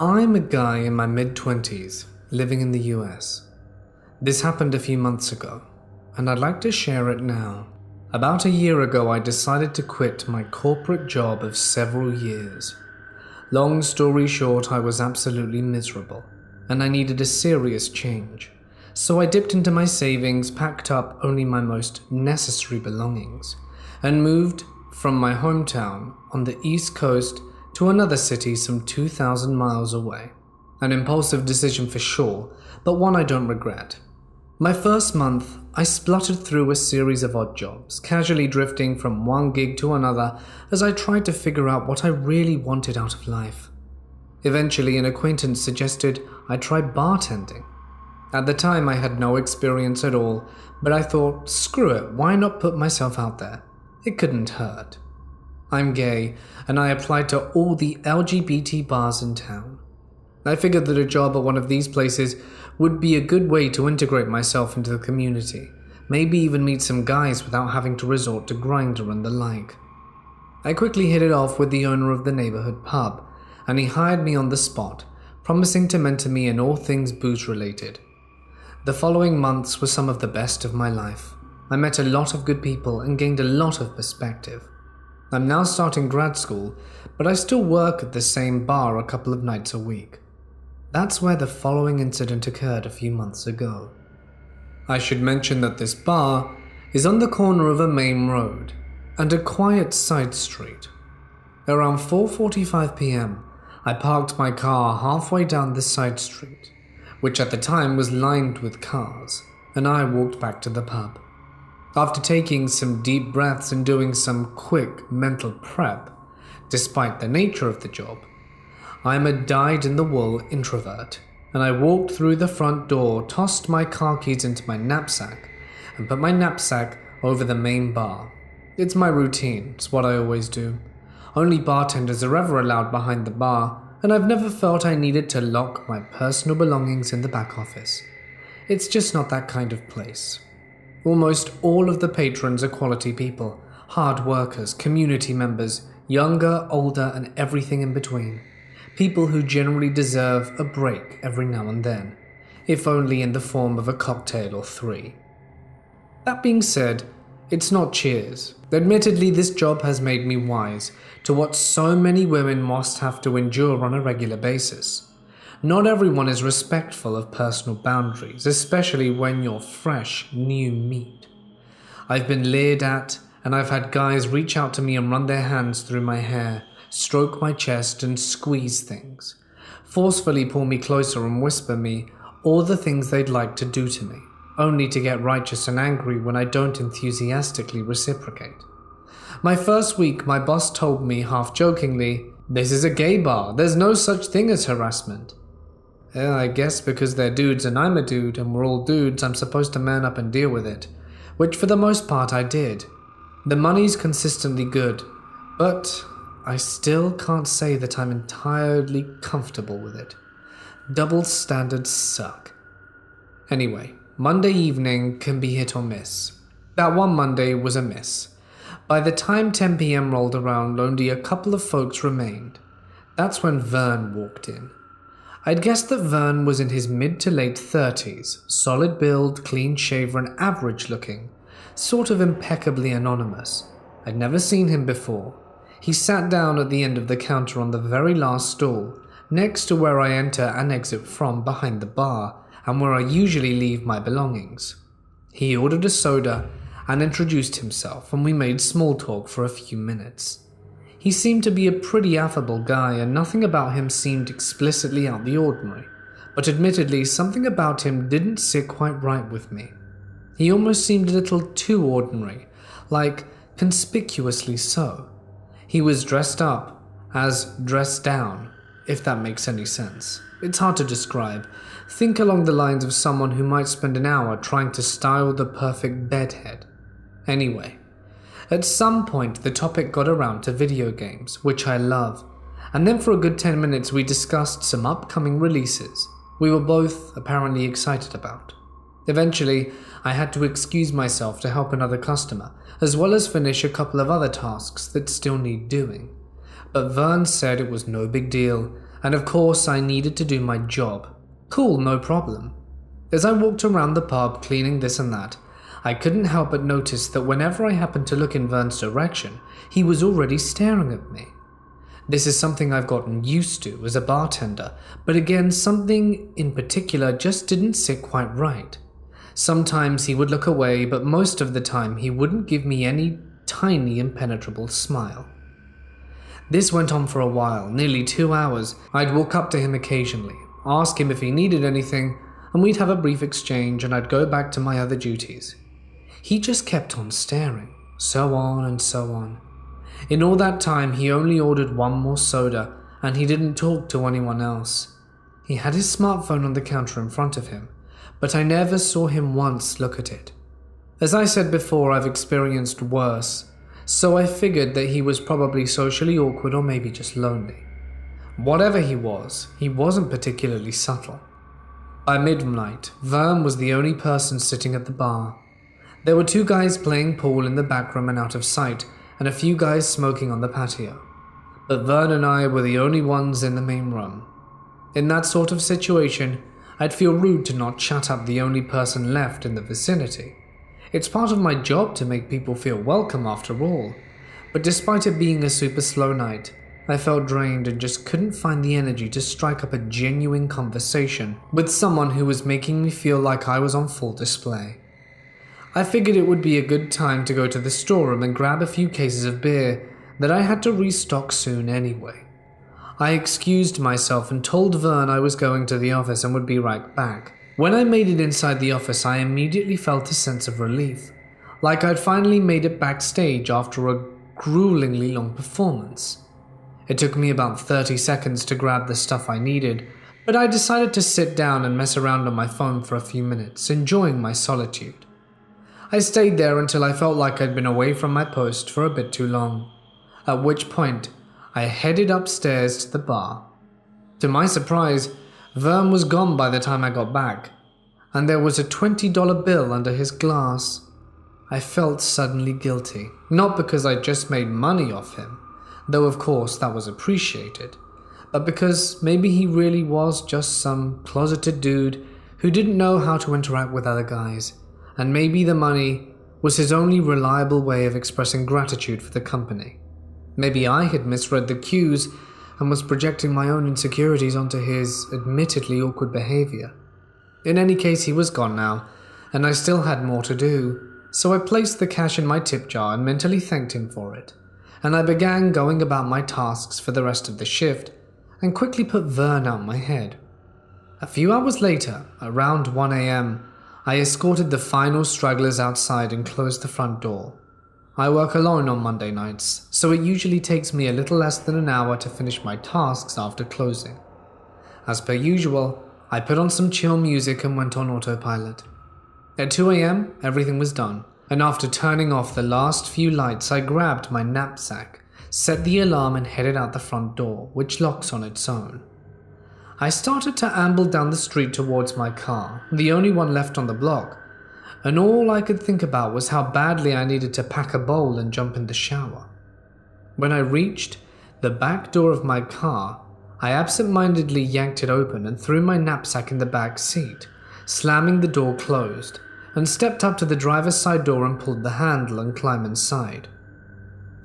I'm a guy in my mid-20s, living in the US. This happened a few months ago, and I'd like to share it now. About a year ago, I decided to quit my corporate job of several years. Long story short, I was absolutely miserable, and I needed a serious change. So I dipped into my savings, packed up only my most necessary belongings, and moved from my hometown on the East Coast to another city some 2,000 miles away. An impulsive decision for sure, but one I don't regret. My first month, I spluttered through a series of odd jobs, casually drifting from one gig to another as I tried to figure out what I really wanted out of life. Eventually, an acquaintance suggested I try bartending. At the time, I had no experience at all, but I thought, screw it, why not put myself out there? It couldn't hurt. I'm gay, and I applied to all the LGBT bars in town. I figured that a job at one of these places would be a good way to integrate myself into the community, maybe even meet some guys without having to resort to Grindr and the like. I quickly hit it off with the owner of the neighborhood pub, and he hired me on the spot, promising to mentor me in all things booze-related. The following months were some of the best of my life. I met a lot of good people and gained a lot of perspective. I'm now starting grad school, but I still work at the same bar a couple of nights a week. That's where the following incident occurred a few months ago. I should mention that this bar is on the corner of a main road and a quiet side street. Around 4:45 p.m., I parked my car halfway down the side street, which at the time was lined with cars, and I walked back to the pub. After taking some deep breaths and doing some quick mental prep, despite the nature of the job, I am a dyed-in-the-wool introvert, and I walked through the front door, tossed my car keys into my knapsack, and put my knapsack over the main bar. It's my routine, it's what I always do. Only bartenders are ever allowed behind the bar, and I've never felt I needed to lock my personal belongings in the back office. It's just not that kind of place. Almost all of the patrons are quality people, hard workers, community members, younger, older, and everything in between. People who generally deserve a break every now and then, if only in the form of a cocktail or three. That being said, it's not cheers. Admittedly, this job has made me wise to what so many women must have to endure on a regular basis. Not everyone is respectful of personal boundaries, especially when you're fresh, new meat. I've been leered at, and I've had guys reach out to me and run their hands through my hair, stroke my chest and squeeze things, forcefully pull me closer and whisper me all the things they'd like to do to me, only to get righteous and angry when I don't enthusiastically reciprocate. My first week, my boss told me half-jokingly, "This is a gay bar, there's no such thing as harassment." I guess because they're dudes and I'm a dude and we're all dudes, I'm supposed to man up and deal with it, which for the most part I did. The money's consistently good, but I still can't say that I'm entirely comfortable with it. Double standards suck. Anyway, Monday evening can be hit or miss. That one Monday was a miss. By the time 10 p.m. rolled around, only a couple of folks remained. That's when Vern walked in. I'd guessed that Vern was in his mid to late 30s, solid build, clean shaven, and average looking, sort of impeccably anonymous. I'd never seen him before. He sat down at the end of the counter on the very last stall, next to where I enter and exit from behind the bar, and where I usually leave my belongings. He ordered a soda and introduced himself, and we made small talk for a few minutes. He seemed to be a pretty affable guy, and nothing about him seemed explicitly out the ordinary, but admittedly something about him didn't sit quite right with me. He almost seemed a little too ordinary, like conspicuously so. He was dressed up as dressed down, if that makes any sense. It's hard to describe. Think along the lines of someone who might spend an hour trying to style the perfect bedhead. Anyway, at some point the topic got around to video games, which I love, and then for a good 10 minutes we discussed some upcoming releases we were both apparently excited about. Eventually, I had to excuse myself to help another customer, as well as finish a couple of other tasks that still need doing. But Vern said it was no big deal, and of course I needed to do my job. Cool, no problem. As I walked around the pub cleaning this and that, I couldn't help but notice that whenever I happened to look in Vern's direction, he was already staring at me. This is something I've gotten used to as a bartender, but again, something in particular just didn't sit quite right. Sometimes he would look away, but most of the time he wouldn't give me any tiny impenetrable smile. This went on for a while, nearly 2 hours. I'd walk up to him occasionally, ask him if he needed anything, and we'd have a brief exchange and I'd go back to my other duties. He just kept on staring, so on and so on. In all that time, he only ordered one more soda, and he didn't talk to anyone else. He had his smartphone on the counter in front of him, but I never saw him once look at it. As I said before, I've experienced worse, so I figured that he was probably socially awkward or maybe just lonely. Whatever he wasn't particularly subtle. By midnight, Vern was the only person sitting at the bar. There were 2 guys playing pool in the back room and out of sight, and a few guys smoking on the patio. But Vern and I were the only ones in the main room. In that sort of situation, I'd feel rude to not chat up the only person left in the vicinity. It's part of my job to make people feel welcome after all. But despite it being a super slow night, I felt drained and just couldn't find the energy to strike up a genuine conversation with someone who was making me feel like I was on full display. I figured it would be a good time to go to the storeroom and grab a few cases of beer that I had to restock soon anyway. I excused myself and told Vern I was going to the office and would be right back. When I made it inside the office, I immediately felt a sense of relief, like I'd finally made it backstage after a gruelingly long performance. It took me about 30 seconds to grab the stuff I needed, but I decided to sit down and mess around on my phone for a few minutes, enjoying my solitude. I stayed there until I felt like I'd been away from my post for a bit too long, at which point I headed upstairs to the bar. To my surprise, Vern was gone by the time I got back, and there was a $20 bill under his glass. I felt suddenly guilty, not because I'd just made money off him, though of course that was appreciated, but because maybe he really was just some closeted dude who didn't know how to interact with other guys, and maybe the money was his only reliable way of expressing gratitude for the company. Maybe I had misread the cues and was projecting my own insecurities onto his admittedly awkward behavior. In any case, he was gone now, and I still had more to do, so I placed the cash in my tip jar and mentally thanked him for it, and I began going about my tasks for the rest of the shift and quickly put Vern out my head. A few hours later, around 1 a.m., I escorted the final stragglers outside and closed the front door. I work alone on Monday nights, so it usually takes me a little less than an hour to finish my tasks after closing. As per usual, I put on some chill music and went on autopilot. At 2 a.m., everything was done, and after turning off the last few lights, I grabbed my knapsack, set the alarm and headed out the front door, which locks on its own. I started to amble down the street towards my car, the only one left on the block, and all I could think about was how badly I needed to pack a bowl and jump in the shower. When I reached the back door of my car, I absent-mindedly yanked it open and threw my knapsack in the back seat, slamming the door closed, and stepped up to the driver's side door and pulled the handle and climbed inside.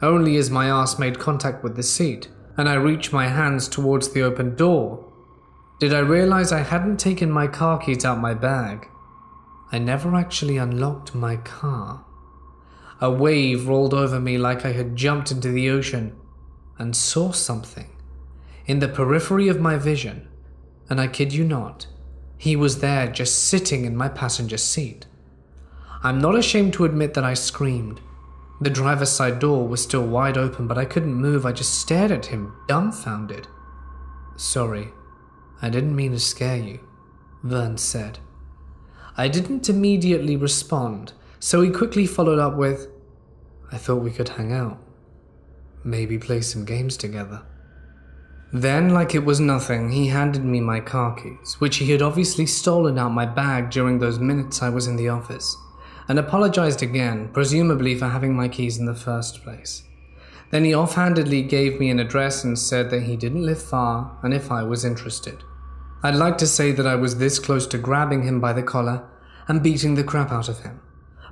Only as my ass made contact with the seat, and I reached my hands towards the open door, did I realize I hadn't taken my car keys out my bag. I never actually unlocked my car. A wave rolled over me like I had jumped into the ocean and saw something in the periphery of my vision, and I kid you not, he was there just sitting in my passenger seat. I'm not ashamed to admit that I screamed. The driver's side door was still wide open, but I couldn't move. I just stared at him, dumbfounded. "Sorry, I didn't mean to scare you," Vern said. I didn't immediately respond, so he quickly followed up with, "I thought we could hang out. Maybe play some games together." Then, like it was nothing, he handed me my car keys, which he had obviously stolen out my bag during those minutes I was in the office, and apologized again, presumably for having my keys in the first place. Then he offhandedly gave me an address and said that he didn't live far and if I was interested. I'd like to say that I was this close to grabbing him by the collar and beating the crap out of him,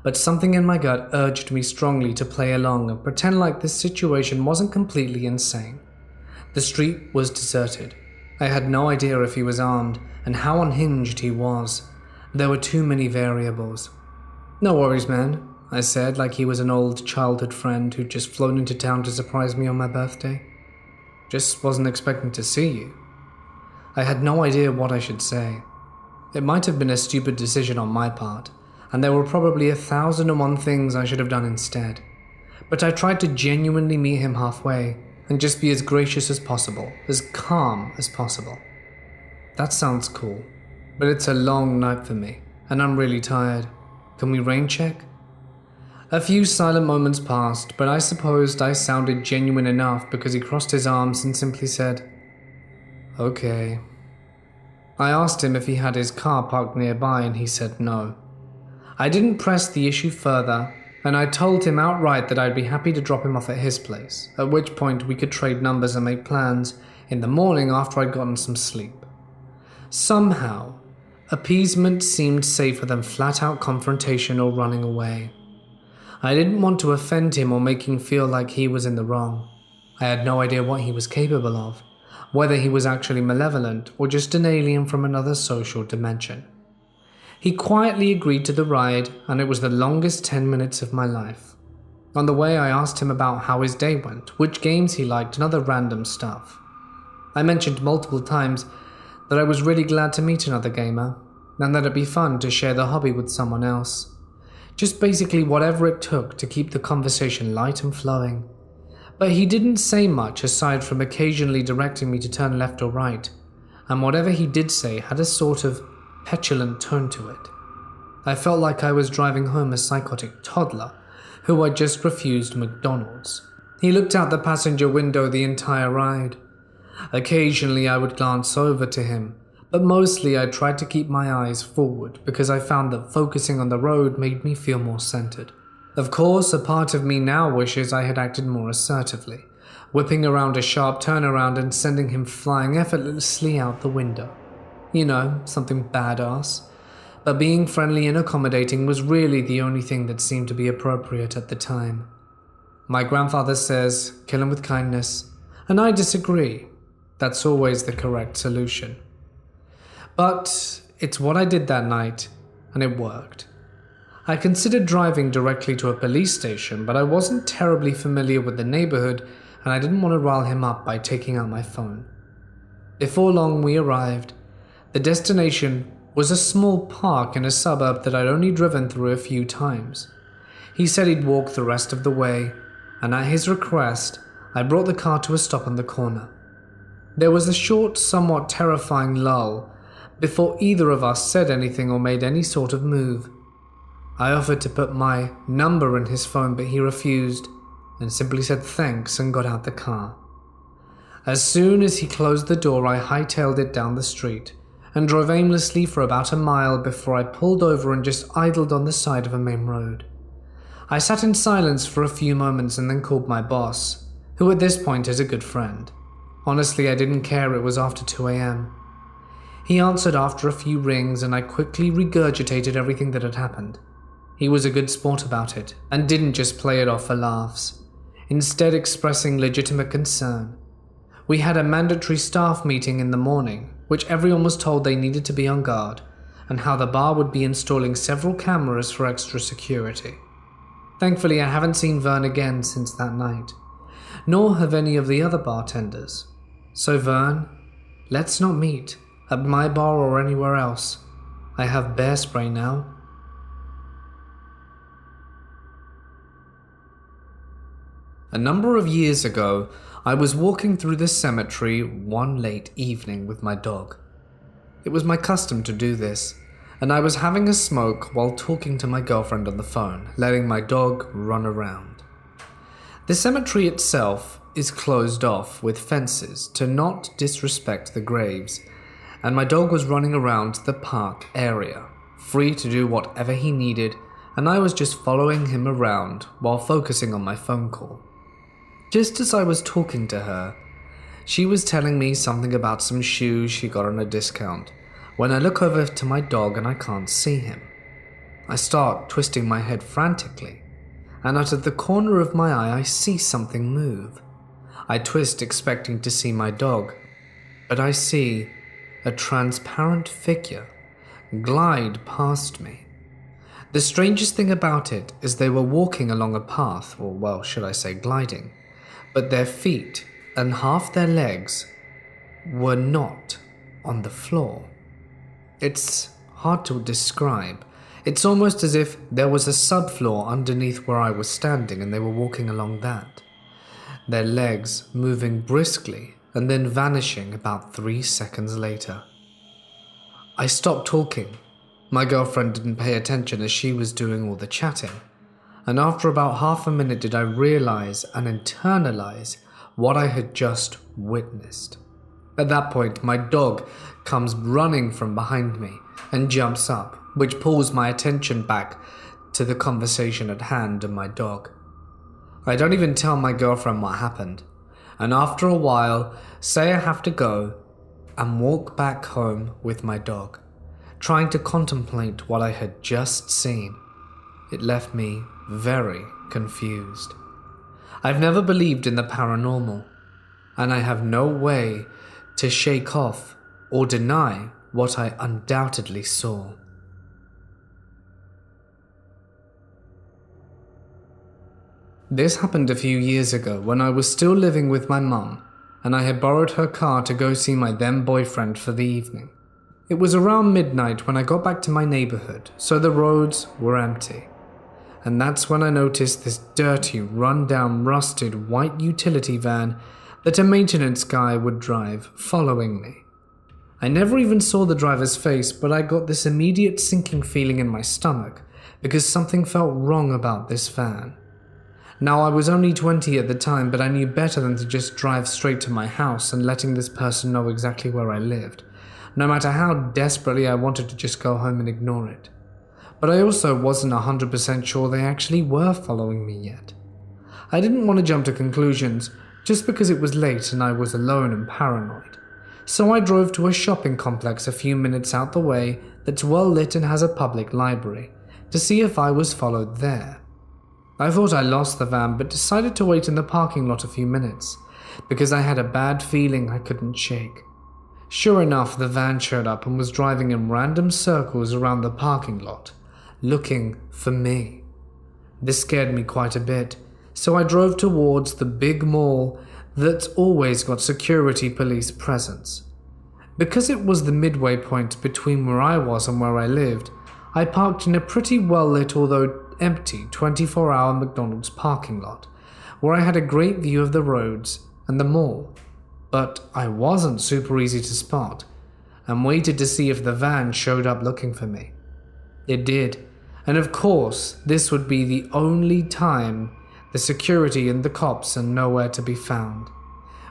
but something in my gut urged me strongly to play along and pretend like this situation wasn't completely insane. The street was deserted. I had no idea if he was armed and how unhinged he was. There were too many variables. "No worries, man," I said, like he was an old childhood friend who'd just flown into town to surprise me on my birthday. "Just wasn't expecting to see you." I had no idea what I should say. It might have been a stupid decision on my part, and there were probably 1,001 things I should have done instead. But I tried to genuinely meet him halfway and just be as gracious as possible, as calm as possible. "That sounds cool, but it's a long night for me, and I'm really tired. Can we rain check?" A few silent moments passed, but I supposed I sounded genuine enough because he crossed his arms and simply said, "Okay." I asked him if he had his car parked nearby and he said no. I didn't press the issue further, and I told him outright that I'd be happy to drop him off at his place, at which point we could trade numbers and make plans in the morning after I'd gotten some sleep. Somehow, appeasement seemed safer than flat-out confrontation or running away. I didn't want to offend him or make him feel like he was in the wrong. I had no idea what he was capable of, whether he was actually malevolent or just an alien from another social dimension. He quietly agreed to the ride, and it was the longest 10 minutes of my life. On the way, I asked him about how his day went, which games he liked, and other random stuff. I mentioned multiple times that I was really glad to meet another gamer, and that it'd be fun to share the hobby with someone else. Just basically whatever it took to keep the conversation light and flowing. But he didn't say much aside from occasionally directing me to turn left or right, and whatever he did say had a sort of petulant tone to it. I felt like I was driving home a psychotic toddler who had just refused McDonald's. He looked out the passenger window the entire ride. Occasionally I would glance over to him, but mostly I tried to keep my eyes forward because I found that focusing on the road made me feel more centered. Of course, a part of me now wishes I had acted more assertively, whipping around a sharp turnaround and sending him flying effortlessly out the window. You know, something badass. But being friendly and accommodating was really the only thing that seemed to be appropriate at the time. My grandfather says, kill him with kindness, and I disagree. That's always the correct solution. But it's what I did that night, and it worked. I considered driving directly to a police station, but I wasn't terribly familiar with the neighborhood, and I didn't want to rile him up by taking out my phone. Before long, we arrived. The destination was a small park in a suburb that I'd only driven through a few times. He said he'd walk the rest of the way, and at his request, I brought the car to a stop on the corner. There was a short, somewhat terrifying lull before either of us said anything or made any sort of move. I offered to put my number in his phone, but he refused and simply said thanks and got out the car. As soon as he closed the door, I hightailed it down the street and drove aimlessly for about a mile before I pulled over and just idled on the side of a main road. I sat in silence for a few moments and then called my boss, who at this point is a good friend. Honestly, I didn't care it was after 2 a.m. He answered after a few rings, and I quickly regurgitated everything that had happened. He was a good sport about it, and didn't just play it off for laughs, instead expressing legitimate concern. We had a mandatory staff meeting in the morning, which everyone was told they needed to be on guard, and how the bar would be installing several cameras for extra security. Thankfully, I haven't seen Vern again since that night, nor have any of the other bartenders. So Vern, let's not meet at my bar or anywhere else. I have bear spray now. A number of years ago, I was walking through the cemetery one late evening with my dog. It was my custom to do this, and I was having a smoke while talking to my girlfriend on the phone, letting my dog run around. The cemetery itself is closed off with fences to not disrespect the graves, and my dog was running around the park area, free to do whatever he needed, and I was just following him around while focusing on my phone call. Just as I was talking to her, she was telling me something about some shoes she got on a discount, when I look over to my dog and I can't see him. I start twisting my head frantically, and out of the corner of my eye I see something move. I twist expecting to see my dog, but I see a transparent figure glide past me. The strangest thing about it is they were walking along a path, or well, should I say gliding, but their feet and half their legs were not on the floor. It's hard to describe. It's almost as if there was a subfloor underneath where I was standing and they were walking along that. Their legs moving briskly and then vanishing about 3 seconds later. I stopped talking. My girlfriend didn't pay attention as she was doing all the chatting. And after about half a minute did I realize and internalize what I had just witnessed. At that point, my dog comes running from behind me and jumps up, which pulls my attention back to the conversation at hand and my dog. I don't even tell my girlfriend what happened, and after a while, say I have to go and walk back home with my dog, trying to contemplate what I had just seen. It left me very confused. I've never believed in the paranormal, and I have no way to shake off or deny what I undoubtedly saw. This happened a few years ago when I was still living with my mum, and I had borrowed her car to go see my then boyfriend for the evening. It was around midnight when I got back to my neighborhood, so the roads were empty. And that's when I noticed this dirty, run-down, rusted white utility van that a maintenance guy would drive, following me. I never even saw the driver's face, but I got this immediate sinking feeling in my stomach because something felt wrong about this van. Now, I was only 20 at the time, but I knew better than to just drive straight to my house and letting this person know exactly where I lived, no matter how desperately I wanted to just go home and ignore it. But I also wasn't 100% sure they actually were following me yet. I didn't want to jump to conclusions just because it was late and I was alone and paranoid. So I drove to a shopping complex a few minutes out the way that's well lit and has a public library to see if I was followed there. I thought I lost the van, but decided to wait in the parking lot a few minutes because I had a bad feeling I couldn't shake. Sure enough, the van showed up and was driving in random circles around the parking lot, looking for me. This scared me quite a bit, so I drove towards the big mall that's always got security police presence. Because it was the midway point between where I was and where I lived, I parked in a pretty well-lit, although empty, 24-hour McDonald's parking lot, where I had a great view of the roads and the mall. But I wasn't super easy to spot, and waited to see if the van showed up looking for me. It did, and of course, this would be the only time the security and the cops are nowhere to be found,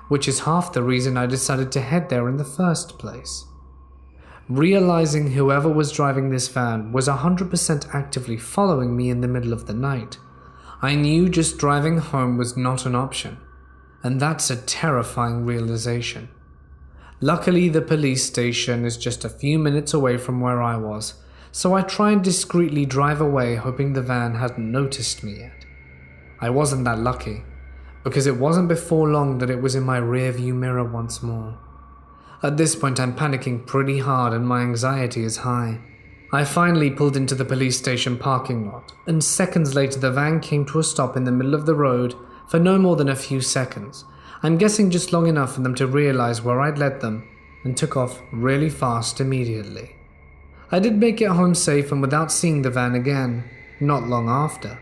which is half the reason I decided to head there in the first place. Realizing whoever was driving this van was 100% actively following me in the middle of the night, I knew just driving home was not an option, and that's a terrifying realization. Luckily, the police station is just a few minutes away from where I was, so I try and discreetly drive away, hoping the van hadn't noticed me yet. I wasn't that lucky, because it wasn't before long that it was in my rearview mirror once more. At this point, I'm panicking pretty hard and my anxiety is high. I finally pulled into the police station parking lot, and seconds later the van came to a stop in the middle of the road for no more than a few seconds. I'm guessing just long enough for them to realize where I'd led them, and took off really fast immediately. I did make it home safe and without seeing the van again, not long after,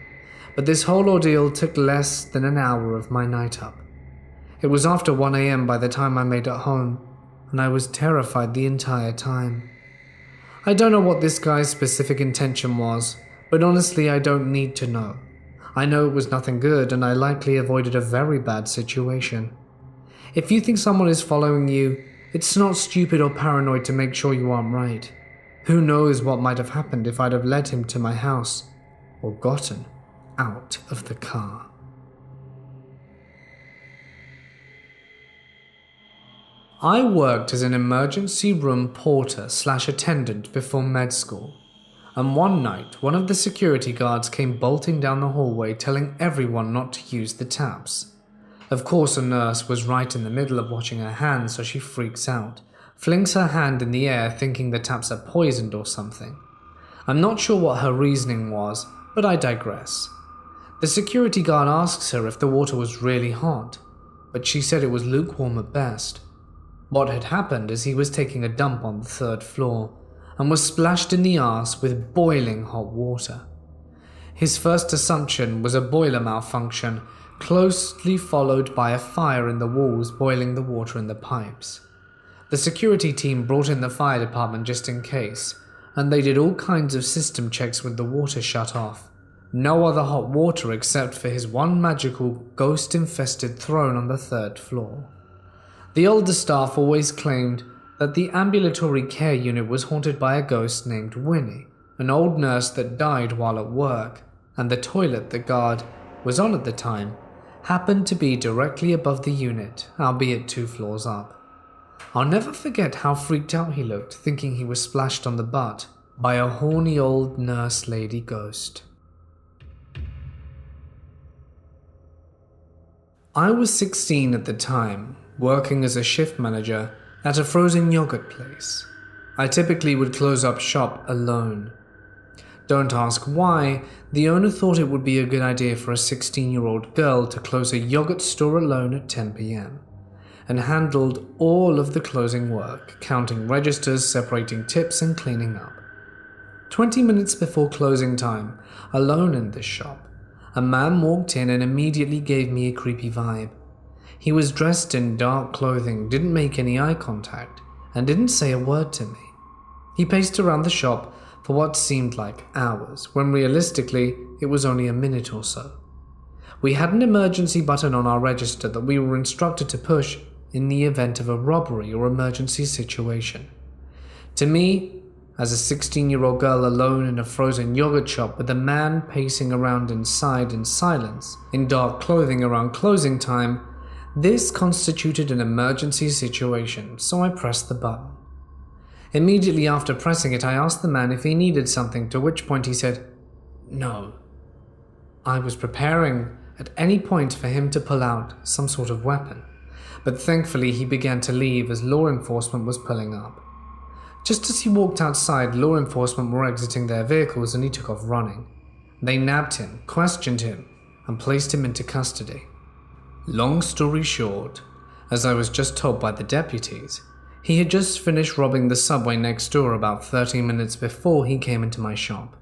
but this whole ordeal took less than an hour of my night up. It was after 1 a.m. by the time I made it home, and I was terrified the entire time. I don't know what this guy's specific intention was, but honestly I don't need to know. I know it was nothing good, and I likely avoided a very bad situation. If you think someone is following you, it's not stupid or paranoid to make sure you aren't right. Who knows what might have happened if I'd have led him to my house, or gotten out of the car. I worked as an emergency room porter / attendant before med school, and one night one of the security guards came bolting down the hallway telling everyone not to use the taps. Of course, a nurse was right in the middle of washing her hands, so she freaks out, flings her hand in the air thinking the taps are poisoned or something. I'm not sure what her reasoning was, but I digress. The security guard asks her if the water was really hot, but she said it was lukewarm at best. What had happened is he was taking a dump on the 3rd floor and was splashed in the arse with boiling hot water. His first assumption was a boiler malfunction, closely followed by a fire in the walls boiling the water in the pipes. The security team brought in the fire department just in case, and they did all kinds of system checks with the water shut off. No other hot water except for his one magical ghost-infested throne on the 3rd floor. The older staff always claimed that the ambulatory care unit was haunted by a ghost named Winnie, an old nurse that died while at work, and the toilet the guard was on at the time happened to be directly above the unit, albeit 2 floors up. I'll never forget how freaked out he looked, thinking he was splashed on the butt by a horny old nurse lady ghost. I was 16 at the time, working as a shift manager at a frozen yogurt place. I typically would close up shop alone. Don't ask why, the owner thought it would be a good idea for a 16-year-old girl to close a yogurt store alone at 10 p.m. and handled all of the closing work, counting registers, separating tips, and cleaning up. 20 minutes before closing time, alone in this shop, a man walked in and immediately gave me a creepy vibe. He was dressed in dark clothing, didn't make any eye contact, and didn't say a word to me. He paced around the shop for what seemed like hours, when realistically it was only a minute or so. We had an emergency button on our register that we were instructed to push in the event of a robbery or emergency situation. To me, as a 16-year-old girl alone in a frozen yogurt shop with a man pacing around inside in silence, in dark clothing around closing time, this constituted an emergency situation, so I pressed the button. Immediately after pressing it, I asked the man if he needed something, to which point he said, "No." I was preparing at any point for him to pull out some sort of weapon, but thankfully he began to leave as law enforcement was pulling up. Just as he walked outside, law enforcement were exiting their vehicles and he took off running. They nabbed him, questioned him, and placed him into custody. Long story short, as I was just told by the deputies, he had just finished robbing the subway next door about 30 minutes before he came into my shop.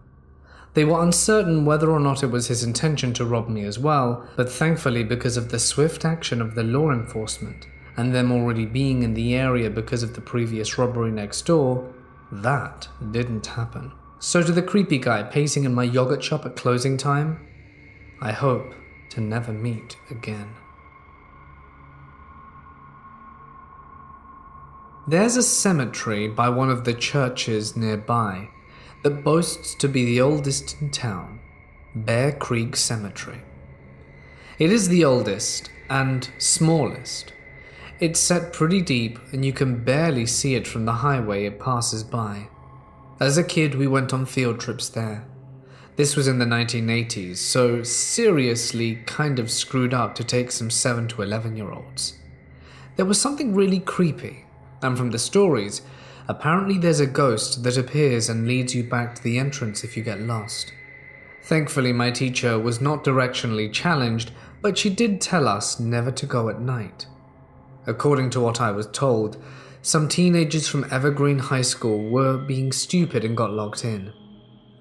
They were uncertain whether or not it was his intention to rob me as well, but thankfully because of the swift action of the law enforcement, and them already being in the area because of the previous robbery next door, that didn't happen. So to the creepy guy pacing in my yogurt shop at closing time, I hope to never meet again. There's a cemetery by one of the churches nearby that boasts to be the oldest in town, Bear Creek Cemetery. It is the oldest and smallest. It's set pretty deep and you can barely see it from the highway it passes by. As a kid, we went on field trips there. This was in the 1980s, so seriously kind of screwed up to take some 7 to 11-year-olds. There was something really creepy, and from the stories, apparently there's a ghost that appears and leads you back to the entrance if you get lost. Thankfully, my teacher was not directionally challenged, but she did tell us never to go at night. According to what I was told, some teenagers from Evergreen High School were being stupid and got locked in.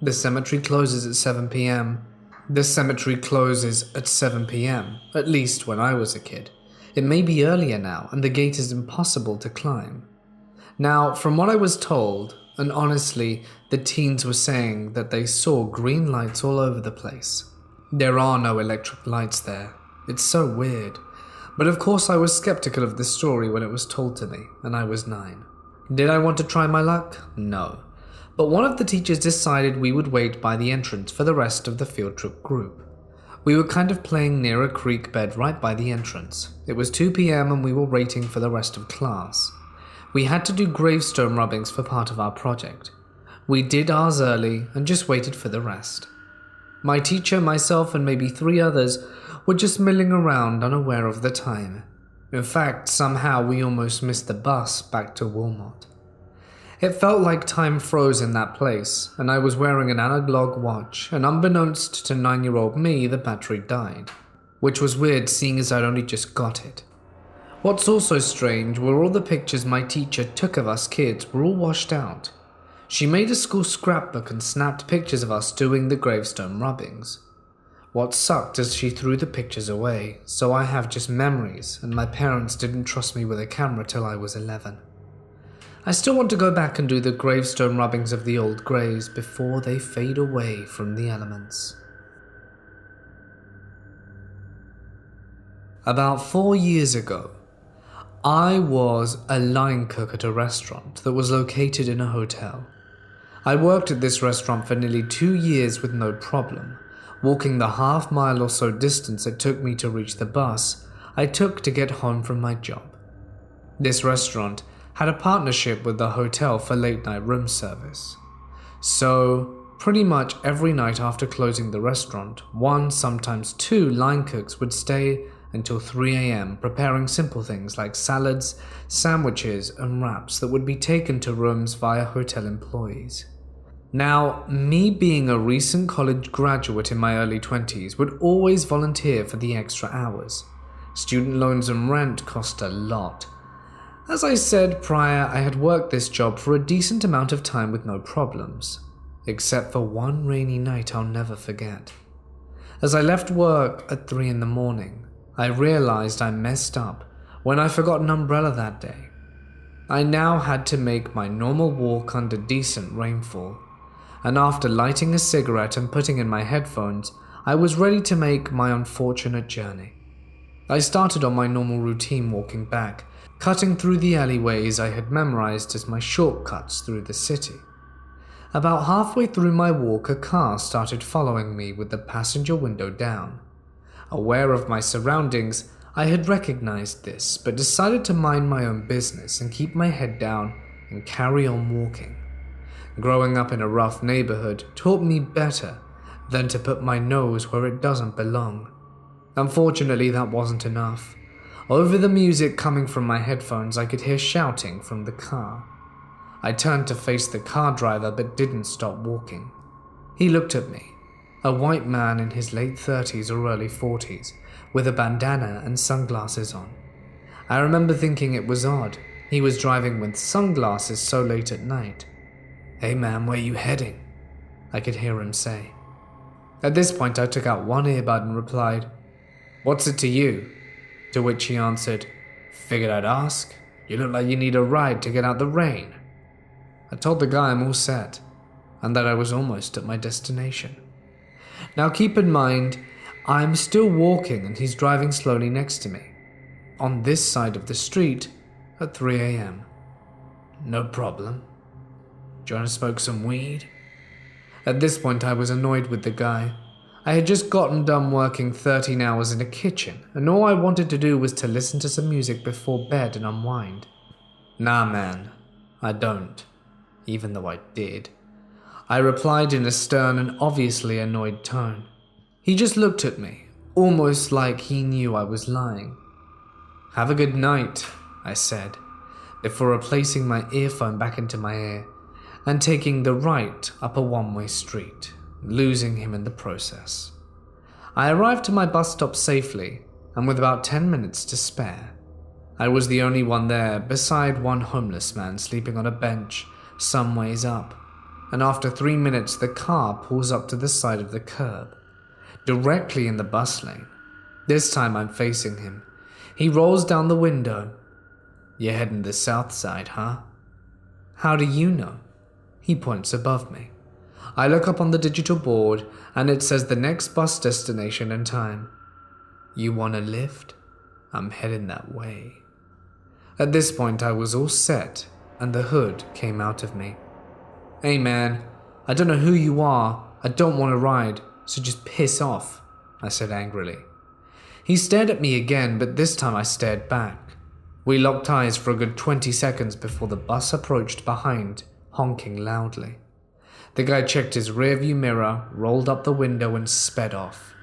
The cemetery closes at 7 p.m. The cemetery closes at 7 p.m., at least when I was a kid. It may be earlier now, and the gate is impossible to climb. Now, from what I was told, and honestly, the teens were saying that they saw green lights all over the place. There are no electric lights there. It's so weird. But of course I was skeptical of the story when it was told to me, and I was 9. Did I want to try my luck? No. But one of the teachers decided we would wait by the entrance for the rest of the field trip group. We were kind of playing near a creek bed right by the entrance. It was 2 p.m. and we were waiting for the rest of class. We had to do gravestone rubbings for part of our project. We did ours early and just waited for the rest. My teacher, myself, and maybe 3 others were just milling around, unaware of the time. In fact, somehow we almost missed the bus back to Wilmot. It felt like time froze in that place, and I was wearing an analog watch, and unbeknownst to 9-year-old me, the battery died, which was weird seeing as I'd only just got it. What's also strange were all the pictures my teacher took of us kids were all washed out. She made a school scrapbook and snapped pictures of us doing the gravestone rubbings. What sucked is she threw the pictures away, so I have just memories, and my parents didn't trust me with a camera till I was 11. I still want to go back and do the gravestone rubbings of the old graves before they fade away from the elements. About 4 years ago, I was a line cook at a restaurant that was located in a hotel. I worked at this restaurant for nearly 2 years with no problem, walking the half-mile or so distance it took me to reach the bus I took to get home from my job. This restaurant had a partnership with the hotel for late-night room service. So, pretty much every night after closing the restaurant, 1, sometimes 2 line cooks would stay until 3 a.m. preparing simple things like salads, sandwiches, and wraps that would be taken to rooms via hotel employees. Now, me being a recent college graduate in my early 20s would always volunteer for the extra hours. Student loans and rent cost a lot. As I said prior, I had worked this job for a decent amount of time with no problems, except for one rainy night I'll never forget. As I left work at 3 in the morning, I realized I messed up when I forgot an umbrella that day. I now had to make my normal walk under decent rainfall, and after lighting a cigarette and putting in my headphones, I was ready to make my unfortunate journey. I started on my normal routine walking back, cutting through the alleyways I had memorized as my shortcuts through the city. About halfway through my walk, a car started following me with the passenger window down. Aware of my surroundings, I had recognized this, but decided to mind my own business and keep my head down and carry on walking. Growing up in a rough neighborhood taught me better than to put my nose where it doesn't belong. Unfortunately, that wasn't enough. Over the music coming from my headphones, I could hear shouting from the car. I turned to face the car driver but didn't stop walking. He looked at me, a white man in his late 30s or early 40s, with a bandana and sunglasses on. I remember thinking it was odd. He was driving with sunglasses so late at night. "Hey man, where you heading?" I could hear him say. At this point, I took out one earbud and replied, "What's it to you?" To which he answered, "Figured I'd ask. You look like you need a ride to get out the rain." I told the guy I'm all set, and that I was almost at my destination. Now keep in mind, I'm still walking and he's driving slowly next to me, on this side of the street at 3 a.m. "No problem. Do you want to smoke some weed?" At this point I was annoyed with the guy. I had just gotten done working 13 hours in a kitchen, and all I wanted to do was to listen to some music before bed and unwind. "Nah man, I don't," even though I did. I replied in a stern and obviously annoyed tone. He just looked at me, almost like he knew I was lying. "Have a good night," I said, before replacing my earphone back into my ear and taking the right up a one-way street, losing him in the process. I arrived to my bus stop safely, and with about 10 minutes to spare. I was the only one there, beside one homeless man sleeping on a bench some ways up, and after 3 minutes the car pulls up to the side of the curb, directly in the bus lane. This time I'm facing him. He rolls down the window. "You're heading the south side, huh?" "How do you know?" He points above me. I look up on the digital board and it says the next bus destination and time. "You want a lift? I'm heading that way." At this point I was all set and the hood came out of me. "Hey man, I don't know who you are, I don't want to ride, so just piss off." I said angrily. He stared at me again, but this time I stared back. We locked eyes for a good 20 seconds before the bus approached behind, honking loudly. The guy checked his rearview mirror, rolled up the window and sped off.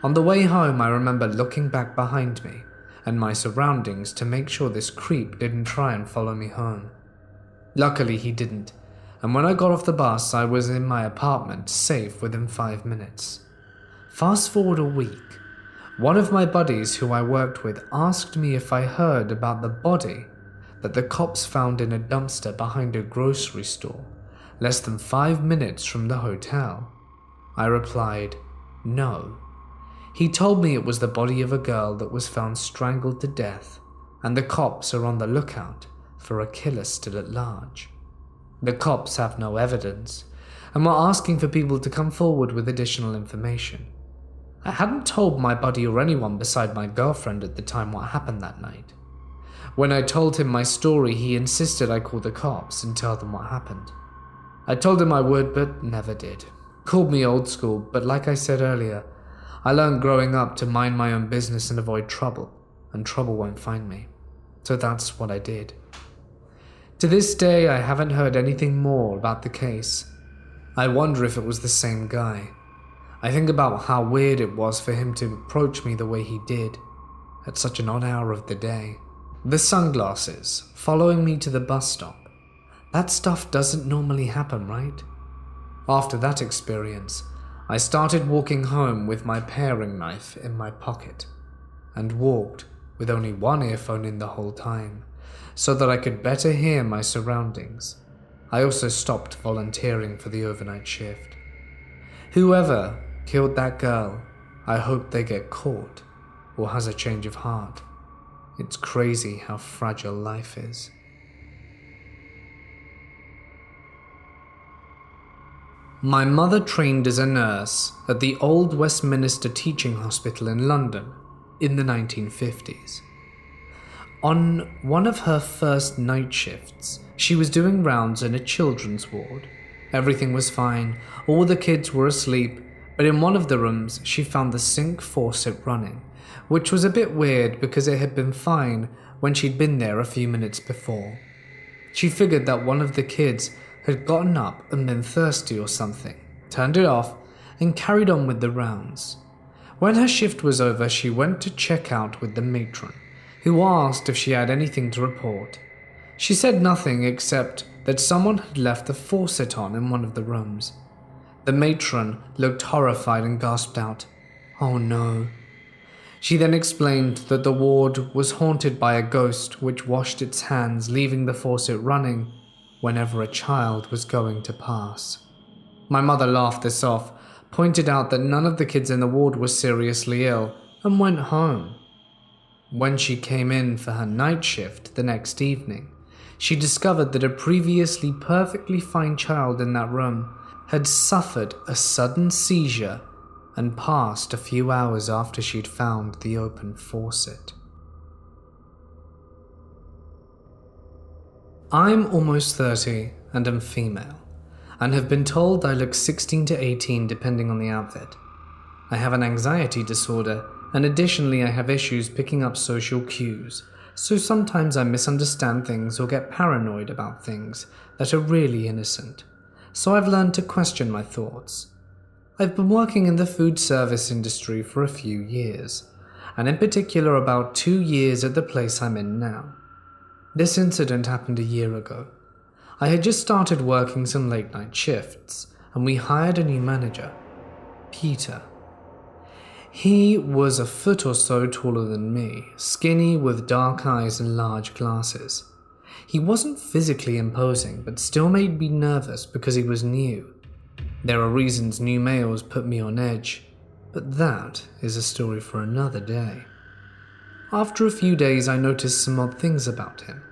On the way home, I remember looking back behind me and my surroundings to make sure this creep didn't try and follow me home. Luckily, he didn't, and when I got off the bus, I was in my apartment, safe within 5 minutes. Fast forward a week. One of my buddies who I worked with asked me if I heard about the body that the cops found in a dumpster behind a grocery store, less than 5 minutes from the hotel. I replied, no. He told me it was the body of a girl that was found strangled to death, and the cops are on the lookout for a killer still at large. The cops have no evidence, and were asking for people to come forward with additional information. I hadn't told my buddy or anyone beside my girlfriend at the time what happened that night. When I told him my story, he insisted I call the cops and tell them what happened. I told him I would, but never did. Called me old school, but like I said earlier, I learned growing up to mind my own business and avoid trouble, and trouble won't find me. So that's what I did. To this day, I haven't heard anything more about the case. I wonder if it was the same guy. I think about how weird it was for him to approach me the way he did, at such an odd hour of the day. The sunglasses, following me to the bus stop. That stuff doesn't normally happen, right? After that experience, I started walking home with my paring knife in my pocket, and walked with only one earphone in the whole time, so that I could better hear my surroundings. I also stopped volunteering for the overnight shift. Whoever killed that girl, I hope they get caught or has a change of heart. It's crazy how fragile life is. My mother trained as a nurse at the Old Westminster Teaching Hospital in London in the 1950s. On one of her first night shifts, she was doing rounds in a children's ward. Everything was fine, all the kids were asleep, but in one of the rooms she found the sink faucet running, which was a bit weird because it had been fine when she'd been there a few minutes before. She figured that one of the kids had gotten up and been thirsty or something, turned it off, and carried on with the rounds. When her shift was over, she went to check out with the matron, who asked if she had anything to report. She said nothing except that someone had left the faucet on in one of the rooms. The matron looked horrified and gasped out, "Oh no." She then explained that the ward was haunted by a ghost which washed its hands, leaving the faucet running whenever a child was going to pass. My mother laughed this off, pointed out that none of the kids in the ward were seriously ill, and went home. When she came in for her night shift the next evening, she discovered that a previously perfectly fine child in that room had suffered a sudden seizure and passed a few hours after she'd found the open faucet. I'm almost 30 and am female, and have been told I look 16 to 18 depending on the outfit. I have an anxiety disorder, and additionally I have issues picking up social cues, so sometimes I misunderstand things or get paranoid about things that are really innocent. So I've learned to question my thoughts. I've been working in the food service industry for a few years, and in particular about 2 years at the place I'm in now. This incident happened a year ago. I had just started working some late night shifts, and we hired a new manager, Peter. He was a foot or so taller than me, skinny with dark eyes and large glasses. He wasn't physically imposing, but still made me nervous because he was new. There are reasons new males put me on edge, but that is a story for another day. After a few days, I noticed some odd things about him.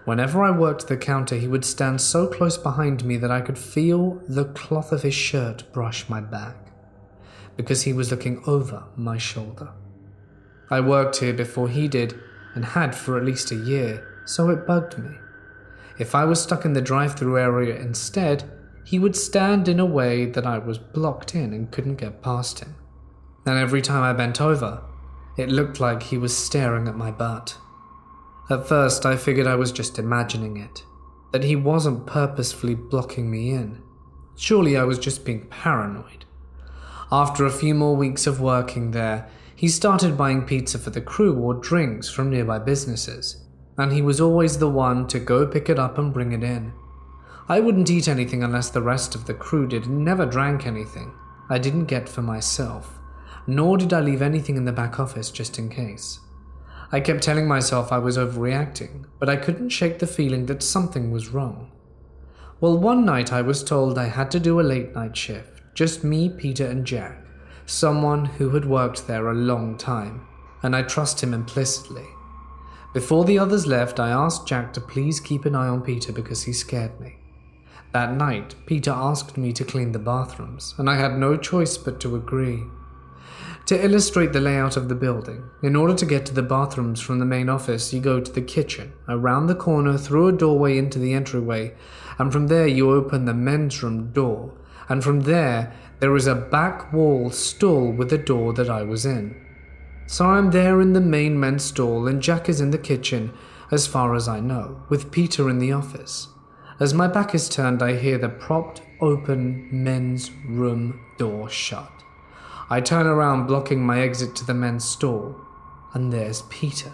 Whenever I worked the counter, he would stand so close behind me that I could feel the cloth of his shirt brush my back, because he was looking over my shoulder. I worked here before he did, and had for at least a year, so it bugged me. If I was stuck in the drive-thru area instead, he would stand in a way that I was blocked in and couldn't get past him. and every time I bent over, it looked like he was staring at my butt. At first, I figured I was just imagining it, that he wasn't purposefully blocking me in. Surely I was just being paranoid. After a few more weeks of working there, he started buying pizza for the crew or drinks from nearby businesses, and he was always the one to go pick it up and bring it in. I wouldn't eat anything unless the rest of the crew did and never drank anything I didn't get for myself, nor did I leave anything in the back office just in case. I kept telling myself I was overreacting, but I couldn't shake the feeling that something was wrong. Well, one night I was told I had to do a late night shift, just me, Peter, and Jack, someone who had worked there a long time, and I trust him implicitly. Before the others left, I asked Jack to please keep an eye on Peter because he scared me. That night, Peter asked me to clean the bathrooms, and I had no choice but to agree. To illustrate the layout of the building, in order to get to the bathrooms from the main office, you go to the kitchen, around the corner, through a doorway into the entryway, and from there you open the men's room door, and from there is a back wall stall with the door that I was in. So I'm there in the main men's stall, and Jack is in the kitchen, as far as I know, with Peter in the office. As my back is turned, I hear the propped open men's room door shut. I turn around, blocking my exit to the men's stall, and there's Peter.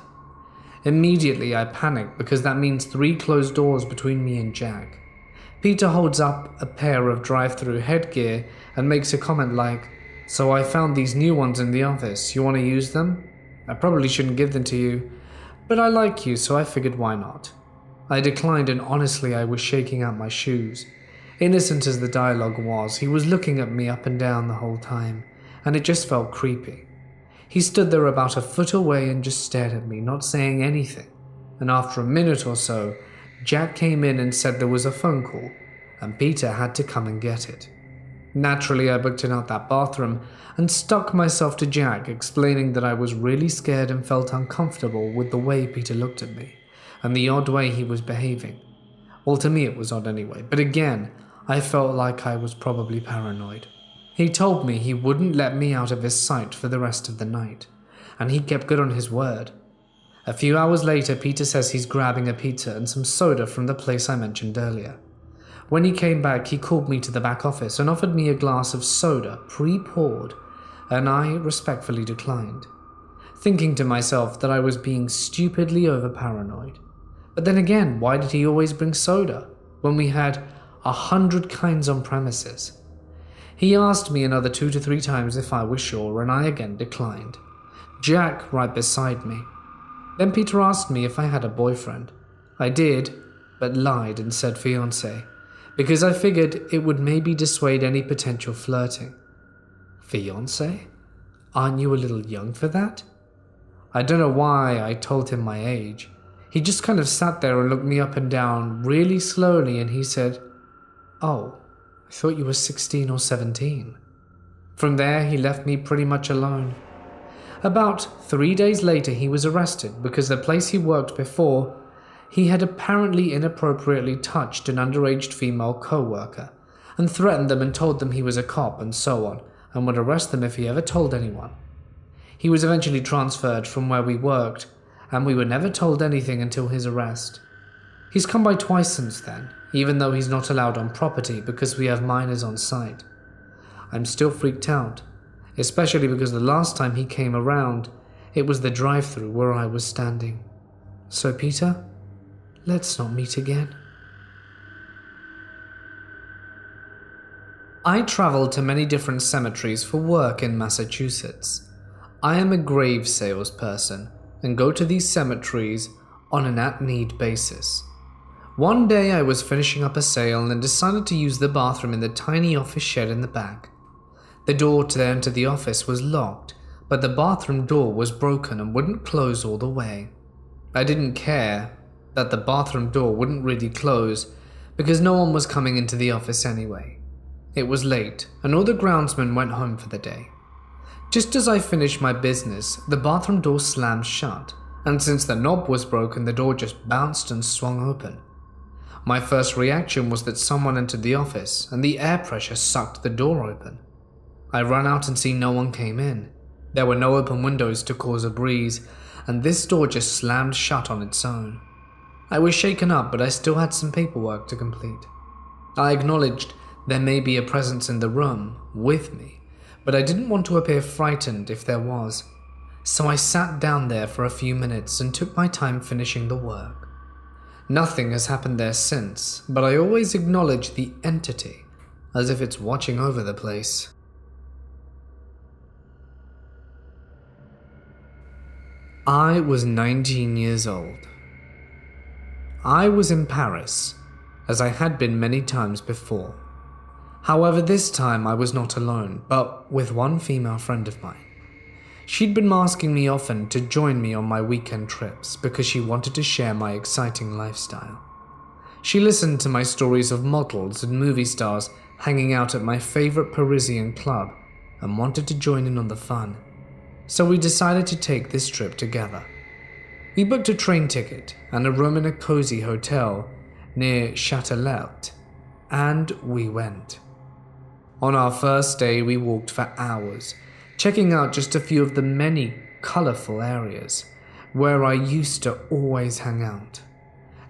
Immediately I panic because that means 3 closed doors between me and Jack. Peter holds up a pair of drive-through headgear and makes a comment like, "So I found these new ones in the office. You want to use them? I probably shouldn't give them to you, but I like you, so I figured why not." I declined, and honestly I was shaking out my shoes. Innocent as the dialogue was, he was looking at me up and down the whole time, and it just felt creepy. He stood there about a foot away and just stared at me, not saying anything, and after a minute or so, Jack came in and said there was a phone call, and Peter had to come and get it. Naturally, I booked it out that bathroom and stuck myself to Jack, explaining that I was really scared and felt uncomfortable with the way Peter looked at me, and the odd way he was behaving. Well, to me it was odd anyway, but again, I felt like I was probably paranoid. He told me he wouldn't let me out of his sight for the rest of the night, and he kept good on his word. A few hours later, Peter says he's grabbing a pizza and some soda from the place I mentioned earlier. When he came back, he called me to the back office and offered me a glass of soda, pre-poured, and I respectfully declined, thinking to myself that I was being stupidly over-paranoid. But then again, why did he always bring soda when we had 100 kinds on premises? He asked me another 2 to 3 times if I was sure, and I again declined. Jack right beside me. Then Peter asked me if I had a boyfriend. I did, but lied and said fiancé, because I figured it would maybe dissuade any potential flirting. Fiancé? Aren't you a little young for that? I don't know why I told him my age. He just kind of sat there and looked me up and down really slowly, and he said, "Oh, I thought you were 16 or 17. From there, he left me pretty much alone. About 3 days later, he was arrested because the place he worked before, he had apparently inappropriately touched an underage female co-worker and threatened them and told them he was a cop and so on, and would arrest them if he ever told anyone. He was eventually transferred from where we worked, and we were never told anything until his arrest. He's come by twice since then, even though he's not allowed on property because we have minors on site. I'm still freaked out, especially because the last time he came around, it was the drive-thru where I was standing. So Peter, let's not meet again." I travel to many different cemeteries for work in Massachusetts. I am a grave salesperson and go to these cemeteries on an at-need basis. One day I was finishing up a sale and decided to use the bathroom in the tiny office shed in the back. The door to enter the office was locked, but the bathroom door was broken and wouldn't close all the way. I didn't care that the bathroom door wouldn't really close because no one was coming into the office anyway. It was late and all the groundsmen went home for the day. Just as I finished my business, the bathroom door slammed shut, and since the knob was broken, the door just bounced and swung open. My first reaction was that someone entered the office and the air pressure sucked the door open. I ran out and see no one came in, There were no open windows to cause a breeze, and this door just slammed shut on its own. I was shaken up, but I still had some paperwork to complete. I acknowledged there may be a presence in the room with me, but I didn't want to appear frightened if there was. So I sat down there for a few minutes and took my time finishing the work. Nothing has happened there since, but I always acknowledge the entity as if it's watching over the place. I was 19 years old. I was in Paris, as I had been many times before. However, this time I was not alone, but with one female friend of mine. She'd been asking me often to join me on my weekend trips because she wanted to share my exciting lifestyle. She listened to my stories of models and movie stars hanging out at my favorite Parisian club and wanted to join in on the fun. So we decided to take this trip together. We booked a train ticket and a room in a cozy hotel near Châtelet, and we went. On our first day, we walked for hours, checking out just a few of the many colorful areas where I used to always hang out.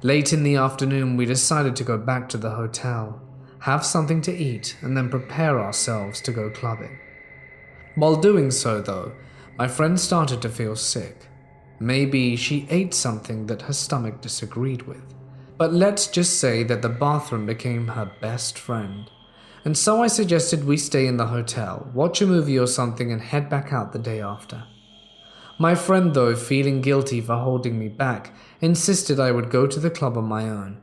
Late in the afternoon, we decided to go back to the hotel, have something to eat, and then prepare ourselves to go clubbing. While doing so, though, my friend started to feel sick. Maybe she ate something that her stomach disagreed with. But let's just say that the bathroom became her best friend. And so I suggested we stay in the hotel, watch a movie or something, and head back out the day after. My friend, though, feeling guilty for holding me back, insisted I would go to the club on my own.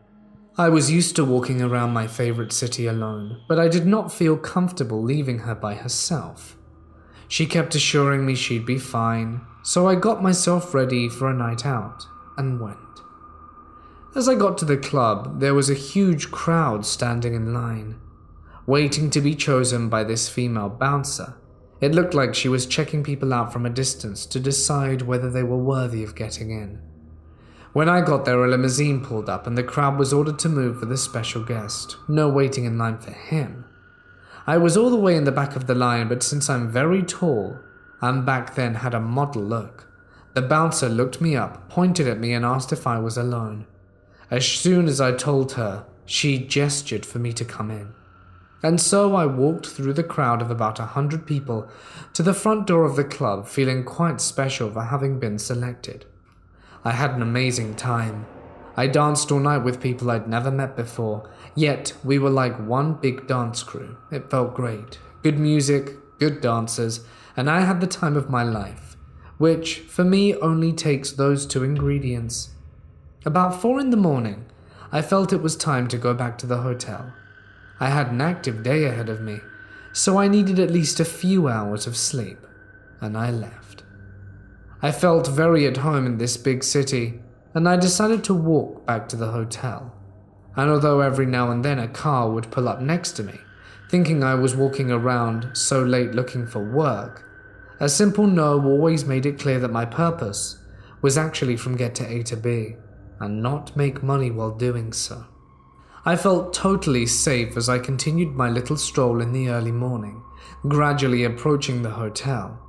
I was used to walking around my favorite city alone, but I did not feel comfortable leaving her by herself. She kept assuring me she'd be fine, so I got myself ready for a night out and went. As I got to the club, there was a huge crowd standing in line, waiting to be chosen by this female bouncer. It looked like she was checking people out from a distance to decide whether they were worthy of getting in. When I got there, a limousine pulled up and the crowd was ordered to move for the special guest. No waiting in line for him. I was all the way in the back of the line, but since I'm very tall and back then had a model look, the bouncer looked me up, pointed at me and asked if I was alone. As soon as I told her, she gestured for me to come in. And so I walked through the crowd of about 100 people to the front door of the club, feeling quite special for having been selected. I had an amazing time. I danced all night with people I'd never met before, yet we were like one big dance crew. It felt great. Good music, good dancers, and I had the time of my life, which for me only takes those two ingredients. About 4 a.m, I felt it was time to go back to the hotel. I had an active day ahead of me, so I needed at least a few hours of sleep, and I left. I felt very at home in this big city, and I decided to walk back to the hotel. And although every now and then a car would pull up next to me, thinking I was walking around so late looking for work, a simple no always made it clear that my purpose was actually from get to A to B, and not make money while doing so. I felt totally safe as I continued my little stroll in the early morning, gradually approaching the hotel.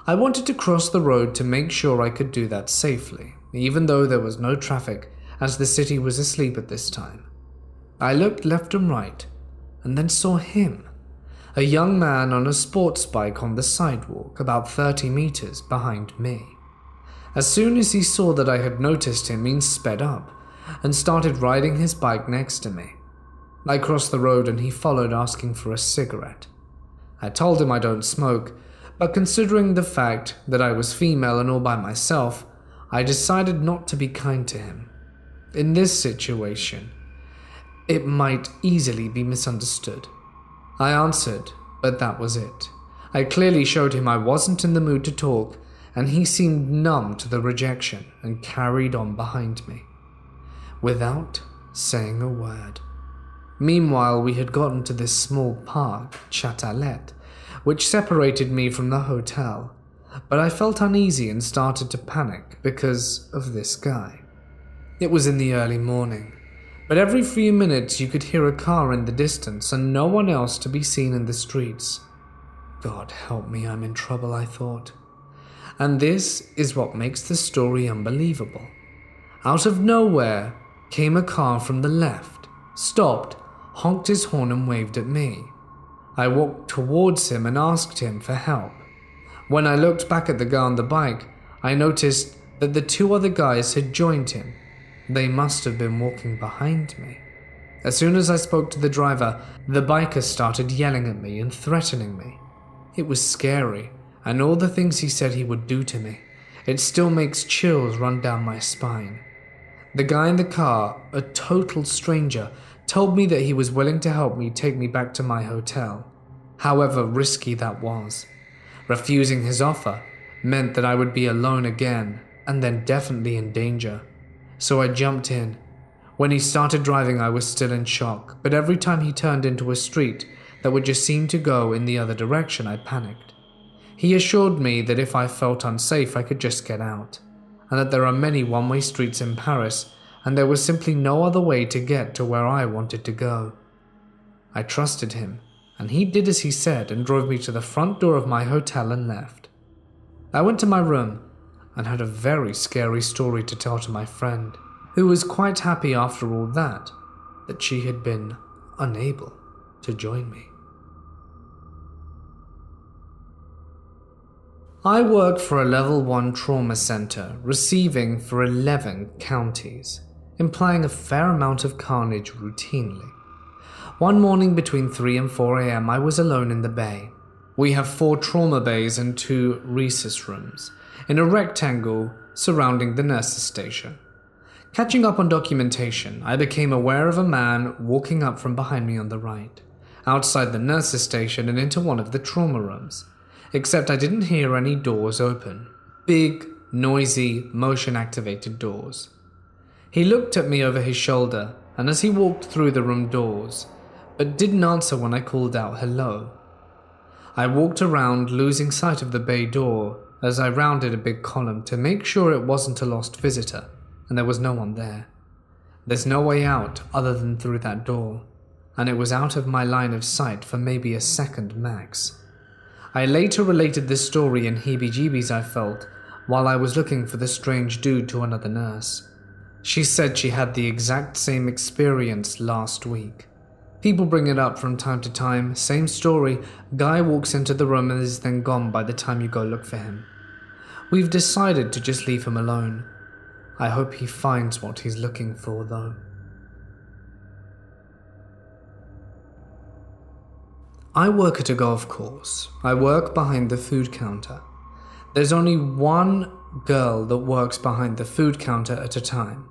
I wanted to cross the road to make sure I could do that safely, even though there was no traffic as the city was asleep at this time. I looked left and right, and then saw him, a young man on a sports bike on the sidewalk about 30 meters behind me. As soon as he saw that I had noticed him, he sped up and started riding his bike next to me. I crossed the road and he followed, asking for a cigarette. I told him I don't smoke, but considering the fact that I was female and all by myself, I decided not to be kind to him. In this situation, it might easily be misunderstood. I answered, but that was it. I clearly showed him I wasn't in the mood to talk, and he seemed numb to the rejection and carried on behind me, without saying a word. Meanwhile, we had gotten to this small park, Châtelet, which separated me from the hotel, but I felt uneasy and started to panic because of this guy. It was in the early morning, but every few minutes you could hear a car in the distance and no one else to be seen in the streets. God help me, I'm in trouble, I thought. And this is what makes the story unbelievable. Out of nowhere came a car from the left, stopped, honked his horn and waved at me. I walked towards him and asked him for help. When I looked back at the guy on the bike, I noticed that the two other guys had joined him. They must have been walking behind me. As soon as I spoke to the driver, the biker started yelling at me and threatening me. It was scary, and all the things he said he would do to me, it still makes chills run down my spine. The guy in the car, a total stranger, told me that he was willing to help me take me back to my hotel, however risky that was. Refusing his offer meant that I would be alone again, and then definitely in danger. So I jumped in. When he started driving, I was still in shock, but every time he turned into a street that would just seem to go in the other direction, I panicked. He assured me that if I felt unsafe, I could just get out, and that there are many one-way streets in Paris, and there was simply no other way to get to where I wanted to go. I trusted him, and he did as he said and drove me to the front door of my hotel and left. I went to my room and had a very scary story to tell to my friend, who was quite happy after all that she had been unable to join me. I work for a level 1 trauma center, receiving for 11 counties, implying a fair amount of carnage routinely. One morning between 3 and 4 a.m. I was alone in the bay. We have 4 trauma bays and 2 resus rooms, in a rectangle surrounding the nurses' station. Catching up on documentation, I became aware of a man walking up from behind me on the right, outside the nurses' station and into one of the trauma rooms, except I didn't hear any doors open. Big, noisy, motion-activated doors. He looked at me over his shoulder, and as he walked through the room doors, but didn't answer when I called out hello. I walked around, losing sight of the bay door as I rounded a big column to make sure it wasn't a lost visitor, and there was no one there. There's no way out other than through that door, and it was out of my line of sight for maybe a second max. I later related this story in heebie-jeebies I felt while I was looking for the strange dude to another nurse. She said she had the exact same experience last week. People bring it up from time to time, same story, guy walks into the room and is then gone by the time you go look for him. We've decided to just leave him alone. I hope he finds what he's looking for though. I work at a golf course. I work behind the food counter. There's only one girl that works behind the food counter at a time.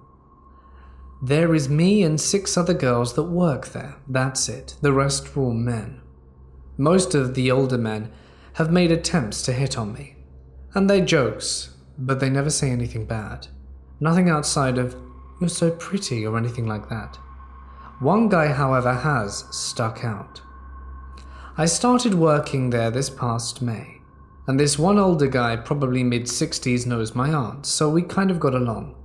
There is me and 6 other girls that work there, that's it. The rest are all men. Most of the older men have made attempts to hit on me. And they're jokes, but they never say anything bad. Nothing outside of, "You're so pretty," or anything like that. One guy, however, has stuck out. I started working there this past May, and this one older guy, probably mid-60s, knows my aunt, so we kind of got along.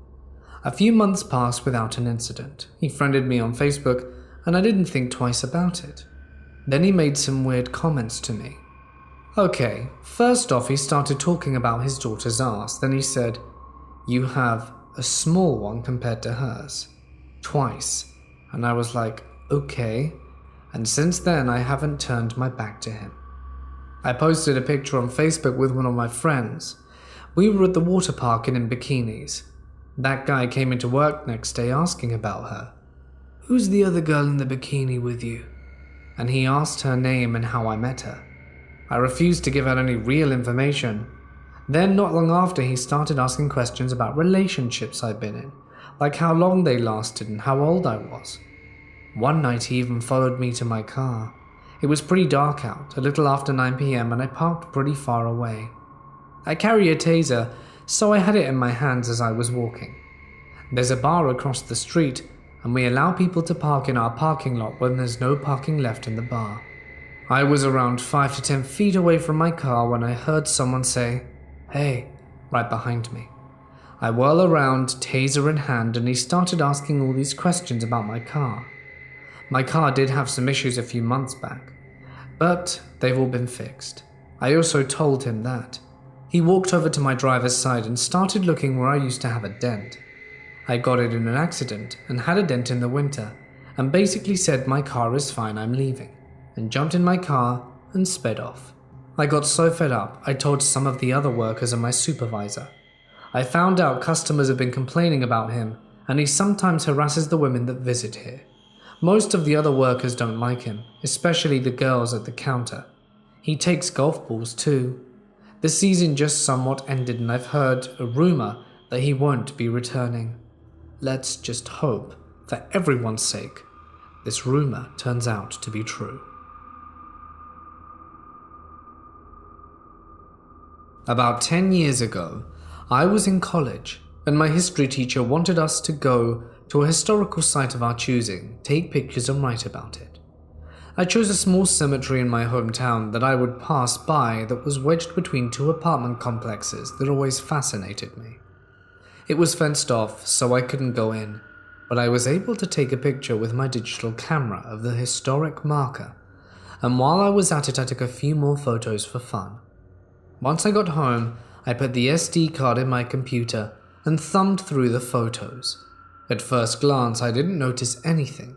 A few months passed without an incident. He friended me on Facebook, and I didn't think twice about it. Then he made some weird comments to me. Okay, first off he started talking about his daughter's ass, then he said, "You have a small one compared to hers." Twice. And I was like, okay. And since then I haven't turned my back to him. I posted a picture on Facebook with one of my friends. We were at the water park and in bikinis. That guy came into work next day asking about her. "Who's the other girl in the bikini with you?" And he asked her name and how I met her. I refused to give out any real information. Then not long after he started asking questions about relationships I'd been in, like how long they lasted and how old I was. One night he even followed me to my car. It was pretty dark out, a little after 9 p.m, and I parked pretty far away. I carry a taser, so I had it in my hands as I was walking. There's a bar across the street, and we allow people to park in our parking lot when there's no parking left in the bar. I was around 5 to 10 feet away from my car when I heard someone say, "Hey," right behind me. I whirl around, taser in hand, and he started asking all these questions about my car. My car did have some issues a few months back, but they've all been fixed. I also told him that. He walked over to my driver's side and started looking where I used to have a dent. I got it in an accident and had a dent in the winter, and basically said my car is fine, I'm leaving, and jumped in my car and sped off. I got so fed up, I told some of the other workers and my supervisor. I found out customers have been complaining about him, and he sometimes harasses the women that visit here. Most of the other workers don't like him, especially the girls at the counter. He takes golf balls too. The season just somewhat ended, and I've heard a rumor that he won't be returning. Let's just hope, for everyone's sake, this rumor turns out to be true. About 10 years ago, I was in college, and my history teacher wanted us to go to a historical site of our choosing, take pictures and write about it. I chose a small cemetery in my hometown that I would pass by that was wedged between two apartment complexes that always fascinated me. It was fenced off, so I couldn't go in, but I was able to take a picture with my digital camera of the historic marker, and while I was at it I took a few more photos for fun. Once I got home, I put the SD card in my computer and thumbed through the photos. At first glance I didn't notice anything,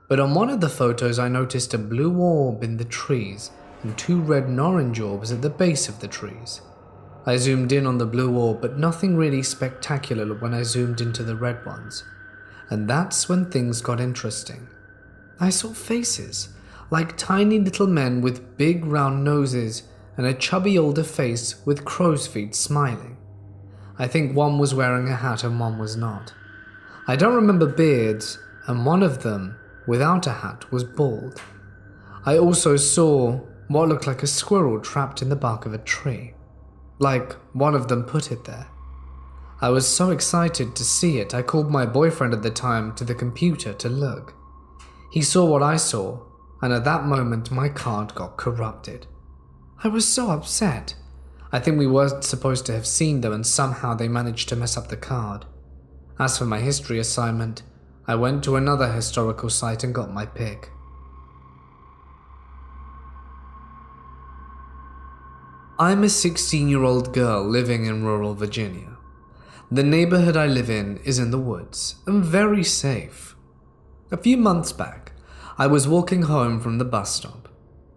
but on one of the photos I noticed a blue orb in the trees and two red and orange orbs at the base of the trees. I zoomed in on the blue orb, but nothing really spectacular when I zoomed into the red ones. And that's when things got interesting. I saw faces, like tiny little men with big round noses and a chubby older face with crow's feet smiling. I think one was wearing a hat and one was not. I don't remember beards, and one of them, without a hat, was bald. I also saw what looked like a squirrel trapped in the bark of a tree. Like one of them put it there. I was so excited to see it, I called my boyfriend at the time to the computer to look. He saw what I saw, and at that moment my card got corrupted. I was so upset. I think we weren't supposed to have seen them, and somehow they managed to mess up the card. As for my history assignment, I went to another historical site and got my pick. I'm a 16-year-old girl living in rural Virginia. The neighborhood I live in is in the woods and very safe. A few months back, I was walking home from the bus stop.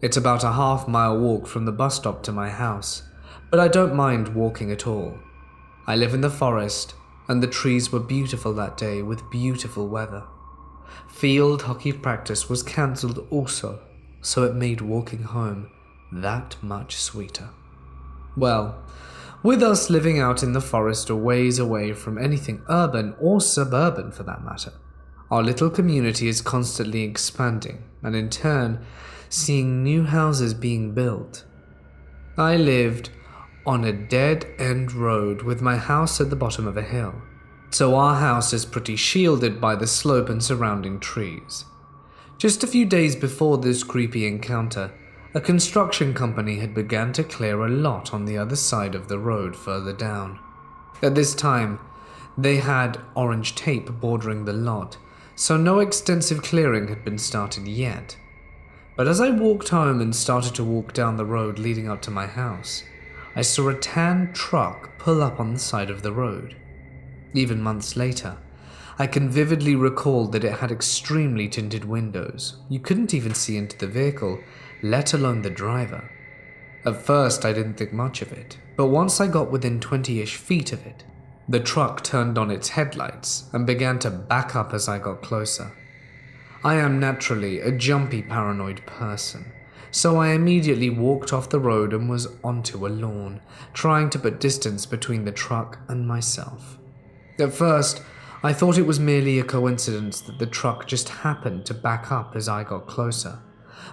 It's about a half-mile walk from the bus stop to my house, but I don't mind walking at all. I live in the forest, and the trees were beautiful that day with beautiful weather. Field hockey practice was cancelled also, so it made walking home that much sweeter. Well, with us living out in the forest a ways away from anything urban or suburban for that matter, our little community is constantly expanding and in turn seeing new houses being built. I lived on a dead-end road with my house at the bottom of a hill, so our house is pretty shielded by the slope and surrounding trees. Just a few days before this creepy encounter, a construction company had begun to clear a lot on the other side of the road further down. At this time, they had orange tape bordering the lot, so no extensive clearing had been started yet. But as I walked home and started to walk down the road leading up to my house, I saw a tan truck pull up on the side of the road. Even months later, I can vividly recall that it had extremely tinted windows. You couldn't even see into the vehicle, let alone the driver. At first I didn't think much of it, but once I got within 20-ish feet of it, the truck turned on its headlights and began to back up as I got closer. I am naturally a jumpy, paranoid person, so I immediately walked off the road and was onto a lawn, trying to put distance between the truck and myself. At first, I thought it was merely a coincidence that the truck just happened to back up as I got closer.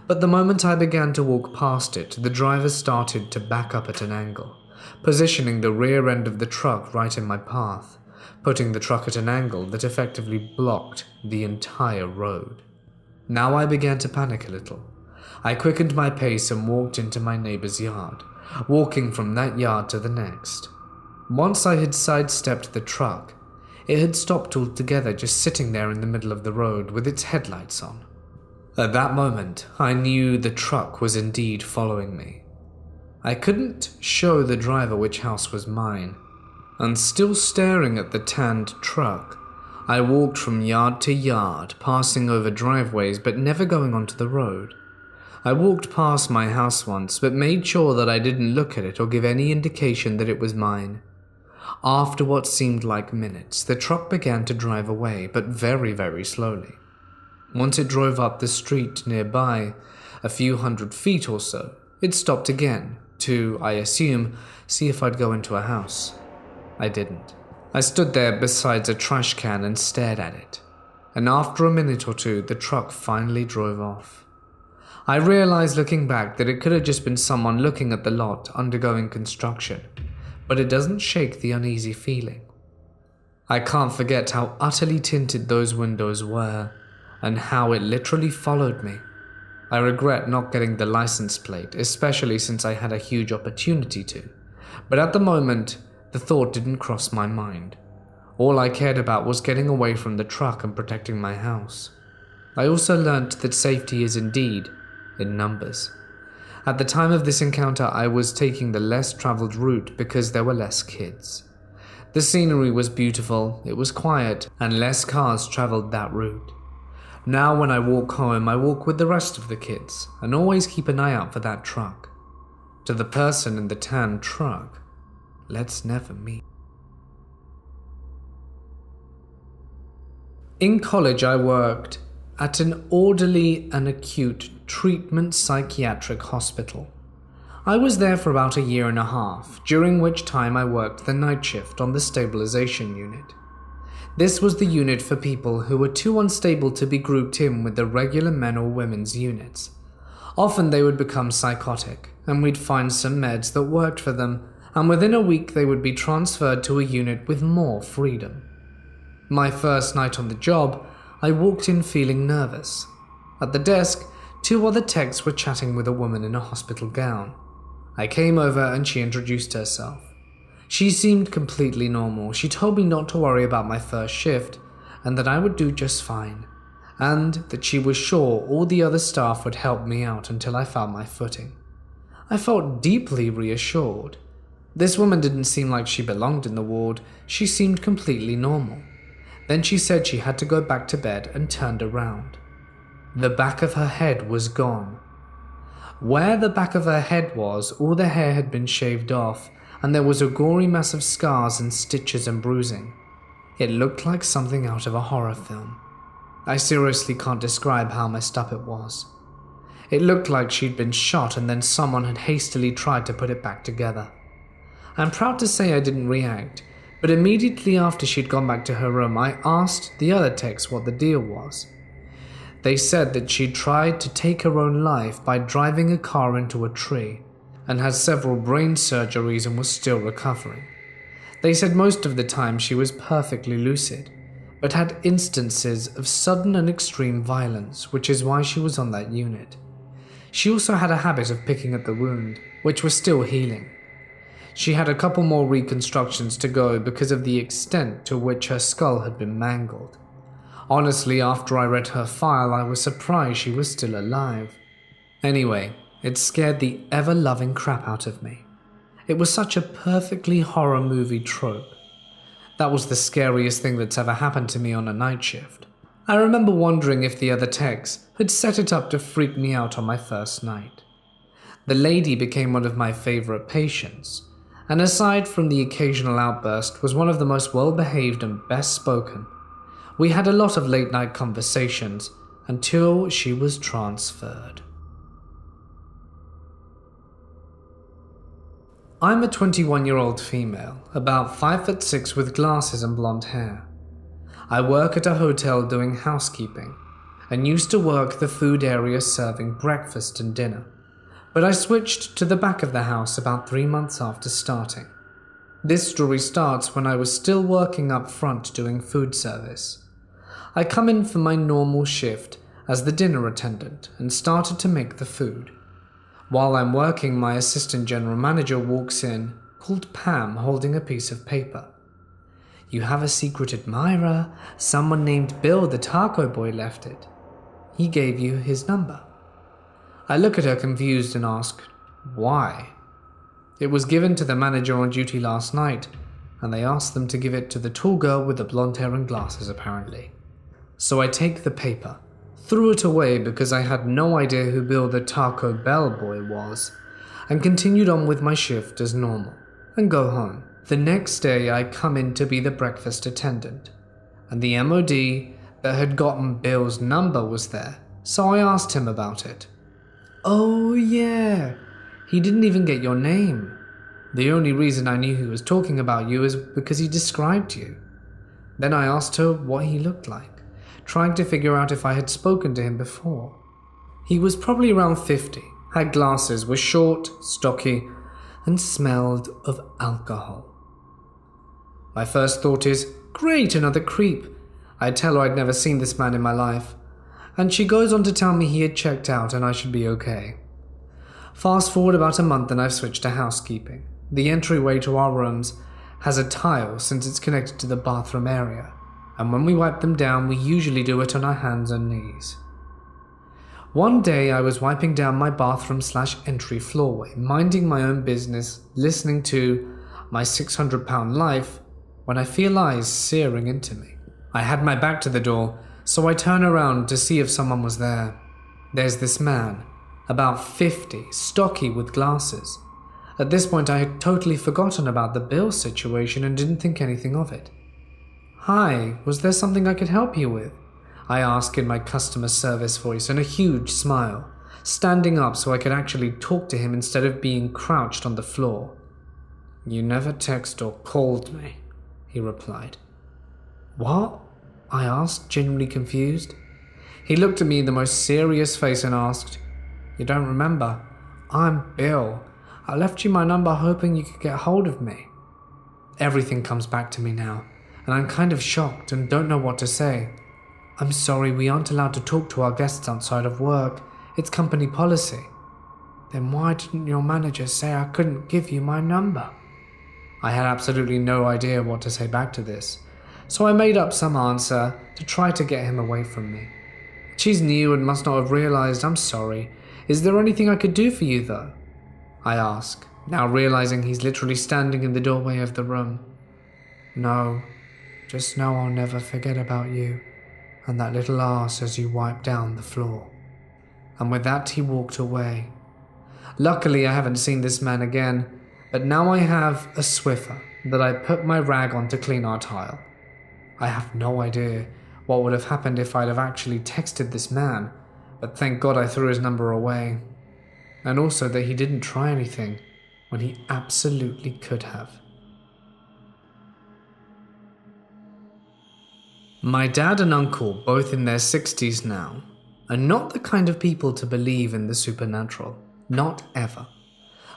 But the moment I began to walk past it, the driver started to back up at an angle, positioning the rear end of the truck right in my path, putting the truck at an angle that effectively blocked the entire road. Now I began to panic a little. I quickened my pace and walked into my neighbor's yard, walking from that yard to the next. Once I had sidestepped the truck, it had stopped altogether, just sitting there in the middle of the road with its headlights on. At that moment, I knew the truck was indeed following me. I couldn't show the driver which house was mine, and still staring at the tanned truck, I walked from yard to yard, passing over driveways but never going onto the road. I walked past my house once, but made sure that I didn't look at it or give any indication that it was mine. After what seemed like minutes, the truck began to drive away, but very, very slowly. Once it drove up the street nearby, a few hundred feet or so, it stopped again to, I assume, see if I'd go into a house. I didn't. I stood there beside a trash can and stared at it, and after a minute or two, the truck finally drove off. I realized looking back that it could have just been someone looking at the lot undergoing construction, but it doesn't shake the uneasy feeling. I can't forget how utterly tinted those windows were, and how it literally followed me. I regret not getting the license plate, especially since I had a huge opportunity to, but at the moment, the thought didn't cross my mind. All I cared about was getting away from the truck and protecting my house. I also learnt that safety is indeed in numbers. At the time of this encounter, I was taking the less traveled route because there were less kids. The scenery was beautiful, it was quiet, and less cars traveled that route. Now when I walk home, I walk with the rest of the kids and always keep an eye out for that truck. To the person in the tan truck, let's never meet. In college, I worked at an orderly and acute treatment psychiatric hospital. I was there for about a year and a half, during which time I worked the night shift on the stabilization unit. This was the unit for people who were too unstable to be grouped in with the regular men or women's units. Often they would become psychotic, and we'd find some meds that worked for them, and within a week they would be transferred to a unit with more freedom. My first night on the job, I walked in feeling nervous. At the desk, 2 other techs were chatting with a woman in a hospital gown. I came over and she introduced herself. She seemed completely normal. She told me not to worry about my first shift and that I would do just fine, and that she was sure all the other staff would help me out until I found my footing. I felt deeply reassured. This woman didn't seem like she belonged in the ward. She seemed completely normal. Then she said she had to go back to bed and turned around. The back of her head was gone. Where the back of her head was, all the hair had been shaved off, and there was a gory mess of scars and stitches and bruising. It looked like something out of a horror film. I seriously can't describe how messed up it was. It looked like she'd been shot and then someone had hastily tried to put it back together. I'm proud to say I didn't react, but immediately after she'd gone back to her room, I asked the other techs what the deal was. They said that she'd tried to take her own life by driving a car into a tree and had several brain surgeries and was still recovering. They said most of the time she was perfectly lucid, but had instances of sudden and extreme violence, which is why she was on that unit. She also had a habit of picking at the wound, which was still healing. She had a couple more reconstructions to go because of the extent to which her skull had been mangled. Honestly, after I read her file, I was surprised she was still alive. Anyway, it scared the ever-loving crap out of me. It was such a perfectly horror movie trope. That was the scariest thing that's ever happened to me on a night shift. I remember wondering if the other techs had set it up to freak me out on my first night. The lady became one of my favorite patients, and aside from the occasional outburst, was one of the most well-behaved and best-spoken. We had a lot of late-night conversations until she was transferred. I'm a 21-year-old female, about 5'6" with glasses and blonde hair. I work at a hotel doing housekeeping, and used to work the food area serving breakfast and dinner, but I switched to the back of the house about 3 months after starting. This story starts when I was still working up front doing food service. I come in for my normal shift as the dinner attendant and started to make the food. While I'm working, my assistant general manager walks in, called Pam, holding a piece of paper. "You have a secret admirer. Someone named Bill the taco boy left it. He gave you his number." I look at her confused and ask, "Why?" It was given to the manager on duty last night, and they asked them to give it to the tall girl with the blonde hair and glasses apparently. So I take the paper, threw it away because I had no idea who Bill the Taco Bell boy was, and continued on with my shift as normal, and go home. The next day I come in to be the breakfast attendant, and the MOD that had gotten Bill's number was there, so I asked him about it. Oh yeah, he didn't even get your name. The only reason I knew he was talking about you is because he described you. Then I asked her what he looked like, trying to figure out if I had spoken to him before. He was probably around 50, had glasses, was short, stocky, and smelled of alcohol. My first thought is, great, another creep. I tell her I'd never seen this man in my life, and she goes on to tell me he had checked out and I should be okay. Fast forward about a month and I've switched to housekeeping. The entryway to our rooms has a tile since it's connected to the bathroom area, and when we wipe them down we usually do it on our hands and knees. One day I was wiping down my bathroom/entry floorway, minding my own business, listening to My 600-Pound Life, when I feel eyes searing into me. I had my back to the door, so I turn around to see if someone was there. There's this man, about 50, stocky with glasses. At this point I had totally forgotten about the bill situation and didn't think anything of it. Hi, was there something I could help you with? I asked in my customer service voice and a huge smile, standing up so I could actually talk to him instead of being crouched on the floor. You never texted or called me, he replied. What? I asked, genuinely confused. He looked at me in the most serious face and asked, You don't remember? I'm Bill. I left you my number hoping you could get hold of me. Everything comes back to me now, and I'm kind of shocked and don't know what to say. I'm sorry, we aren't allowed to talk to our guests outside of work. It's company policy. Then why didn't your manager say I couldn't give you my number? I had absolutely no idea what to say back to this, so I made up some answer to try to get him away from me. She's new and must not have realized I'm sorry. Is there anything I could do for you though? I ask, now realizing he's literally standing in the doorway of the room. No, just know I'll never forget about you and that little arse as you wipe down the floor. And with that he walked away. Luckily I haven't seen this man again, but now I have a Swiffer that I put my rag on to clean our tile. I have no idea what would have happened if I'd have actually texted this man, but thank God I threw his number away. And also that he didn't try anything when he absolutely could have. My dad and uncle, both in their 60s now, are not the kind of people to believe in the supernatural. Not ever.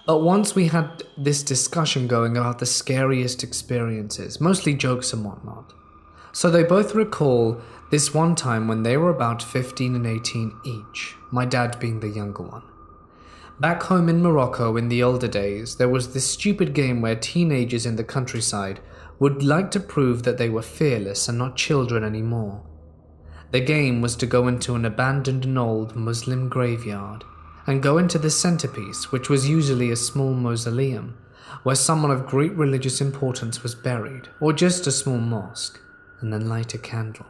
But once we had this discussion going about the scariest experiences, mostly jokes and whatnot. So they both recall this one time when they were about 15 and 18 each, my dad being the younger one. Back home in Morocco in the older days, there was this stupid game where teenagers in the countryside would like to prove that they were fearless and not children anymore. The game was to go into an abandoned and old Muslim graveyard and go into the centerpiece, which was usually a small mausoleum, where someone of great religious importance was buried, or just a small mosque, and then light a candle.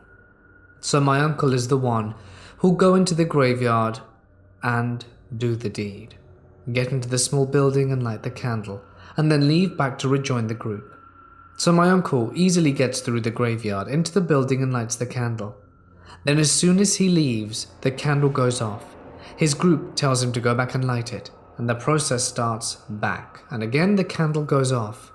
So my uncle is the one who'll go into the graveyard and do the deed. Get into the small building and light the candle, and then leave back to rejoin the group. So my uncle easily gets through the graveyard, into the building and lights the candle. Then as soon as he leaves, the candle goes off. His group tells him to go back and light it, and the process starts back, and again the candle goes off.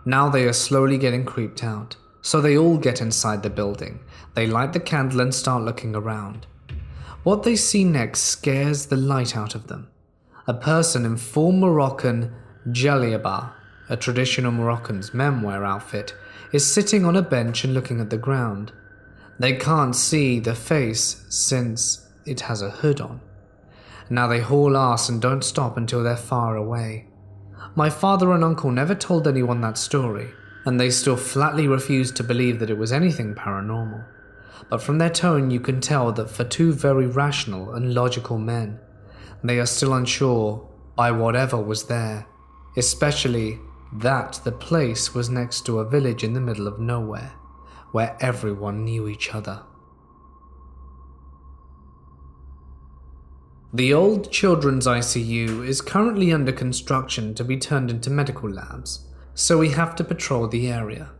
Now they are slowly getting creeped out, so they all get inside the building. They light the candle and start looking around. What they see next scares the light out of them. A person in full Moroccan jaliaba, a traditional Moroccan's men wear outfit, is sitting on a bench and looking at the ground. They can't see the face since it has a hood on. Now they haul ass and don't stop until they're far away. My father and uncle never told anyone that story, and they still flatly refused to believe that it was anything paranormal. But from their tone you can tell that for two very rational and logical men, they are still unsure by whatever was there, especially that the place was next to a village in the middle of nowhere, where everyone knew each other. The old children's ICU is currently under construction to be turned into medical labs, so we have to patrol the area,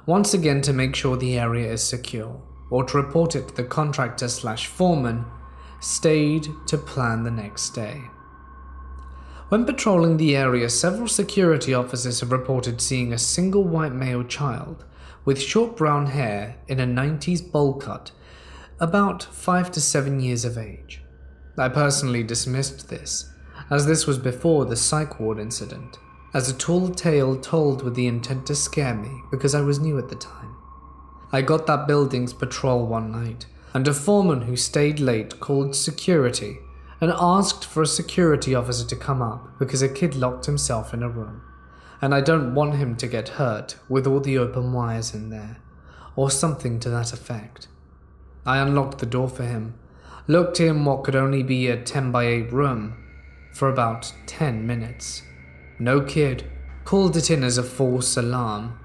once again to make sure the area is secure, or to report it to the contractor/foreman, stayed to plan the next day. When patrolling the area, several security officers have reported seeing a single white male child with short brown hair in a 90s bowl cut, about 5 to 7 years of age. I personally dismissed this, as this was before the psych ward incident, as a tall tale told with the intent to scare me because I was new at the time. I got that building's patrol one night, and a foreman who stayed late called security and asked for a security officer to come up because a kid locked himself in a room, and I don't want him to get hurt with all the open wires in there, or something to that effect. I unlocked the door for him, looked in what could only be a 10x8 room for about 10 minutes. No kid, called it in as a false alarm,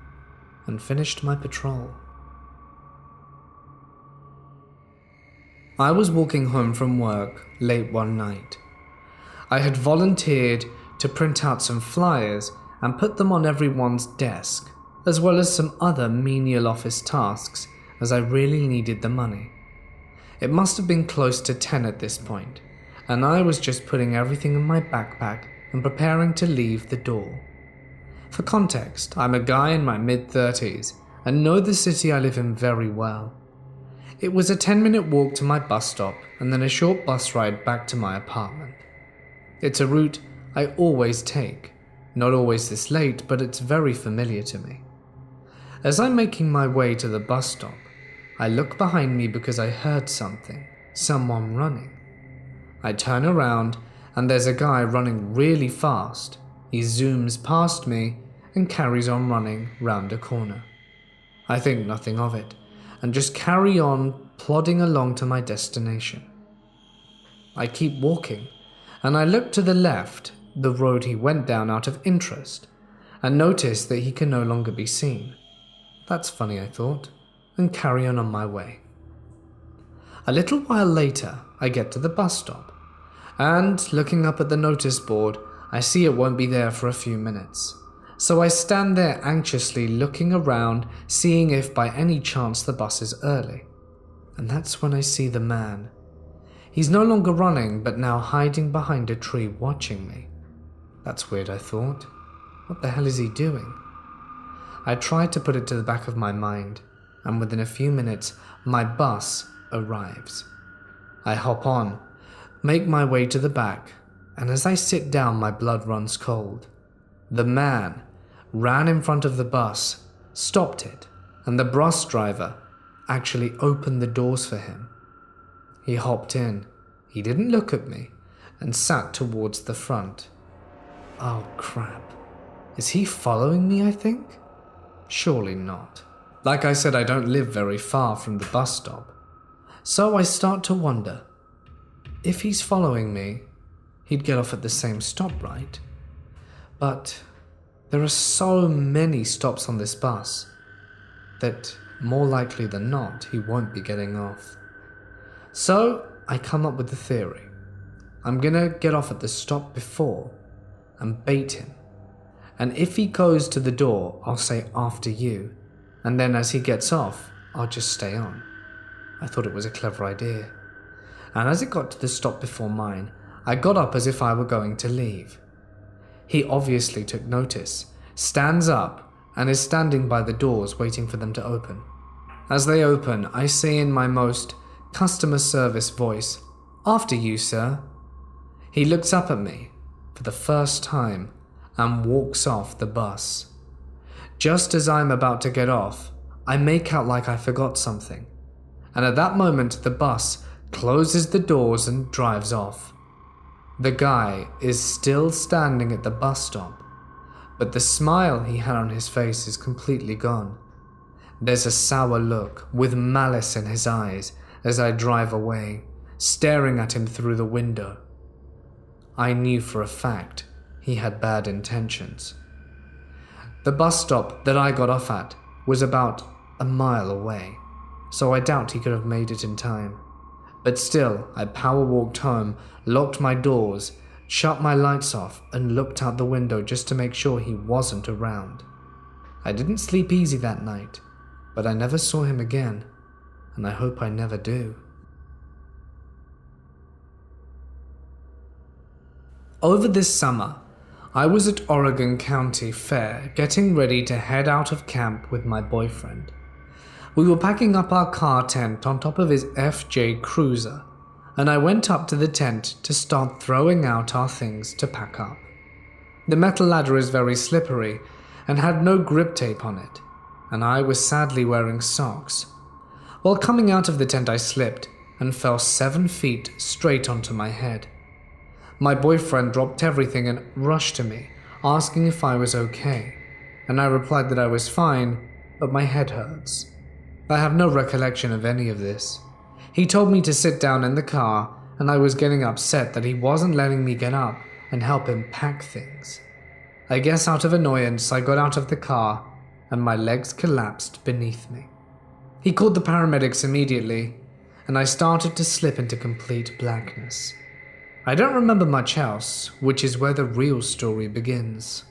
and finished my patrol. I was walking home from work late one night. I had volunteered to print out some flyers and put them on everyone's desk, as well as some other menial office tasks, as I really needed the money. It must have been close to 10 at this point, and I was just putting everything in my backpack and preparing to leave the door. For context, I'm a guy in my mid-30s and know the city I live in very well. It was a 10-minute walk to my bus stop and then a short bus ride back to my apartment. It's a route I always take, not always this late, but it's very familiar to me. As I'm making my way to the bus stop, I look behind me because I heard someone running. I turn around and there's a guy running really fast. He zooms past me and carries on running round a corner. I think nothing of it and just carry on plodding along to my destination. I keep walking and I look to the left, the road he went down out of interest, and notice that he can no longer be seen. That's funny, I thought, and carry on my way. A little while later, I get to the bus stop, and looking up at the notice board, I see it won't be there for a few minutes. So I stand there anxiously looking around, seeing if by any chance the bus is early. And that's when I see the man. He's no longer running, but now hiding behind a tree watching me. That's weird, I thought. What the hell is he doing? I tried to put it to the back of my mind, and within a few minutes, my bus arrives. I hop on, make my way to the back, and as I sit down, my blood runs cold. The man ran in front of the bus, stopped it, and the bus driver actually opened the doors for him. He hopped in, he didn't look at me, and sat towards the front. Oh crap. Is he following me, I think? Surely not. Like I said, I don't live very far from the bus stop. So I start to wonder, if he's following me, he'd get off at the same stop, right? But there are so many stops on this bus that more likely than not, he won't be getting off. So I come up with the theory. I'm gonna get off at the stop before and bait him. And if he goes to the door, I'll say after you. And then as he gets off, I'll just stay on. I thought it was a clever idea. And as it got to the stop before mine, I got up as if I were going to leave. He obviously took notice, stands up, and is standing by the doors waiting for them to open. As they open, I say in my most customer service voice, "After you, sir." He looks up at me for the first time and walks off the bus. Just as I'm about to get off, I make out like I forgot something, and at that moment the bus closes the doors and drives off. The guy is still standing at the bus stop, but the smile he had on his face is completely gone. There's a sour look with malice in his eyes as I drive away, staring at him through the window. I knew for a fact he had bad intentions. The bus stop that I got off at was about a mile away, so I doubt he could have made it in time. But still, I power walked home, locked my doors, shut my lights off, and looked out the window just to make sure he wasn't around. I didn't sleep easy that night, but I never saw him again, and I hope I never do. Over this summer, I was at Oregon County Fair getting ready to head out of camp with my boyfriend. We were packing up our car tent on top of his FJ Cruiser, and I went up to the tent to start throwing out our things to pack up. The metal ladder is very slippery and had no grip tape on it, and I was sadly wearing socks. While coming out of the tent, I slipped and fell 7 feet straight onto my head. My boyfriend dropped everything and rushed to me, asking if I was okay, and I replied that I was fine, but my head hurts. I have no recollection of any of this. He told me to sit down in the car, and I was getting upset that he wasn't letting me get up and help him pack things. I guess out of annoyance, I got out of the car, and my legs collapsed beneath me. He called the paramedics immediately, and I started to slip into complete blackness. I don't remember much else, which is where the real story begins.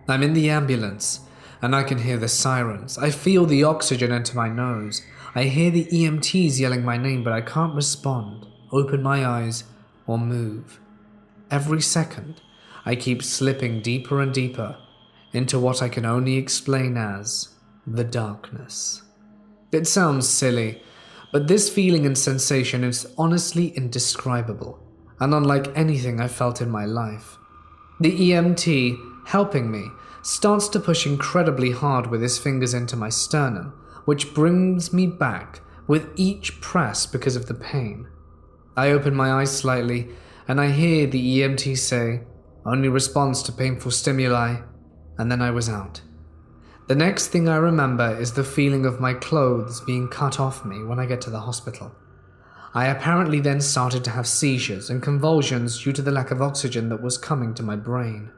I'm in the ambulance, and I can hear the sirens. I feel the oxygen enter my nose. I hear the EMTs yelling my name, but I can't respond, open my eyes, or move. Every second, I keep slipping deeper and deeper into what I can only explain as the darkness. It sounds silly, but this feeling and sensation is honestly indescribable, and unlike anything I've felt in my life. The EMT, helping me, starts to push incredibly hard with his fingers into my sternum, which brings me back with each press because of the pain. I open my eyes slightly, and I hear the EMT say, "Only responds to painful stimuli," and then I was out. The next thing I remember is the feeling of my clothes being cut off me when I get to the hospital. I apparently then started to have seizures and convulsions due to the lack of oxygen that was coming to my brain.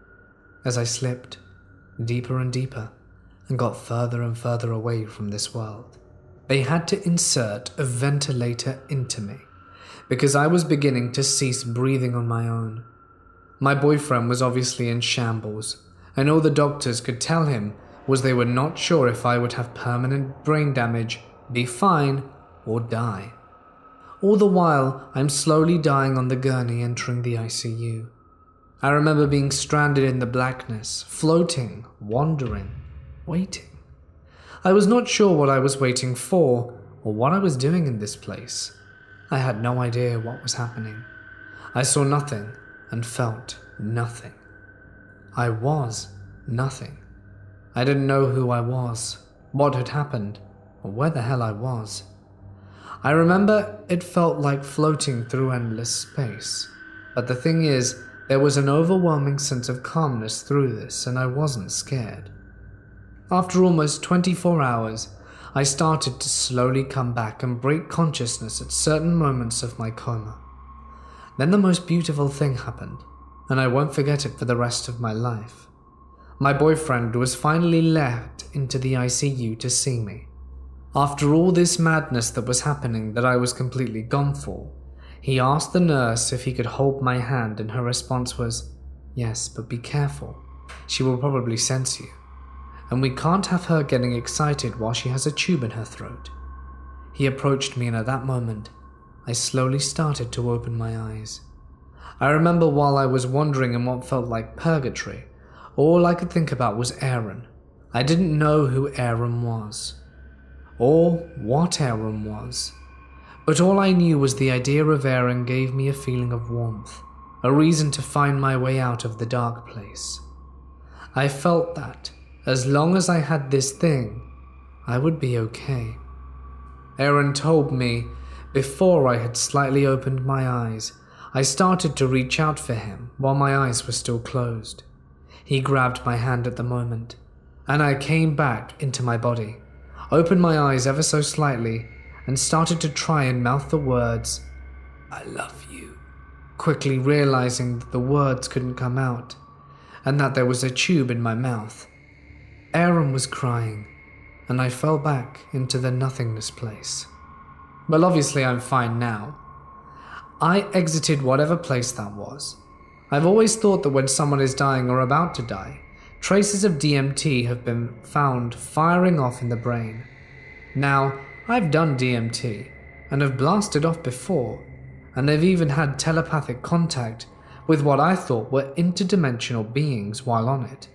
As I slipped deeper and deeper and got further and further away from this world, they had to insert a ventilator into me because I was beginning to cease breathing on my own. My boyfriend was obviously in shambles, and all the doctors could tell him was they were not sure if I would have permanent brain damage, be fine, or die. All the while, I'm slowly dying on the gurney entering the ICU. I remember being stranded in the blackness, floating, wandering, waiting. I was not sure what I was waiting for or what I was doing in this place. I had no idea what was happening. I saw nothing and felt nothing. I was nothing. I didn't know who I was, what had happened, or where the hell I was. I remember it felt like floating through endless space, but the thing is, there was an overwhelming sense of calmness through this, and I wasn't scared. After almost 24 hours, I started to slowly come back and break consciousness at certain moments of my coma. Then the most beautiful thing happened, and I won't forget it for the rest of my life. My boyfriend was finally let into the ICU to see me. After all this madness that was happening that I was completely gone for, he asked the nurse if he could hold my hand, and her response was, "Yes, but be careful. She will probably sense you, and we can't have her getting excited while she has a tube in her throat." He approached me, and at that moment, I slowly started to open my eyes. I remember while I was wandering in what felt like purgatory, all I could think about was Aaron. I didn't know who Aaron was, or what Aaron was, but all I knew was the idea of Aaron gave me a feeling of warmth, a reason to find my way out of the dark place. I felt that, as long as I had this thing, I would be okay. Aaron told me, before I had slightly opened my eyes, I started to reach out for him while my eyes were still closed. He grabbed my hand at the moment, and I came back into my body, opened my eyes ever so slightly, and started to try and mouth the words, "I love you," quickly realizing that the words couldn't come out, and that there was a tube in my mouth. Aaron was crying, and I fell back into the nothingness place. Well, obviously I'm fine now. I exited whatever place that was. I've always thought that when someone is dying or about to die, traces of DMT have been found firing off in the brain. Now, I've done DMT, and have blasted off before, and I've even had telepathic contact with what I thought were interdimensional beings while on it.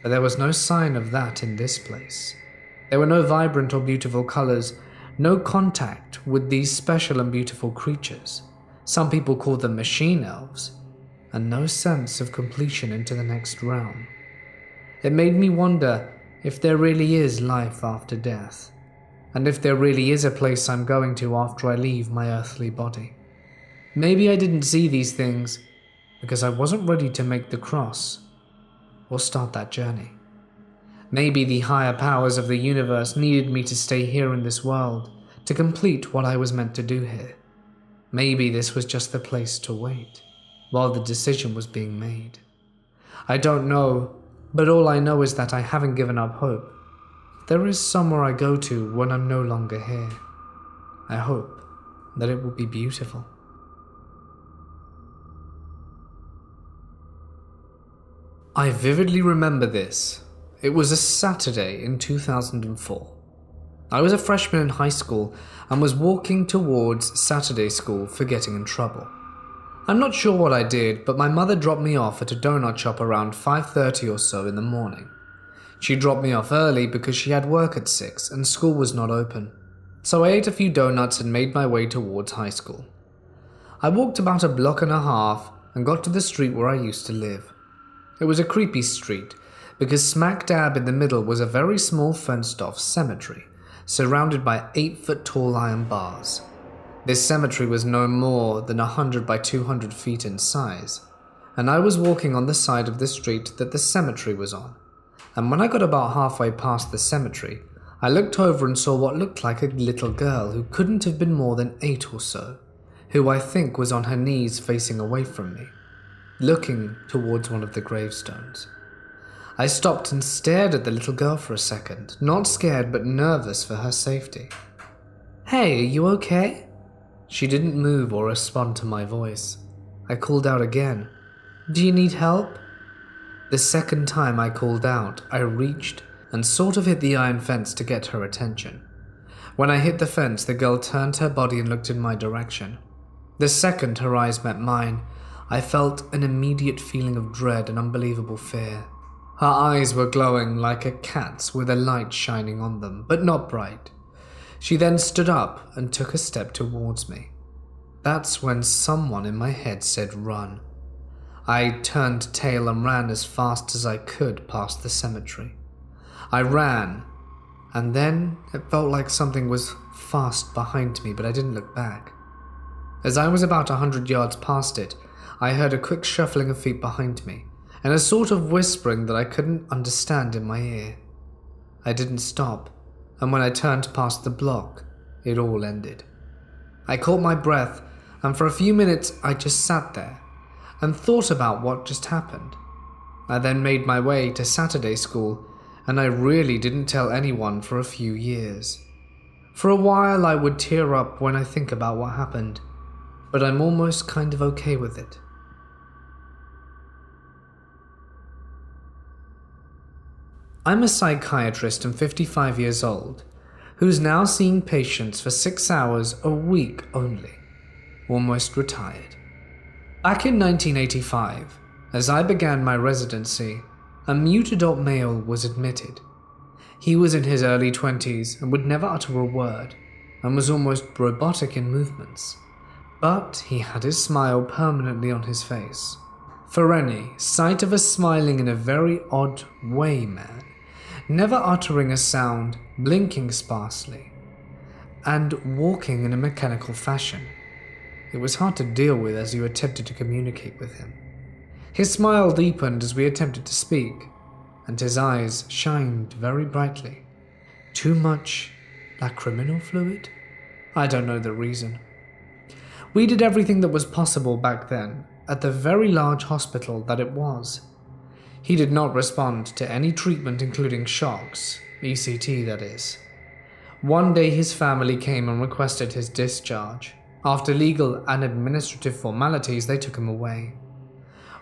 But there was no sign of that in this place. There were no vibrant or beautiful colors, no contact with these special and beautiful creatures. Some people call them machine elves, and no sense of completion into the next realm. It made me wonder if there really is life after death, and if there really is a place I'm going to after I leave my earthly body. Maybe I didn't see these things because I wasn't ready to make the cross or start that journey. Maybe the higher powers of the universe needed me to stay here in this world to complete what I was meant to do here. Maybe this was just the place to wait while the decision was being made. I don't know, but all I know is that I haven't given up hope. There is somewhere I go to when I'm no longer here. I hope that it will be beautiful. I vividly remember this. It was a Saturday in 2004. I was a freshman in high school and was walking towards Saturday school for getting in trouble. I'm not sure what I did, but my mother dropped me off at a donut shop around 5:30 or so in the morning. She dropped me off early because she had work at 6 and school was not open. So I ate a few donuts and made my way towards high school. I walked about a block and a half and got to the street where I used to live. It was a creepy street because smack dab in the middle was a very small fenced-off cemetery surrounded by 8-foot-tall iron bars. This cemetery was no more than 100 by 200 feet in size, and I was walking on the side of the street that the cemetery was on. And when I got about halfway past the cemetery, I looked over and saw what looked like a little girl who couldn't have been more than 8 or so, who I think was on her knees facing away from me, looking towards one of the gravestones. I stopped and stared at the little girl for a second, not scared but nervous for her safety. "Hey, are you okay?" She didn't move or respond to my voice. I called out again. "Do you need help?" The second time I called out, I reached and sort of hit the iron fence to get her attention. When I hit the fence, the girl turned her body and looked in my direction. The second her eyes met mine, I felt an immediate feeling of dread and unbelievable fear. Her eyes were glowing like a cat's with a light shining on them, but not bright. She then stood up and took a step towards me. That's when someone in my head said run. I turned tail and ran as fast as I could past the cemetery. I ran, and then it felt like something was fast behind me, but I didn't look back. As I was about 100 yards past it, I heard a quick shuffling of feet behind me, and a sort of whispering that I couldn't understand in my ear. I didn't stop, and when I turned past the block, it all ended. I caught my breath, and for a few minutes I just sat there and thought about what just happened. I then made my way to Saturday school, and I really didn't tell anyone for a few years. For a while I would tear up when I think about what happened, but I'm almost kind of okay with it. I'm a psychiatrist and 55 years old, who's now seeing patients for 6 hours a week only, almost retired. Back in 1985, as I began my residency, a mute adult male was admitted. He was in his early 20s and would never utter a word, and was almost robotic in movements. But he had his smile permanently on his face. For any sight of a smiling in a very odd way man, never uttering a sound, blinking sparsely, and walking in a mechanical fashion. It was hard to deal with as you attempted to communicate with him. His smile deepened as we attempted to speak, and his eyes shined very brightly. Too much lacriminal fluid? I don't know the reason. We did everything that was possible back then, at the very large hospital that it was. He did not respond to any treatment including shocks, ECT that is. One day his family came and requested his discharge. After legal and administrative formalities, they took him away.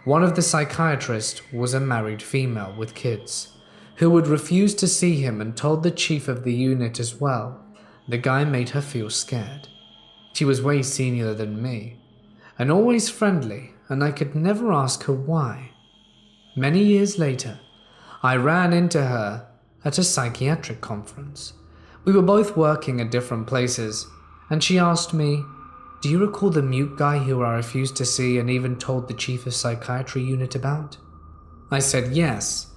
One of the psychiatrists was a married female with kids, who would refuse to see him and told the chief of the unit as well. The guy made her feel scared. She was way senior than me, and always friendly, and I could never ask her why. Many years later, I ran into her at a psychiatric conference. We were both working at different places, and she asked me, "Do you recall the mute guy who I refused to see and even told the chief of psychiatry unit about?" I said yes,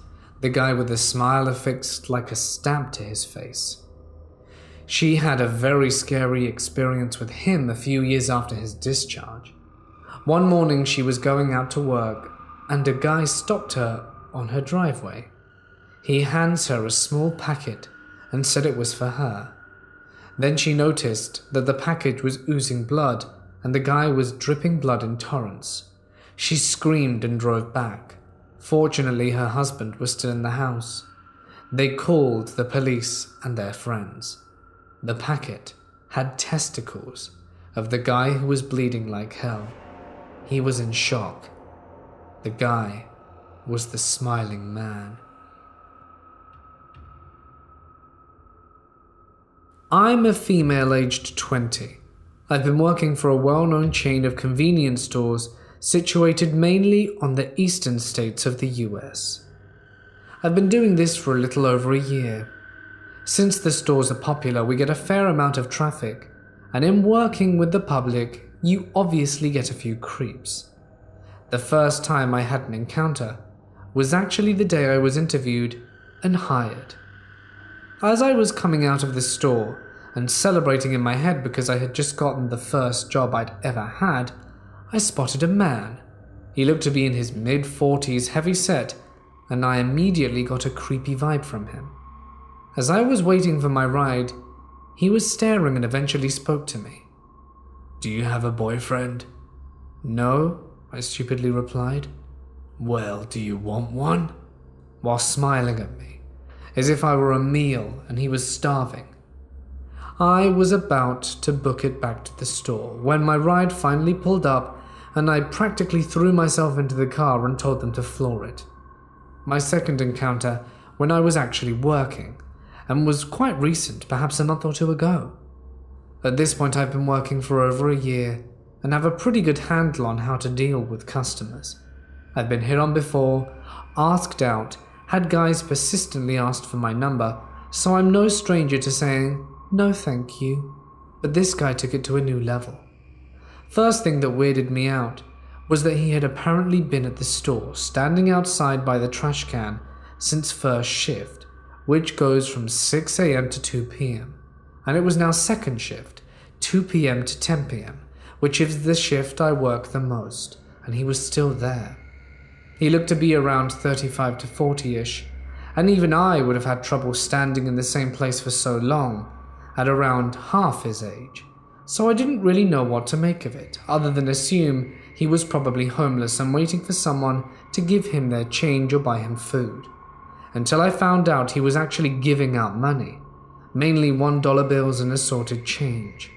the guy with a smile affixed like a stamp to his face. She had a very scary experience with him a few years after his discharge. One morning she was going out to work, and a guy stopped her on her driveway. He hands her a small packet and said it was for her. Then she noticed that the package was oozing blood and the guy was dripping blood in torrents. She screamed and drove back. Fortunately, her husband was still in the house. They called the police and their friends. The packet had testicles of the guy who was bleeding like hell. He was in shock. The guy was the smiling man. I'm a female aged 20. I've been working for a well-known chain of convenience stores situated mainly on the eastern states of the US. I've been doing this for a little over a year. Since the stores are popular, we get a fair amount of traffic, and in working with the public, you obviously get a few creeps. The first time I had an encounter was actually the day I was interviewed and hired. As I was coming out of the store and celebrating in my head because I had just gotten the first job I'd ever had, I spotted a man. He looked to be in his mid-40s, heavy set, and I immediately got a creepy vibe from him. As I was waiting for my ride, he was staring and eventually spoke to me. "Do you have a boyfriend?" "No," I stupidly replied. "Well, do you want one?" While smiling at me, as if I were a meal and he was starving. I was about to book it back to the store when my ride finally pulled up and I practically threw myself into the car and told them to floor it. My second encounter when I was actually working, and was quite recent, perhaps a month or two ago. At this point I've been working for over a year and have a pretty good handle on how to deal with customers. I've been hit on before, asked out, had guys persistently asked for my number, so I'm no stranger to saying, "No thank you." But this guy took it to a new level. First thing that weirded me out was that he had apparently been at the store, standing outside by the trash can, since first shift, which goes from 6 a.m. to 2 p.m. And it was now second shift, 2 p.m. to 10 p.m., which is the shift I work the most, and he was still there. He looked to be around 35 to 40-ish, and even I would have had trouble standing in the same place for so long, at around half his age. So I didn't really know what to make of it, other than assume he was probably homeless and waiting for someone to give him their change or buy him food. Until I found out he was actually giving out money, mainly $1 bills and assorted change.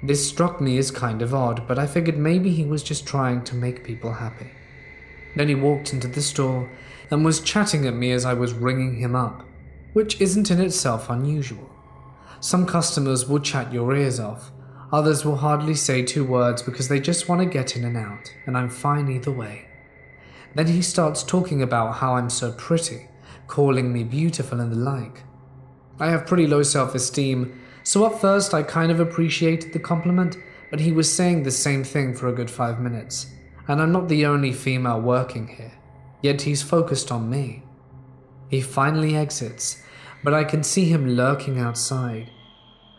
This struck me as kind of odd, but I figured maybe he was just trying to make people happy. Then he walked into the store and was chatting at me as I was ringing him up, which isn't in itself unusual. Some customers will chat your ears off, others will hardly say 2 words because they just want to get in and out, and I'm fine either way. Then he starts talking about how I'm so pretty, calling me beautiful and the like. I have pretty low self-esteem, so at first I kind of appreciated the compliment, but he was saying the same thing for a good 5 minutes, and I'm not the only female working here, yet he's focused on me. He finally exits, but I can see him lurking outside.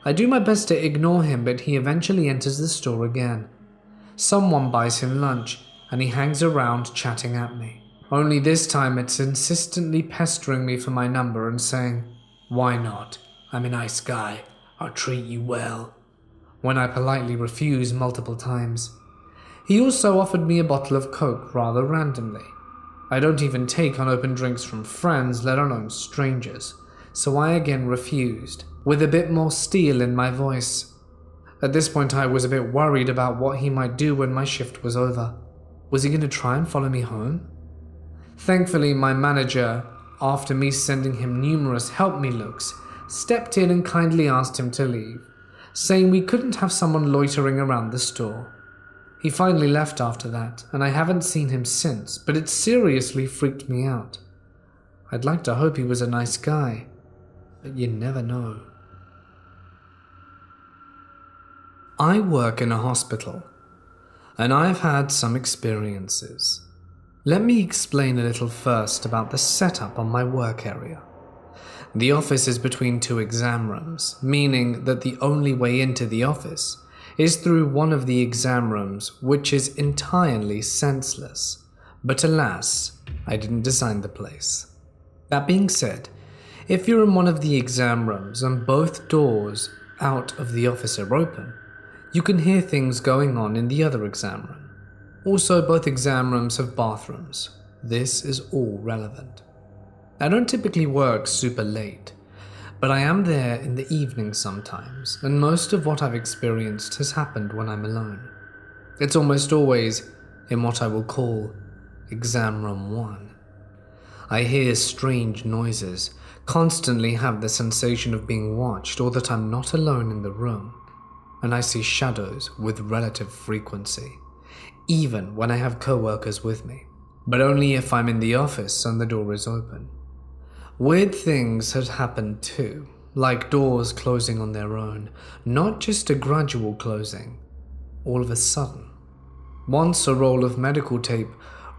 I do my best to ignore him, but he eventually enters the store again. Someone buys him lunch, and he hangs around chatting at me. Only this time it's insistently pestering me for my number and saying, "Why not? I'm a nice guy. I'll treat you well," when I politely refuse multiple times. He also offered me a bottle of Coke rather randomly. I don't even take unopened drinks from friends, let alone strangers, so I again refused, with a bit more steel in my voice. At this point, I was a bit worried about what he might do when my shift was over. Was he going to try and follow me home? Thankfully, my manager, after me sending him numerous help me looks, stepped in and kindly asked him to leave, saying we couldn't have someone loitering around the store. He finally left after that, and I haven't seen him since, but it seriously freaked me out. I'd like to hope he was a nice guy, but you never know. I work in a hospital, and I've had some experiences. Let me explain a little first about the setup on my work area. The office is between two exam rooms, meaning that the only way into the office is through one of the exam rooms, which is entirely senseless. But alas, I didn't design the place. That being said, if you're in one of the exam rooms and both doors out of the office are open, you can hear things going on in the other exam room. Also, both exam rooms have bathrooms. This is all relevant. I don't typically work super late, but I am there in the evening sometimes, and most of what I've experienced has happened when I'm alone. It's almost always in what I will call exam room 1. I hear strange noises, constantly have the sensation of being watched or that I'm not alone in the room, and I see shadows with relative frequency, even when I have co-workers with me, but only if I'm in the office and the door is open. Weird things had happened too, like doors closing on their own, not just a gradual closing, all of a sudden. Once a roll of medical tape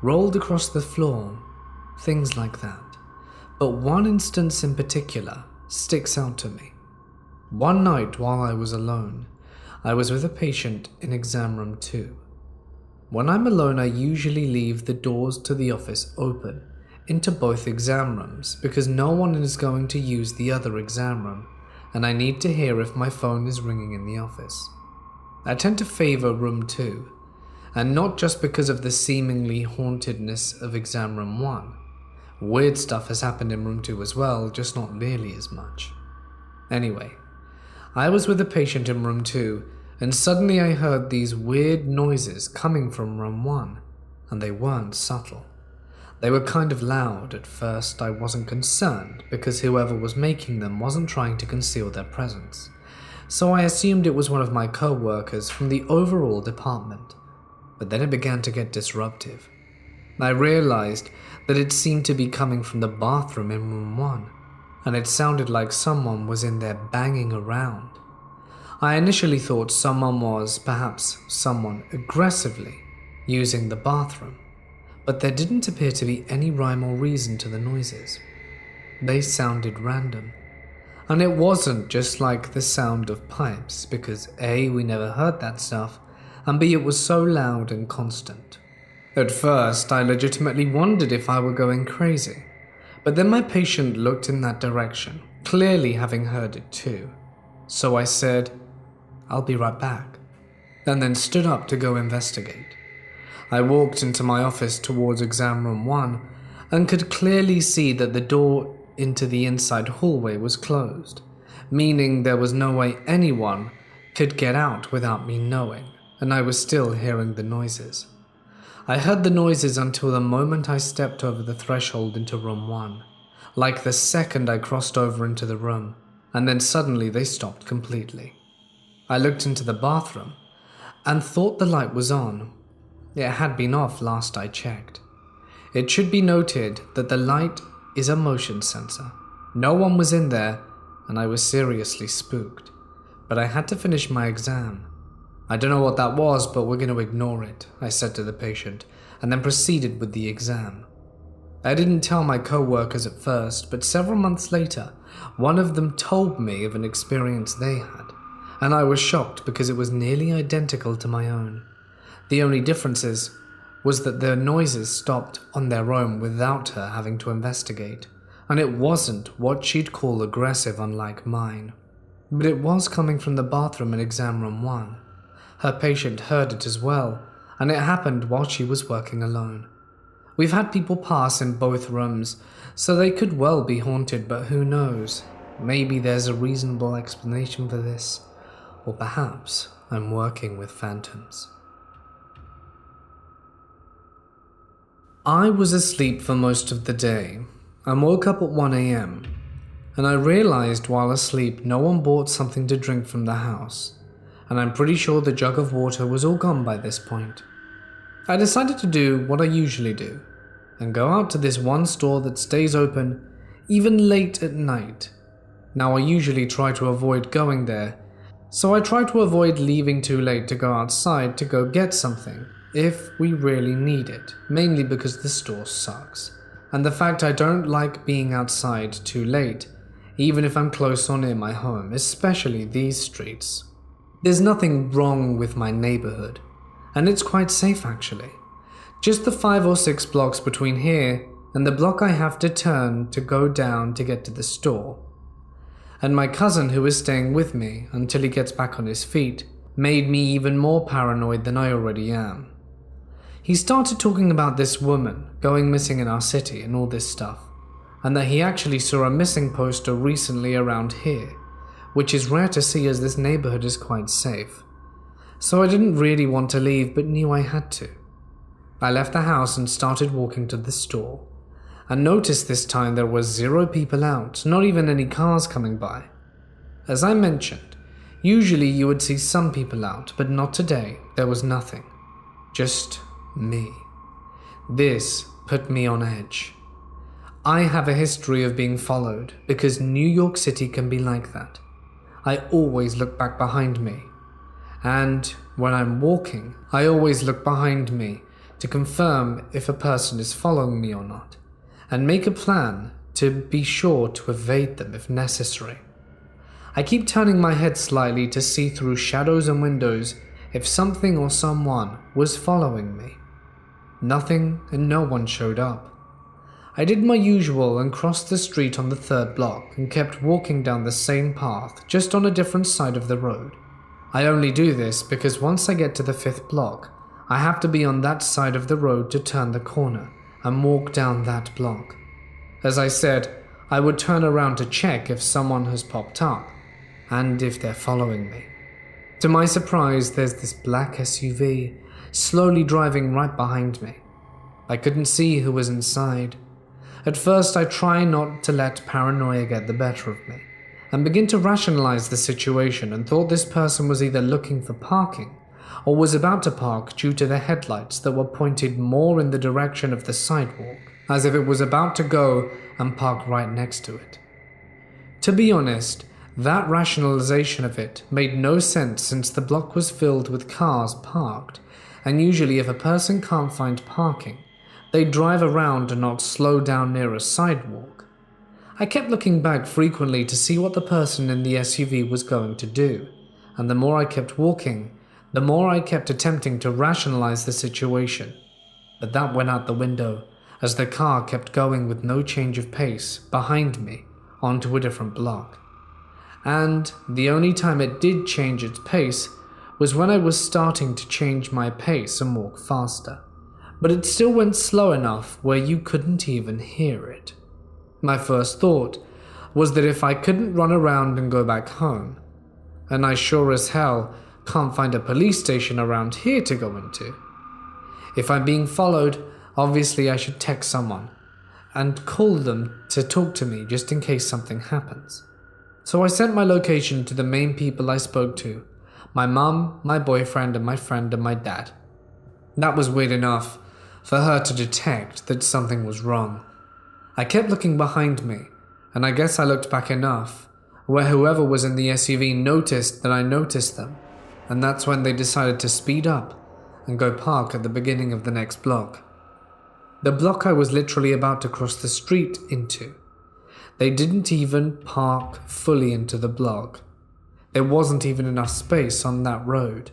rolled across the floor, things like that. But one instance in particular sticks out to me. One night while I was alone, I was with a patient in exam room 2. When I'm alone, I usually leave the doors to the office open into both exam rooms because no one is going to use the other exam room, and I need to hear if my phone is ringing in the office. I tend to favor room 2, and not just because of the seemingly hauntedness of exam room 1. Weird stuff has happened in room 2 as well, just not nearly as much. Anyway, I was with a patient in room 2, and suddenly I heard these weird noises coming from room 1, and they weren't subtle. They were kind of loud. At first I wasn't concerned because whoever was making them wasn't trying to conceal their presence, so I assumed it was one of my co-workers from the overall department. But then it began to get disruptive. I realized that it seemed to be coming from the bathroom in room 1, and it sounded like someone was in there banging around. I initially thought someone was, perhaps someone aggressively, using the bathroom, but there didn't appear to be any rhyme or reason to the noises. They sounded random, and it wasn't just like the sound of pipes, because A, we never heard that stuff, and B, it was so loud and constant. At first, I legitimately wondered if I were going crazy, but then my patient looked in that direction, clearly having heard it too. So I said, "I'll be right back," and then stood up to go investigate. I walked into my office towards exam room 1 and could clearly see that the door into the inside hallway was closed, meaning there was no way anyone could get out without me knowing, and I was still hearing the noises. I heard the noises until the moment I stepped over the threshold into room 1, like the second I crossed over into the room, and then suddenly they stopped completely. I looked into the bathroom and thought the light was on. It had been off last I checked. It should be noted that the light is a motion sensor. No one was in there, and I was seriously spooked. But I had to finish my exam. "I don't know what that was, but we're going to ignore it," I said to the patient, and then proceeded with the exam. I didn't tell my co-workers at first, but several months later, one of them told me of an experience they had, and I was shocked because it was nearly identical to my own. The only difference was that the noises stopped on their own without her having to investigate, and it wasn't what she'd call aggressive, unlike mine. But it was coming from the bathroom in exam room 1. Her patient heard it as well, and it happened while she was working alone. We've had people pass in both rooms, so they could well be haunted, but who knows? Maybe there's a reasonable explanation for this, or perhaps I'm working with phantoms. I was asleep for most of the day and woke up at 1 a.m. and I realized while asleep no one bought something to drink from the house, and I'm pretty sure the jug of water was all gone by this point. I decided to do what I usually do and go out to this one store that stays open even late at night. Now I usually try to avoid going there, so I try to avoid leaving too late to go outside to go get something if we really need it, mainly because the store sucks, and the fact I don't like being outside too late, even if I'm close or near my home, especially these streets. There's nothing wrong with my neighborhood, and it's quite safe actually. Just the 5 or 6 blocks between here and the block I have to turn to go down to get to the store. And my cousin, who is staying with me until he gets back on his feet, made me even more paranoid than I already am. He started talking about this woman going missing in our city and all this stuff, and that he actually saw a missing poster recently around here, which is rare to see as this neighborhood is quite safe. So I didn't really want to leave but knew I had to. I left the house and started walking to the store, and noticed this time there was 0 people out, not even any cars coming by. As I mentioned, usually you would see some people out, but not today. There was nothing. Just me. This put me on edge. I have a history of being followed because New York City can be like that. I always look back behind me, and when I'm walking, I always look behind me to confirm if a person is following me or not, and make a plan to be sure to evade them if necessary. I keep turning my head slightly to see through shadows and windows if something or someone was following me. Nothing and no one showed up. I did my usual and crossed the street on the 3rd block and kept walking down the same path, just on a different side of the road. I only do this because once I get to the 5th block, I have to be on that side of the road to turn the corner and walk down that block. As I said, I would turn around to check if someone has popped up and if they're following me. To my surprise, there's this black SUV slowly driving right behind me. I couldn't see who was inside. At first, I try not to let paranoia get the better of me and begin to rationalize the situation, and thought this person was either looking for parking or was about to park due to the headlights that were pointed more in the direction of the sidewalk, as if it was about to go and park right next to it. To be honest, that rationalization of it made no sense since the block was filled with cars parked, and usually if a person can't find parking, they drive around and not slow down near a sidewalk. I kept looking back frequently to see what the person in the SUV was going to do, and the more I kept walking, the more I kept attempting to rationalize the situation. But that went out the window as the car kept going with no change of pace behind me onto a different block. And the only time it did change its pace was when I was starting to change my pace and walk faster. But it still went slow enough where you couldn't even hear it. My first thought was that if I couldn't run around and go back home, and I sure as hell can't find a police station around here to go into. If I'm being followed, obviously I should text someone and call them to talk to me just in case something happens. So I sent my location to the main people I spoke to: my mum, my boyfriend, and my friend and my dad. That was weird enough for her to detect that something was wrong. I kept looking behind me, and I guess I looked back enough where whoever was in the SUV noticed that I noticed them, and that's when they decided to speed up and go park at the beginning of the next block. The block I was literally about to cross the street into. They didn't even park fully into the block. There wasn't even enough space on that road.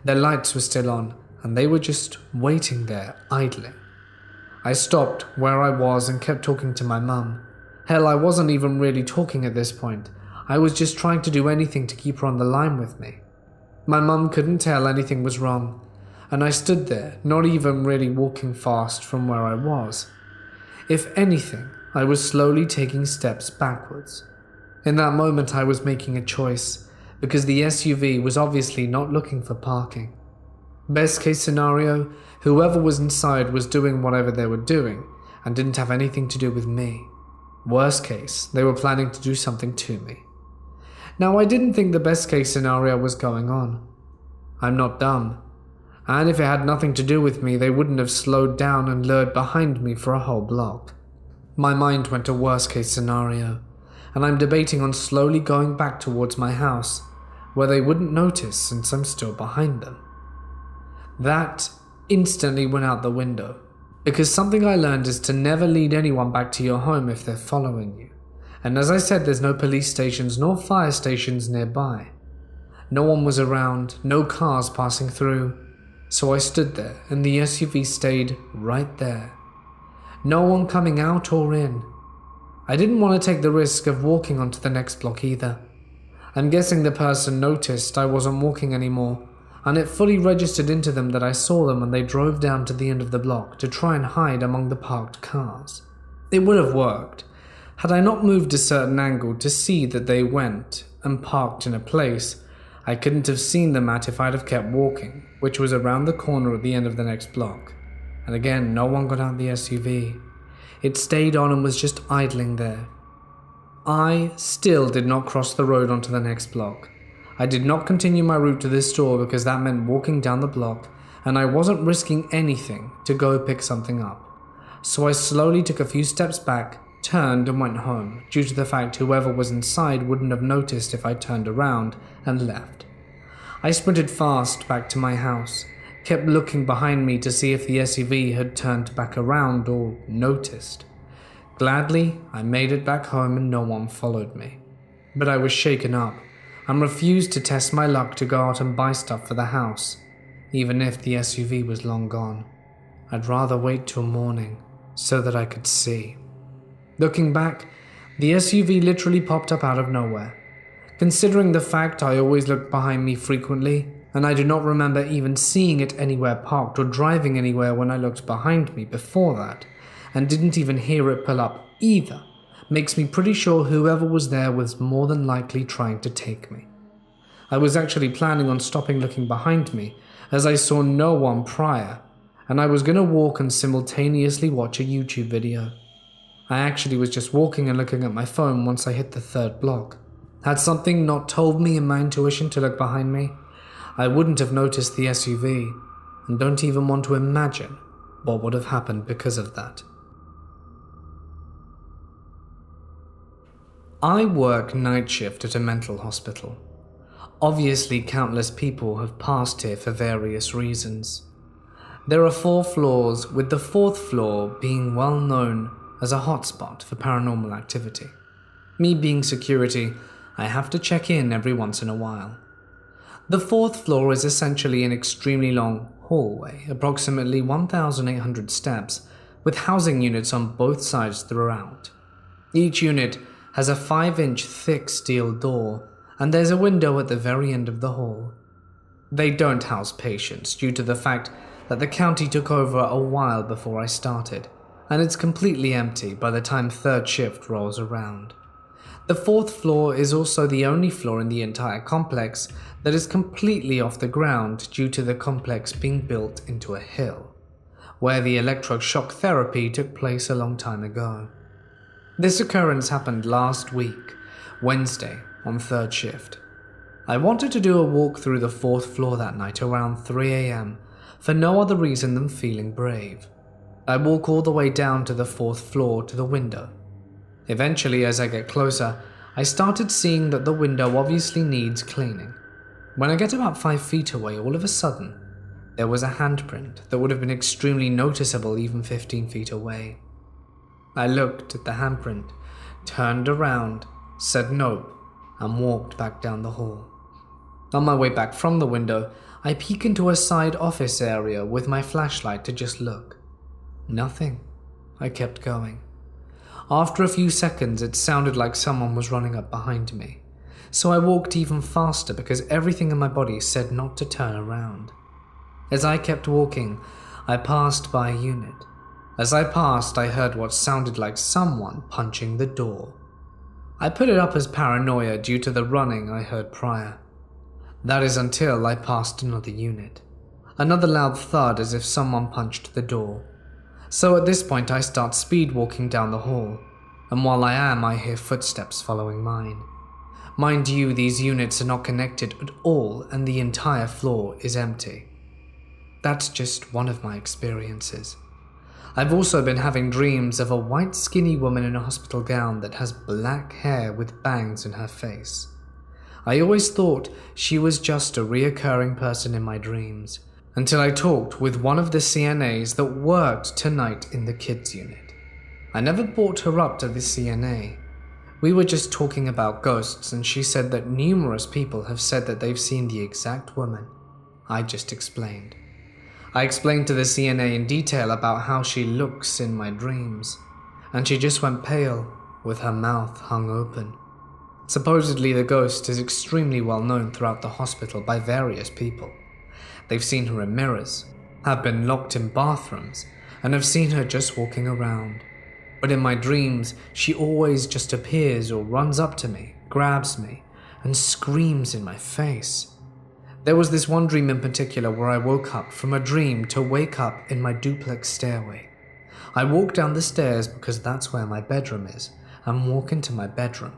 Their lights were still on, and they were just waiting there, idling. I stopped where I was and kept talking to my mum. Hell, I wasn't even really talking at this point. I was just trying to do anything to keep her on the line with me. My mum couldn't tell anything was wrong, and I stood there, not even really walking fast from where I was. If anything, I was slowly taking steps backwards. In that moment, I was making a choice, because the SUV was obviously not looking for parking. Best case scenario, whoever was inside was doing whatever they were doing, and didn't have anything to do with me. Worst case, they were planning to do something to me. Now, I didn't think the best case scenario was going on. I'm not dumb. And if it had nothing to do with me, they wouldn't have slowed down and lured behind me for a whole block. My mind went to worst case scenario, and I'm debating on slowly going back towards my house, where they wouldn't notice since I'm still behind them. That instantly went out the window, because something I learned is to never lead anyone back to your home if they're following you. And as I said, there's no police stations nor fire stations nearby. No one was around, no cars passing through, so I stood there and the SUV stayed right there. No one coming out or in. I didn't want to take the risk of walking onto the next block either. I'm guessing the person noticed I wasn't walking anymore, and it fully registered into them that I saw them when they drove down to the end of the block to try and hide among the parked cars. It would have worked had I not moved a certain angle to see that they went and parked in a place I couldn't have seen them at if I'd have kept walking, which was around the corner at the end of the next block. And again, no one got out the SUV. It stayed on and was just idling there. I still did not cross the road onto the next block. I did not continue my route to this store because that meant walking down the block, and I wasn't risking anything to go pick something up. So I slowly took a few steps back, turned and went home, due to the fact whoever was inside wouldn't have noticed if I turned around and left. I sprinted fast back to my house, kept looking behind me to see if the SUV had turned back around or noticed. Gladly, I made it back home and no one followed me. But I was shaken up and refused to test my luck to go out and buy stuff for the house, even if the SUV was long gone. I'd rather wait till morning so that I could see. Looking back, the SUV literally popped up out of nowhere. Considering the fact I always looked behind me frequently, and I do not remember even seeing it anywhere parked or driving anywhere when I looked behind me before that, and didn't even hear it pull up either, makes me pretty sure whoever was there was more than likely trying to take me. I was actually planning on stopping looking behind me, as I saw no one prior, and I was going to walk and simultaneously watch a YouTube video. I actually was just walking and looking at my phone once I hit the third block. Had something not told me in my intuition to look behind me, I wouldn't have noticed the SUV, and don't even want to imagine what would have happened because of that. I work night shift at a mental hospital. Obviously, countless people have passed here for various reasons. There are 4 floors, with the 4th floor being well known as a hotspot for paranormal activity. Me being security, I have to check in every once in a while. The 4th floor is essentially an extremely long hallway, approximately 1,800 steps, with housing units on both sides throughout. Each unit has a 5-inch thick steel door, and there's a window at the very end of the hall. They don't house patients due to the fact that the county took over a while before I started, and it's completely empty by the time 3rd shift rolls around. The 4th floor is also the only floor in the entire complex that is completely off the ground due to the complex being built into a hill, where the electroshock therapy took place a long time ago. This occurrence happened last week, Wednesday, on 3rd shift. I wanted to do a walk through the 4th floor that night around 3 AM for no other reason than feeling brave. I walk all the way down to the 4th floor to the window. Eventually, as I get closer, I started seeing that the window obviously needs cleaning. When I get about 5 feet away, all of a sudden, there was a handprint that would have been extremely noticeable even 15 feet away. I looked at the handprint, turned around, said nope, and walked back down the hall. On my way back from the window, I peek into a side office area with my flashlight to just look. Nothing. I kept going. After a few seconds, it sounded like someone was running up behind me, so I walked even faster because everything in my body said not to turn around. As I kept walking, I passed by a unit. As I passed, I heard what sounded like someone punching the door. I put it up as paranoia due to the running I heard prior. That is until I passed another unit. Another loud thud as if someone punched the door. So at this point I start speed walking down the hall, and while I hear footsteps following mine. Mind you, these units are not connected at all and the entire floor is empty. That's just one of my experiences. I've also been having dreams of a white skinny woman in a hospital gown that has black hair with bangs in her face. I always thought she was just a reoccurring person in my dreams, until I talked with one of the CNAs that worked tonight in the kids unit. I never brought her up to the CNA. We were just talking about ghosts and she said that numerous people have said that they've seen the exact woman. I just explained. I explained to the CNA in detail about how she looks in my dreams, and she just went pale with her mouth hung open. Supposedly the ghost is extremely well known throughout the hospital by various people. They've seen her in mirrors, have been locked in bathrooms, and have seen her just walking around. But in my dreams, she always just appears or runs up to me, grabs me, and screams in my face. There was this one dream in particular where I woke up from a dream to wake up in my duplex stairway. I walk down the stairs because that's where my bedroom is, and walk into my bedroom.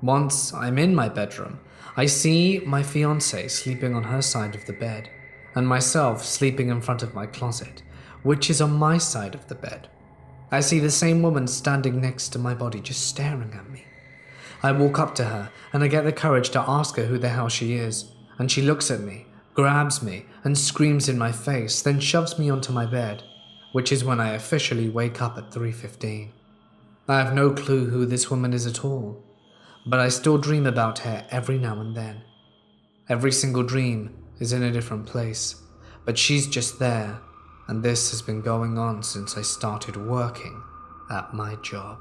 Once I'm in my bedroom, I see my fiancée sleeping on her side of the bed, and myself sleeping in front of my closet, which is on my side of the bed. I see the same woman standing next to my body, just staring at me. I walk up to her, and I get the courage to ask her who the hell she is, and she looks at me, grabs me, and screams in my face, then shoves me onto my bed, which is when I officially wake up at 3:15. I have no clue who this woman is at all, but I still dream about her every now and then. Every single dream is in a different place, but she's just there, and this has been going on since I started working at my job.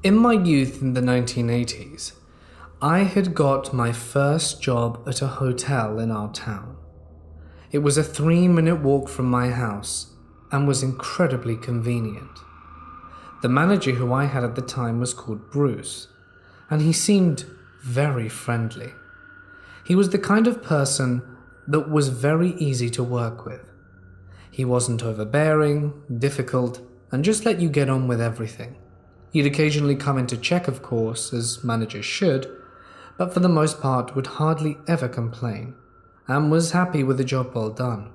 In my youth in the 1980s, I had got my first job at a hotel in our town. It was a 3-minute walk from my house and was incredibly convenient. The manager who I had at the time was called Bruce, and he seemed very friendly. He was the kind of person that was very easy to work with. He wasn't overbearing, difficult, and just let you get on with everything. He'd occasionally come in to check, of course, as managers should, but for the most part would hardly ever complain, and was happy with the job well done.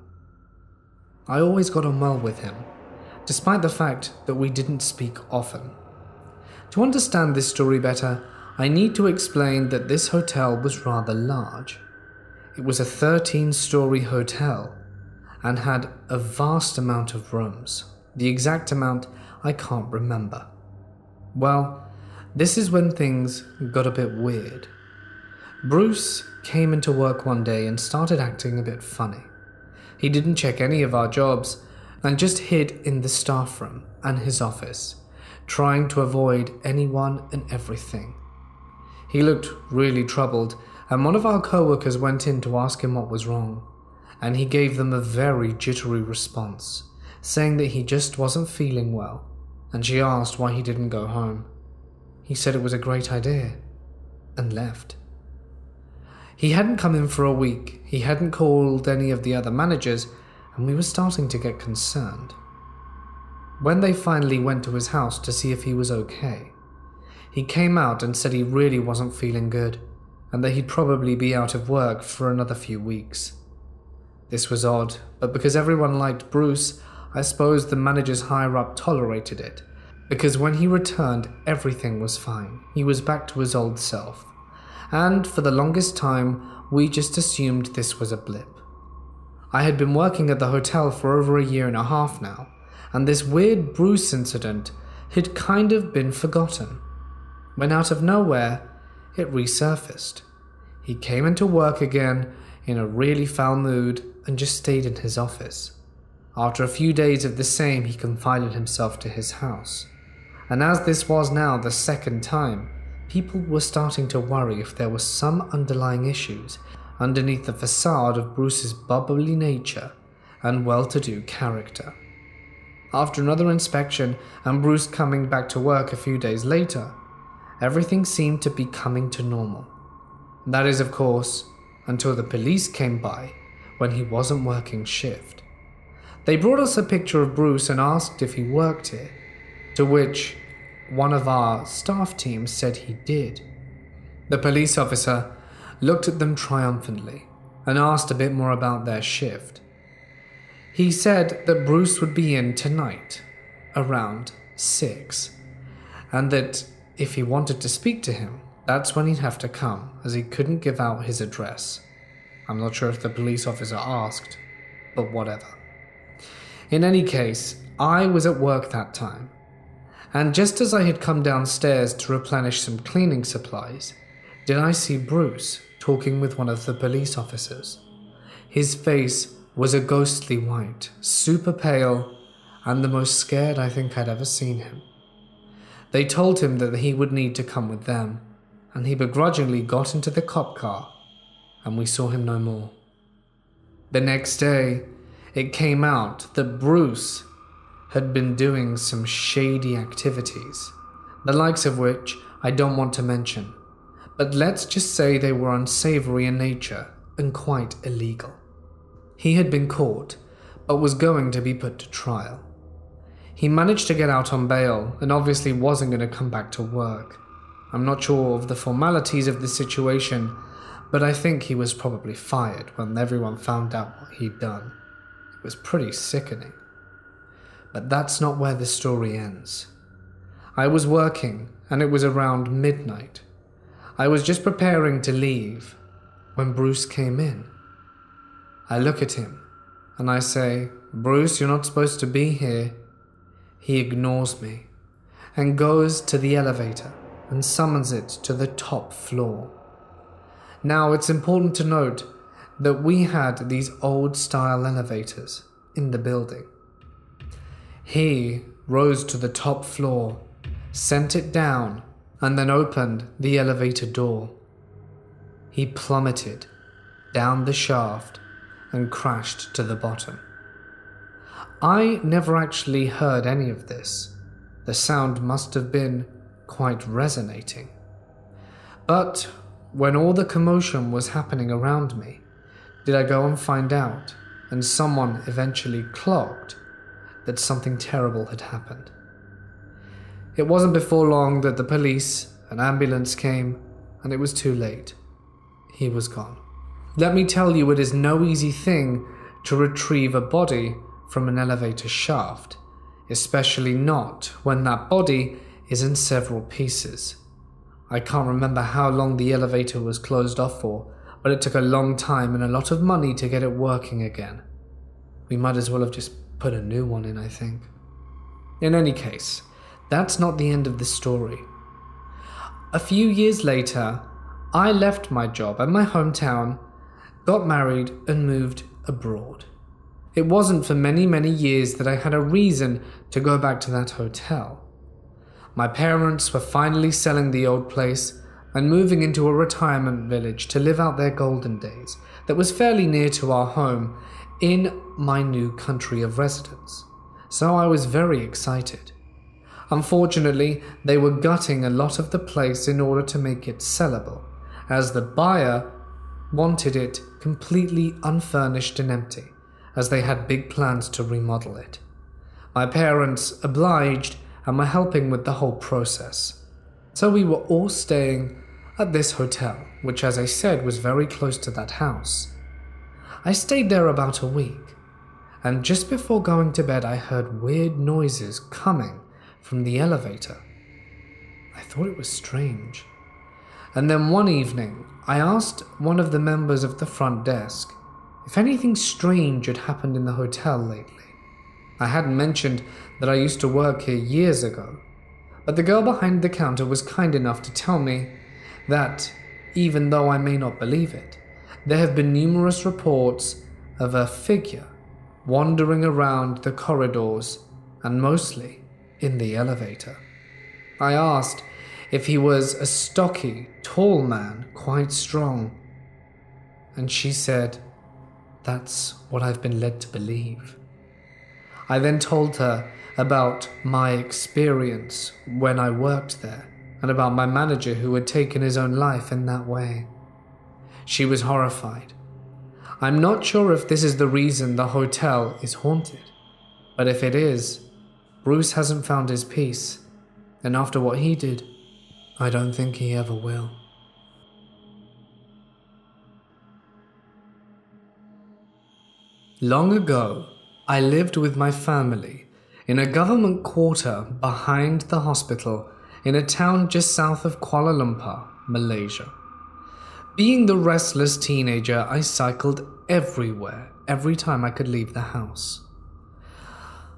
I always got on well with him, despite the fact that we didn't speak often. To understand this story better, I need to explain that this hotel was rather large. It was a 13-story hotel and had a vast amount of rooms. The exact amount I can't remember. Well, this is when things got a bit weird. Bruce came into work one day and started acting a bit funny. He didn't check any of our jobs and just hid in the staff room and his office, trying to avoid anyone and everything. He looked really troubled, and one of our co-workers went in to ask him what was wrong, and he gave them a very jittery response, saying that he just wasn't feeling well, and she asked why he didn't go home. He said it was a great idea, and left. He hadn't come in for a week, he hadn't called any of the other managers, and we were starting to get concerned. When they finally went to his house to see if he was okay, he came out and said he really wasn't feeling good, and that he'd probably be out of work for another few weeks. This was odd, but because everyone liked Bruce, I suppose the managers higher up tolerated it, because when he returned, everything was fine. He was back to his old self. And for the longest time, we just assumed this was a blip. I had been working at the hotel for over 1.5 years now, and this weird Bruce incident had kind of been forgotten. When out of nowhere, it resurfaced. He came into work again in a really foul mood and just stayed in his office. After a few days of the same, he confined himself to his house. And as this was now the second time, people were starting to worry if there were some underlying issues, underneath the facade of Bruce's bubbly nature and well-to-do character. After another inspection and Bruce coming back to work a few days later, everything seemed to be coming to normal. That is, of course, until the police came by when he wasn't working shift. They brought us a picture of Bruce and asked if he worked here, to which one of our staff team said he did. The police officer looked at them triumphantly and asked a bit more about their shift. He said that Bruce would be in tonight, around 6, and that if he wanted to speak to him, that's when he'd have to come, as he couldn't give out his address. I'm not sure if the police officer asked, but whatever. In any case, I was at work that time, and just as I had come downstairs to replenish some cleaning supplies, did I see Bruce talking with one of the police officers. His face was a ghostly white, super pale, and the most scared I think I'd ever seen him. They told him that he would need to come with them, and he begrudgingly got into the cop car, and we saw him no more. The next day, it came out that Bruce had been doing some shady activities, the likes of which I don't want to mention, but let's just say they were unsavory in nature and quite illegal. He had been caught, but was going to be put to trial. He managed to get out on bail and obviously wasn't going to come back to work. I'm not sure of the formalities of the situation, but I think he was probably fired when everyone found out what he'd done. It was pretty sickening. But that's not where the story ends. I was working, and it was around midnight. I was just preparing to leave when Bruce came in. I look at him, and I say, "Bruce, you're not supposed to be here." He ignores me and goes to the elevator and summons it to the top floor. Now, it's important to note that we had these old-style elevators in the building. He rose to the top floor, sent it down, and then opened the elevator door. He plummeted down the shaft and crashed to the bottom. I never actually heard any of this. The sound must have been quite resonating. But when all the commotion was happening around me, did I go and find out, and someone eventually clocked that something terrible had happened. It wasn't before long that the police and ambulance came, and it was too late. He was gone. Let me tell you, it is no easy thing to retrieve a body from an elevator shaft, especially not when that body is in several pieces. I can't remember how long the elevator was closed off for, but it took a long time and a lot of money to get it working again. We might as well have just put a new one in, I think. In any case, that's not the end of the story. A few years later, I left my job at my hometown, got married, and moved abroad. It wasn't for many, many years that I had a reason to go back to that hotel. My parents were finally selling the old place and moving into a retirement village to live out their golden days that was fairly near to our home in my new country of residence. So I was very excited. Unfortunately, they were gutting a lot of the place in order to make it sellable, as the buyer wanted it completely unfurnished and empty, as they had big plans to remodel it. My parents obliged and were helping with the whole process. So we were all staying at this hotel, which, as I said, was very close to that house. I stayed there about a week, and just before going to bed I heard weird noises coming from the elevator. I thought it was strange. And then one evening, I asked one of the members of the front desk if anything strange had happened in the hotel lately. I hadn't mentioned that I used to work here years ago, but the girl behind the counter was kind enough to tell me that, even though I may not believe it, there have been numerous reports of a figure wandering around the corridors and mostly in the elevator. I asked if he was a stocky, tall man, quite strong, and she said, "That's what I've been led to believe." I then told her about my experience when I worked there and about my manager who had taken his own life in that way. She was horrified. I'm not sure if this is the reason the hotel is haunted, but if it is, Bruce hasn't found his peace, and after what he did, I don't think he ever will. Long ago, I lived with my family in a government quarter behind the hospital in a town just south of Kuala Lumpur, Malaysia. Being the restless teenager, I cycled everywhere every time I could leave the house.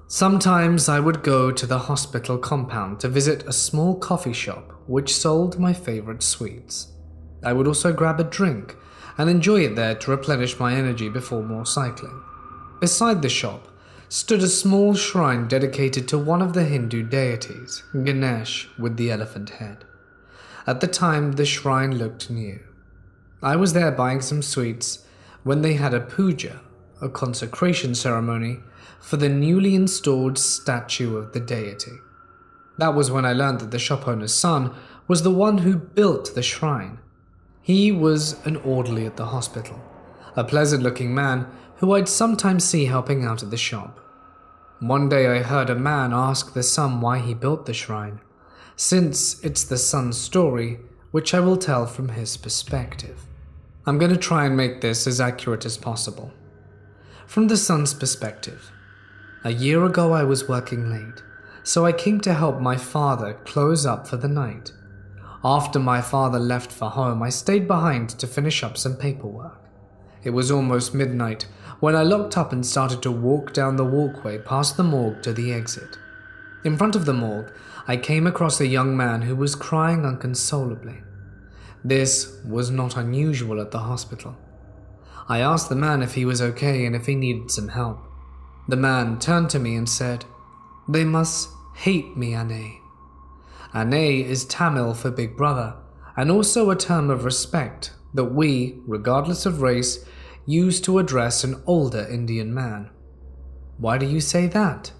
Sometimes I would go to the hospital compound to visit a small coffee shop which sold my favorite sweets. I would also grab a drink and enjoy it there to replenish my energy before more cycling. Beside the shop stood a small shrine dedicated to one of the Hindu deities, Ganesh with the elephant head. At the time, the shrine looked new. I was there buying some sweets when they had a puja, a consecration ceremony, for the newly installed statue of the deity. That was when I learned that the shop owner's son was the one who built the shrine. He was an orderly at the hospital, a pleasant-looking man who I'd sometimes see helping out at the shop. One day I heard a man ask the son why he built the shrine, since it's the son's story, which I will tell from his perspective. I'm going to try and make this as accurate as possible. From the son's perspective, a year ago I was working late, so I came to help my father close up for the night. After my father left for home, I stayed behind to finish up some paperwork. It was almost midnight when I locked up and started to walk down the walkway past the morgue to the exit. In front of the morgue, I came across a young man who was crying unconsolably. This was not unusual at the hospital. I asked the man if he was okay and if he needed some help. The man turned to me and said, "They must hate me, Ane." Ane is Tamil for big brother, and also a term of respect that we, regardless of race, use to address an older Indian man. "Why do you say that?"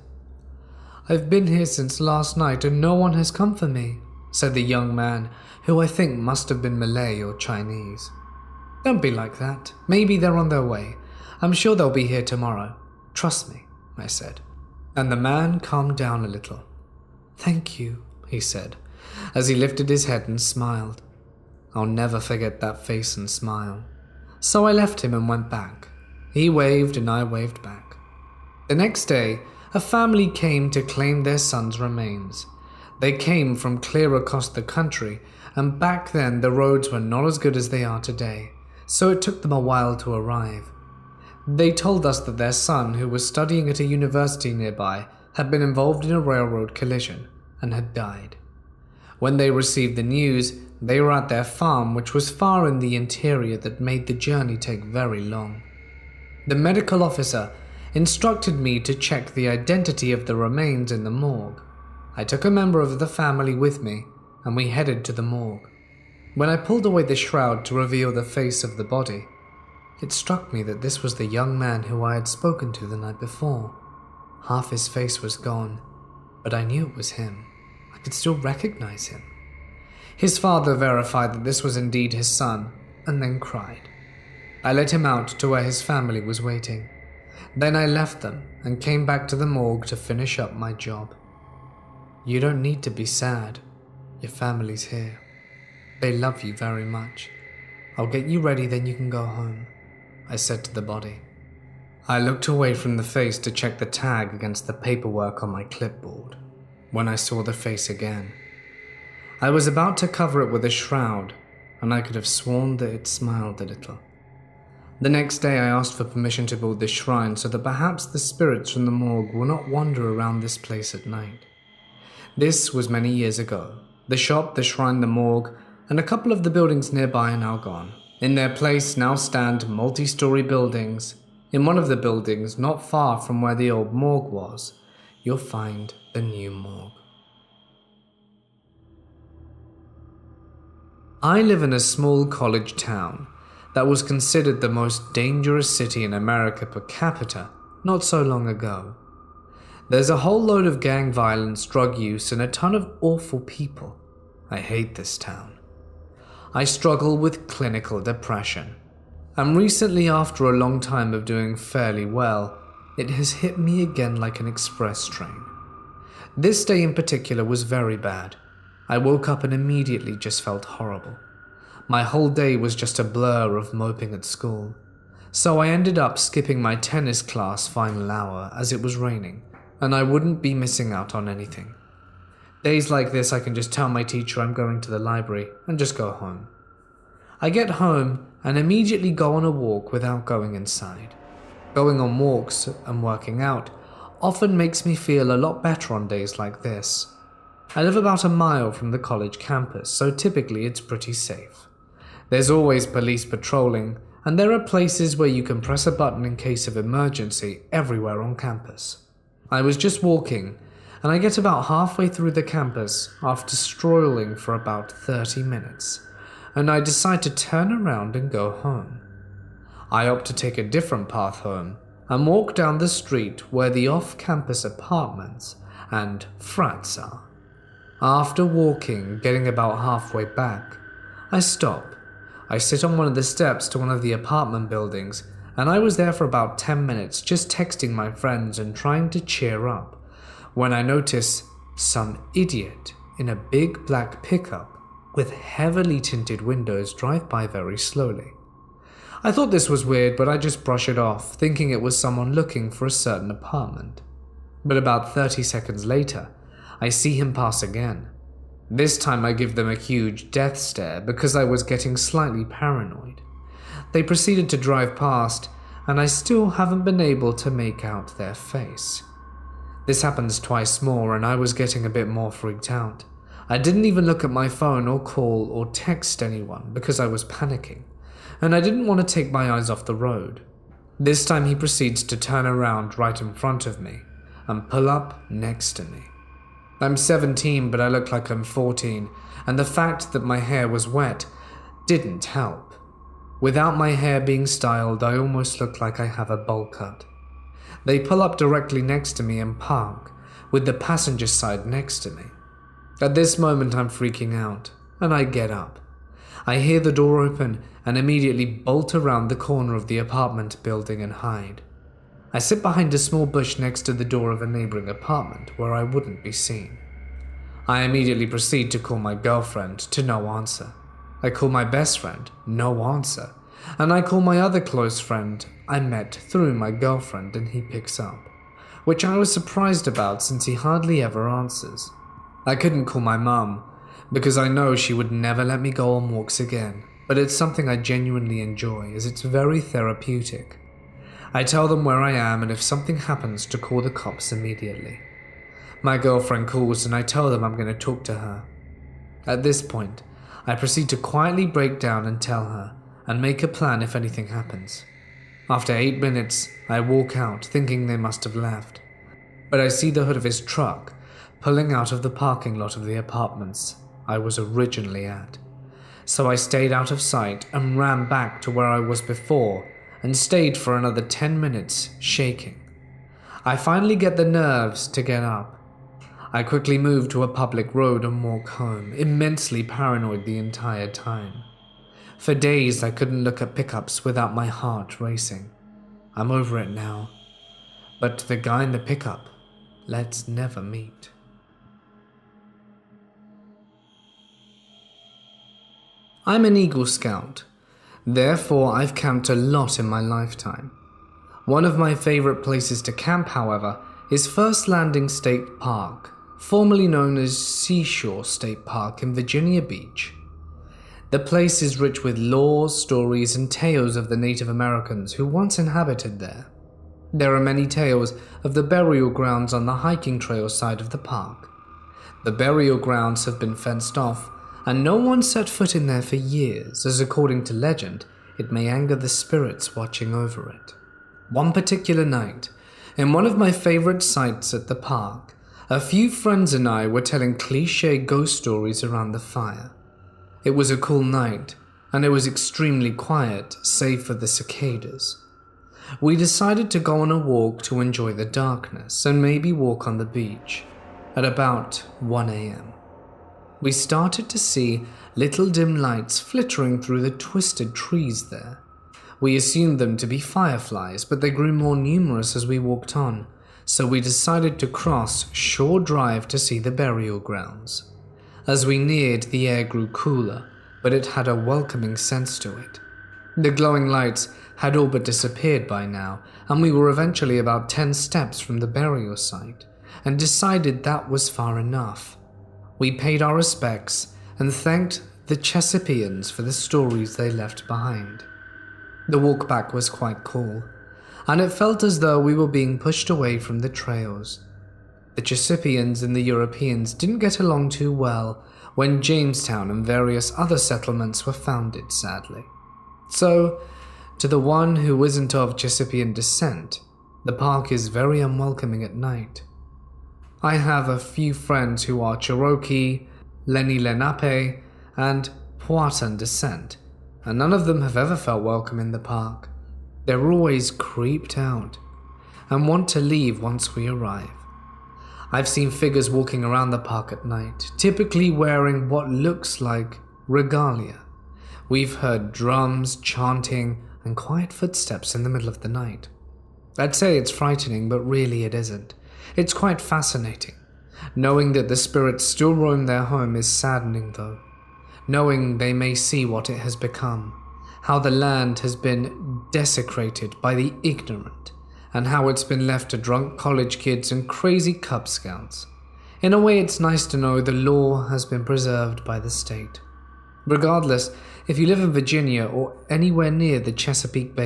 "I've been here since last night and no one has come for me," said the young man, who I think must have been Malay or Chinese. "Don't be like that. Maybe they're on their way. I'm sure they'll be here tomorrow. Trust me," I said. And the man calmed down a little. "Thank you," he said, as he lifted his head and smiled. I'll never forget that face and smile. So I left him and went back. He waved and I waved back. The next day, a family came to claim their son's remains. They came from clear across the country, and back then the roads were not as good as they are today, so it took them a while to arrive. They told us that their son, who was studying at a university nearby, had been involved in a railroad collision and had died. When they received the news, they were at their farm, which was far in the interior, that made the journey take very long. The medical officer instructed me to check the identity of the remains in the morgue. I took a member of the family with me, and we headed to the morgue. When I pulled away the shroud to reveal the face of the body, it struck me that this was the young man who I had spoken to the night before. Half his face was gone, but I knew it was him. I could still recognize him. His father verified that this was indeed his son, and then cried. I let him out to where his family was waiting. Then I left them and came back to the morgue to finish up my job. "You don't need to be sad. Your family's here. They love you very much. I'll get you ready, then you can go home," I said to the body. I looked away from the face to check the tag against the paperwork on my clipboard when I saw the face again. I was about to cover it with a shroud, and I could have sworn that it smiled a little. The next day I asked for permission to build this shrine so that perhaps the spirits from the morgue will not wander around this place at night. This was many years ago. The shop, the shrine, the morgue, and a couple of the buildings nearby are now gone. In their place now stand multi-story buildings. In one of the buildings, not far from where the old morgue was, you'll find the new morgue. I live in a small college town, that was considered the most dangerous city in America per capita not so long ago. There's a whole load of gang violence, drug use, and a ton of awful people. I hate this town. I struggle with clinical depression, and recently, after a long time of doing fairly well, it has hit me again like an express train. This day in particular was very bad. I woke up and immediately just felt horrible. My whole day was just a blur of moping at school, so I ended up skipping my tennis class final hour as it was raining, and I wouldn't be missing out on anything. Days like this, I can just tell my teacher I'm going to the library and just go home. I get home and immediately go on a walk without going inside. Going on walks and working out often makes me feel a lot better on days like this. I live about a mile from the college campus, so typically it's pretty safe. There's always police patrolling, and there are places where you can press a button in case of emergency everywhere on campus. I was just walking, and I get about halfway through the campus after strolling for about 30 minutes, and I decide to turn around and go home. I opt to take a different path home and walk down the street where the off-campus apartments and frats are. After walking, getting about halfway back, I stop. I sit on one of the steps to one of the apartment buildings, and I was there for about 10 minutes just texting my friends and trying to cheer up, when I notice some idiot in a big black pickup with heavily tinted windows drive by very slowly. I thought this was weird, but I just brush it off, thinking it was someone looking for a certain apartment. But about 30 seconds later, I see him pass again. This time I give them a huge death stare because I was getting slightly paranoid. They proceeded to drive past, and I still haven't been able to make out their face. This happens twice more, and I was getting a bit more freaked out. I didn't even look at my phone or call or text anyone because I was panicking, and I didn't want to take my eyes off the road. This time he proceeds to turn around right in front of me and pull up next to me. I'm 17, but I look like I'm 14, and the fact that my hair was wet didn't help. Without my hair being styled, I almost look like I have a bowl cut. They pull up directly next to me and park, with the passenger side next to me. At this moment, I'm freaking out, and I get up. I hear the door open and immediately bolt around the corner of the apartment building and hide. I sit behind a small bush next to the door of a neighboring apartment where I wouldn't be seen. I immediately proceed to call my girlfriend, to no answer. I call my best friend, no answer. And I call my other close friend I met through my girlfriend, and he picks up, which I was surprised about since he hardly ever answers. I couldn't call my mum because I know she would never let me go on walks again, but it's something I genuinely enjoy as it's very therapeutic. I tell them where I am and if something happens to call the cops immediately. My girlfriend calls and I tell them I'm going to talk to her. At this point, I proceed to quietly break down and tell her and make a plan if anything happens. After 8 minutes, I walk out thinking they must have left, but I see the hood of his truck pulling out of the parking lot of the apartments I was originally at. So I stayed out of sight and ran back to where I was before and stayed for another 10 minutes, shaking. I finally get the nerves to get up. I quickly move to a public road and walk home, immensely paranoid the entire time. For days I couldn't look at pickups without my heart racing. I'm over it now. But the guy in the pickup, let's never meet. I'm an Eagle Scout. Therefore, I've camped a lot in my lifetime. One of my favorite places to camp, however, is First Landing State Park, formerly known as Seashore State Park in Virginia Beach. The place is rich with laws, stories, and tales of the Native Americans who once inhabited there. There are many tales of the burial grounds on the hiking trail side of the park. The burial grounds have been fenced off, and no one set foot in there for years, as according to legend, it may anger the spirits watching over it. One particular night, in one of my favorite sites at the park, a few friends and I were telling cliché ghost stories around the fire. It was a cool night, and it was extremely quiet, save for the cicadas. We decided to go on a walk to enjoy the darkness and maybe walk on the beach at about 1 a.m. We started to see little dim lights flittering through the twisted trees there. We assumed them to be fireflies, but they grew more numerous as we walked on, so we decided to cross Shore Drive to see the burial grounds. As we neared, the air grew cooler, but it had a welcoming sense to it. The glowing lights had all but disappeared by now, and we were eventually about 10 steps from the burial site, and decided that was far enough. We paid our respects and thanked the Chesapeakeans for the stories they left behind. The walk back was quite cool, and it felt as though we were being pushed away from the trails. The Chesapeakeans and the Europeans didn't get along too well when Jamestown and various other settlements were founded, sadly. So, to the one who isn't of Chesapeake descent, the park is very unwelcoming at night. I have a few friends who are Cherokee, Lenni Lenape, and Powhatan descent, and none of them have ever felt welcome in the park. They're always creeped out and want to leave once we arrive. I've seen figures walking around the park at night, typically wearing what looks like regalia. We've heard drums, chanting, and quiet footsteps in the middle of the night. I'd say it's frightening, but really it isn't. It's quite fascinating. Knowing that the spirits still roam their home is saddening, though. Knowing they may see what it has become, how the land has been desecrated by the ignorant, and how it's been left to drunk college kids and crazy Cub Scouts. In a way, it's nice to know the law has been preserved by the state. Regardless, if you live in Virginia or anywhere near the Chesapeake Bay.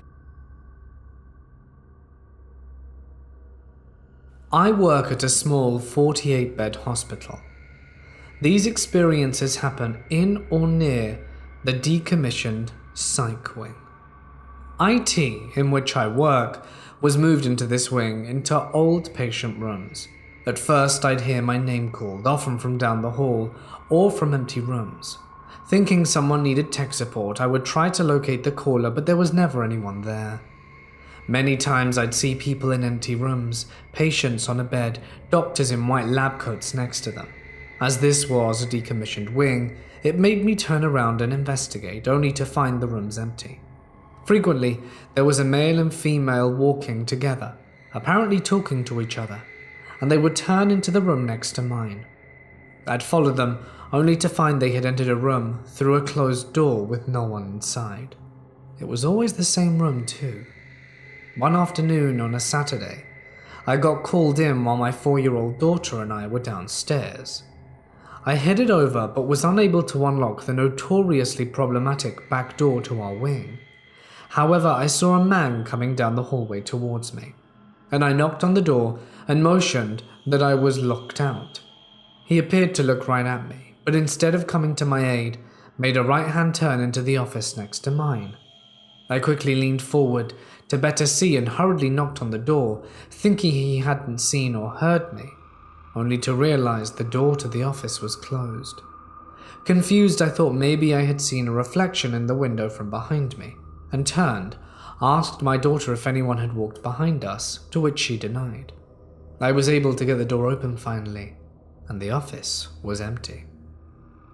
I work at a small 48-bed hospital. These experiences happen in or near the decommissioned psych wing. IT, in which I work, was moved into this wing into old patient rooms. At first, I'd hear my name called, often from down the hall or from empty rooms. Thinking someone needed tech support, I would try to locate the caller, but there was never anyone there. Many times I'd see people in empty rooms, patients on a bed, doctors in white lab coats next to them. As this was a decommissioned wing, it made me turn around and investigate, only to find the rooms empty. Frequently, there was a male and female walking together, apparently talking to each other, and they would turn into the room next to mine. I'd follow them, only to find they had entered a room through a closed door with no one inside. It was always the same room, too. One afternoon on a Saturday, I got called in while my 4-year-old daughter and I were downstairs. I headed over but was unable to unlock the notoriously problematic back door to our wing. However, I saw a man coming down the hallway towards me, and I knocked on the door and motioned that I was locked out. He appeared to look right at me, but instead of coming to my aid, made a right-hand turn into the office next to mine. I quickly leaned forward to better see and hurriedly knocked on the door, thinking he hadn't seen or heard me, only to realize the door to the office was closed. Confused, I thought maybe I had seen a reflection in the window from behind me, and turned, asked my daughter if anyone had walked behind us, to which she denied. I was able to get the door open finally, and the office was empty.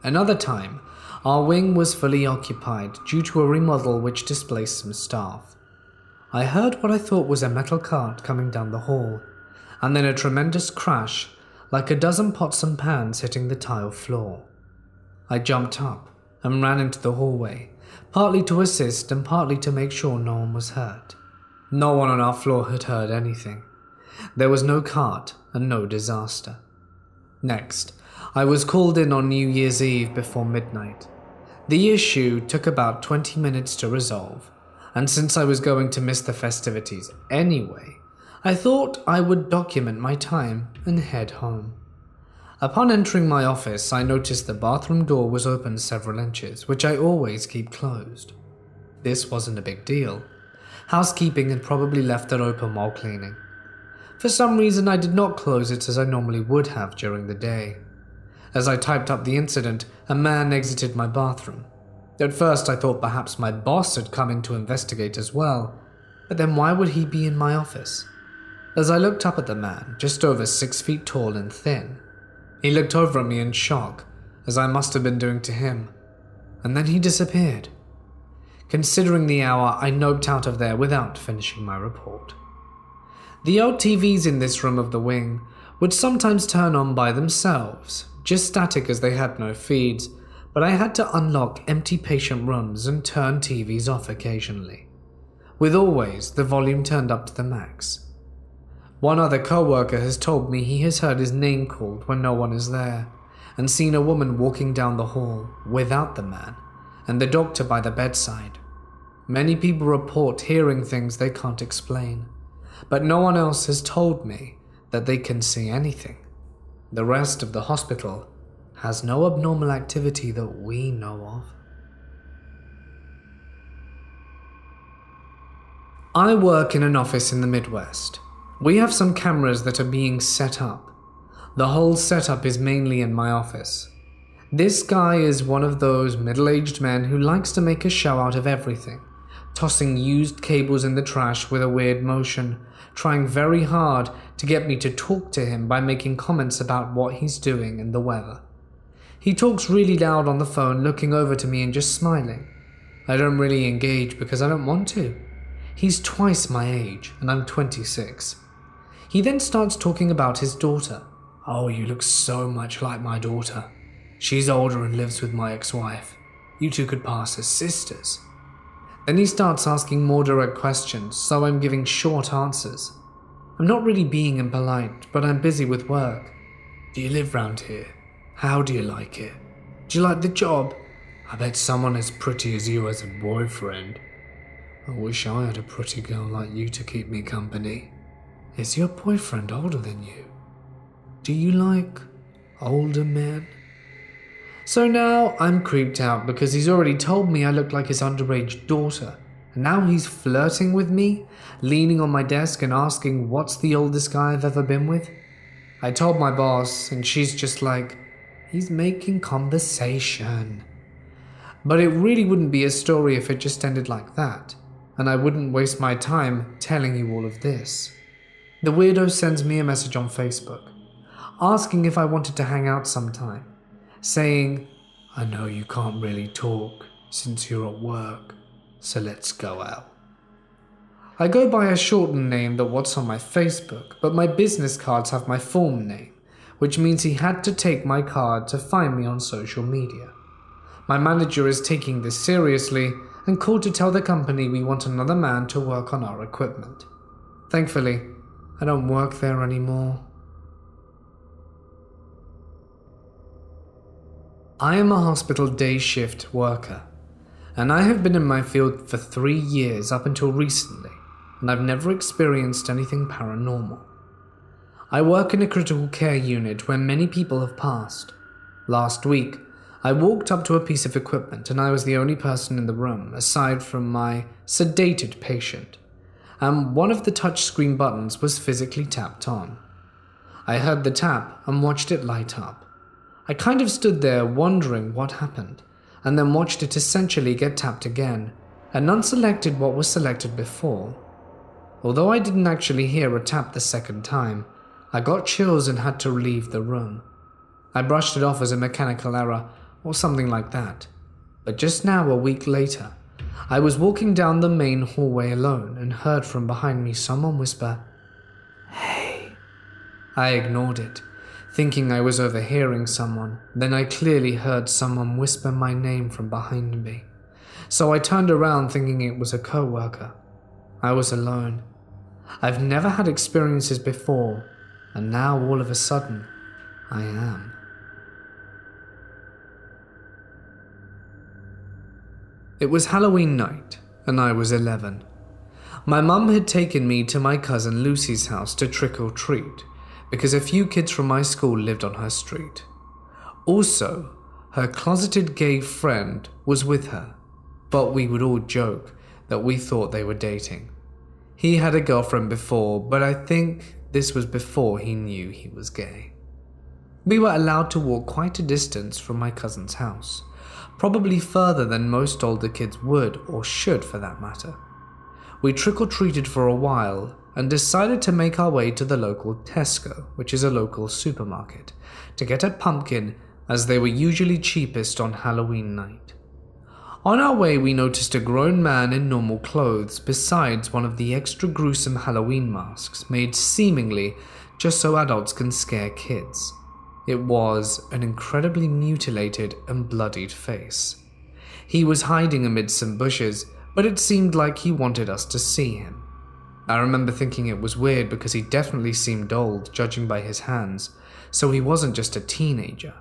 Another time, our wing was fully occupied due to a remodel which displaced some staff. I heard what I thought was a metal cart coming down the hall, and then a tremendous crash, like a dozen pots and pans hitting the tile floor. I jumped up and ran into the hallway, partly to assist and partly to make sure no one was hurt. No one on our floor had heard anything. There was no cart and no disaster. Next, I was called in on New Year's Eve before midnight. The issue took about 20 minutes to resolve, and since I was going to miss the festivities anyway, I thought I would document my time and head home. Upon entering my office, I noticed the bathroom door was open several inches, which I always keep closed. This wasn't a big deal. Housekeeping had probably left it open while cleaning. For some reason, I did not close it as I normally would have during the day. As I typed up the incident, a man exited my bathroom. At first I thought perhaps my boss had come in to investigate as well, but then why would he be in my office? As I looked up at the man, just over 6 feet tall and thin, he looked over at me in shock, as I must have been doing to him, and then he disappeared. Considering the hour, I noped out of there without finishing my report. The old TVs in this room of the wing would sometimes turn on by themselves, just static as they had no feeds, but I had to unlock empty patient rooms and turn TVs off occasionally, with always the volume turned up to the max. One other co-worker has told me he has heard his name called when no one is there, and seen a woman walking down the hall without the man, and the doctor by the bedside. Many people report hearing things they can't explain, but no one else has told me that they can see anything. The rest of the hospital has no abnormal activity that we know of. I work in an office in the Midwest. We have some cameras that are being set up. The whole setup is mainly in my office. This guy is one of those middle-aged men who likes to make a show out of everything, tossing used cables in the trash with a weird motion, trying very hard to get me to talk to him by making comments about what he's doing and the weather. He talks really loud on the phone, looking over to me and just smiling. I don't really engage because I don't want to. He's twice my age and I'm 26. He then starts talking about his daughter. "Oh, you look so much like my daughter. She's older and lives with my ex-wife. You two could pass as sisters." Then he starts asking more direct questions, so I'm giving short answers. I'm not really being impolite, but I'm busy with work. "Do you live round here? How do you like it? Do you like the job? I bet someone as pretty as you has a boyfriend. I wish I had a pretty girl like you to keep me company. Is your boyfriend older than you? Do you like older men?" So now I'm creeped out because he's already told me I look like his underage daughter, and now he's flirting with me, leaning on my desk and asking what's the oldest guy I've ever been with. I told my boss, and she's just like, "He's making conversation." But it really wouldn't be a story if it just ended like that, and I wouldn't waste my time telling you all of this. The weirdo sends me a message on Facebook, asking if I wanted to hang out sometime, saying, "I know you can't really talk since you're at work, so let's go out." I go by a shortened name than what's on my Facebook, but my business cards have my full name, which means he had to take my card to find me on social media. My manager is taking this seriously and called to tell the company we want another man to work on our equipment. Thankfully, I don't work there anymore. I am a hospital day shift worker, and I have been in my field for 3 years up until recently, and I've never experienced anything paranormal. I work in a critical care unit where many people have passed. Last week, I walked up to a piece of equipment and I was the only person in the room aside from my sedated patient, and one of the touchscreen buttons was physically tapped on. I heard the tap and watched it light up. I kind of stood there wondering what happened, and then watched it essentially get tapped again, and unselected what was selected before. Although I didn't actually hear a tap the second time, I got chills and had to leave the room. I brushed it off as a mechanical error or something like that. But just now, a week later, I was walking down the main hallway alone and heard from behind me someone whisper, "Hey." I ignored it, thinking I was overhearing someone. Then I clearly heard someone whisper my name from behind me. So I turned around thinking it was a co-worker. I was alone. I've never had experiences before, and now all of a sudden, I am. It was Halloween night, and I was 11. My mum had taken me to my cousin Lucy's house to trick or treat, because a few kids from my school lived on her street. Also, her closeted gay friend was with her, but we would all joke that we thought they were dating. He had a girlfriend before, but I think this was before he knew he was gay. We were allowed to walk quite a distance from my cousin's house, probably further than most older kids would or should for that matter. We trick-or-treated for a while and decided to make our way to the local Tesco, which is a local supermarket, to get a pumpkin as they were usually cheapest on Halloween night. On our way, we noticed a grown man in normal clothes besides one of the extra gruesome Halloween masks made seemingly just so adults can scare kids. It was an incredibly mutilated and bloodied face. He was hiding amid some bushes, but it seemed like he wanted us to see him. I remember thinking it was weird because he definitely seemed old, judging by his hands, so he wasn't just a teenager.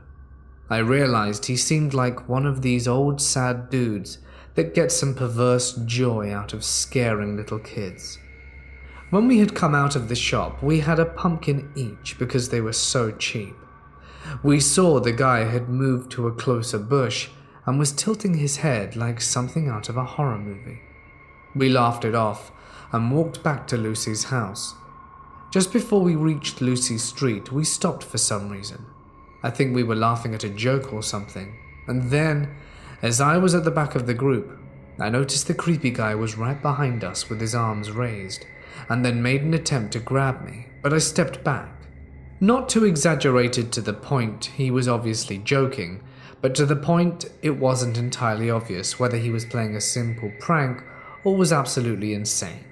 I realized he seemed like one of these old sad dudes that get some perverse joy out of scaring little kids. When we had come out of the shop, we had a pumpkin each because they were so cheap. We saw the guy had moved to a closer bush and was tilting his head like something out of a horror movie. We laughed it off and walked back to Lucy's house. Just before we reached Lucy's street, we stopped for some reason. I think we were laughing at a joke or something, and then, as I was at the back of the group, I noticed the creepy guy was right behind us with his arms raised, and then made an attempt to grab me, but I stepped back. Not too exaggerated to the point he was obviously joking, but to the point it wasn't entirely obvious whether he was playing a simple prank or was absolutely insane.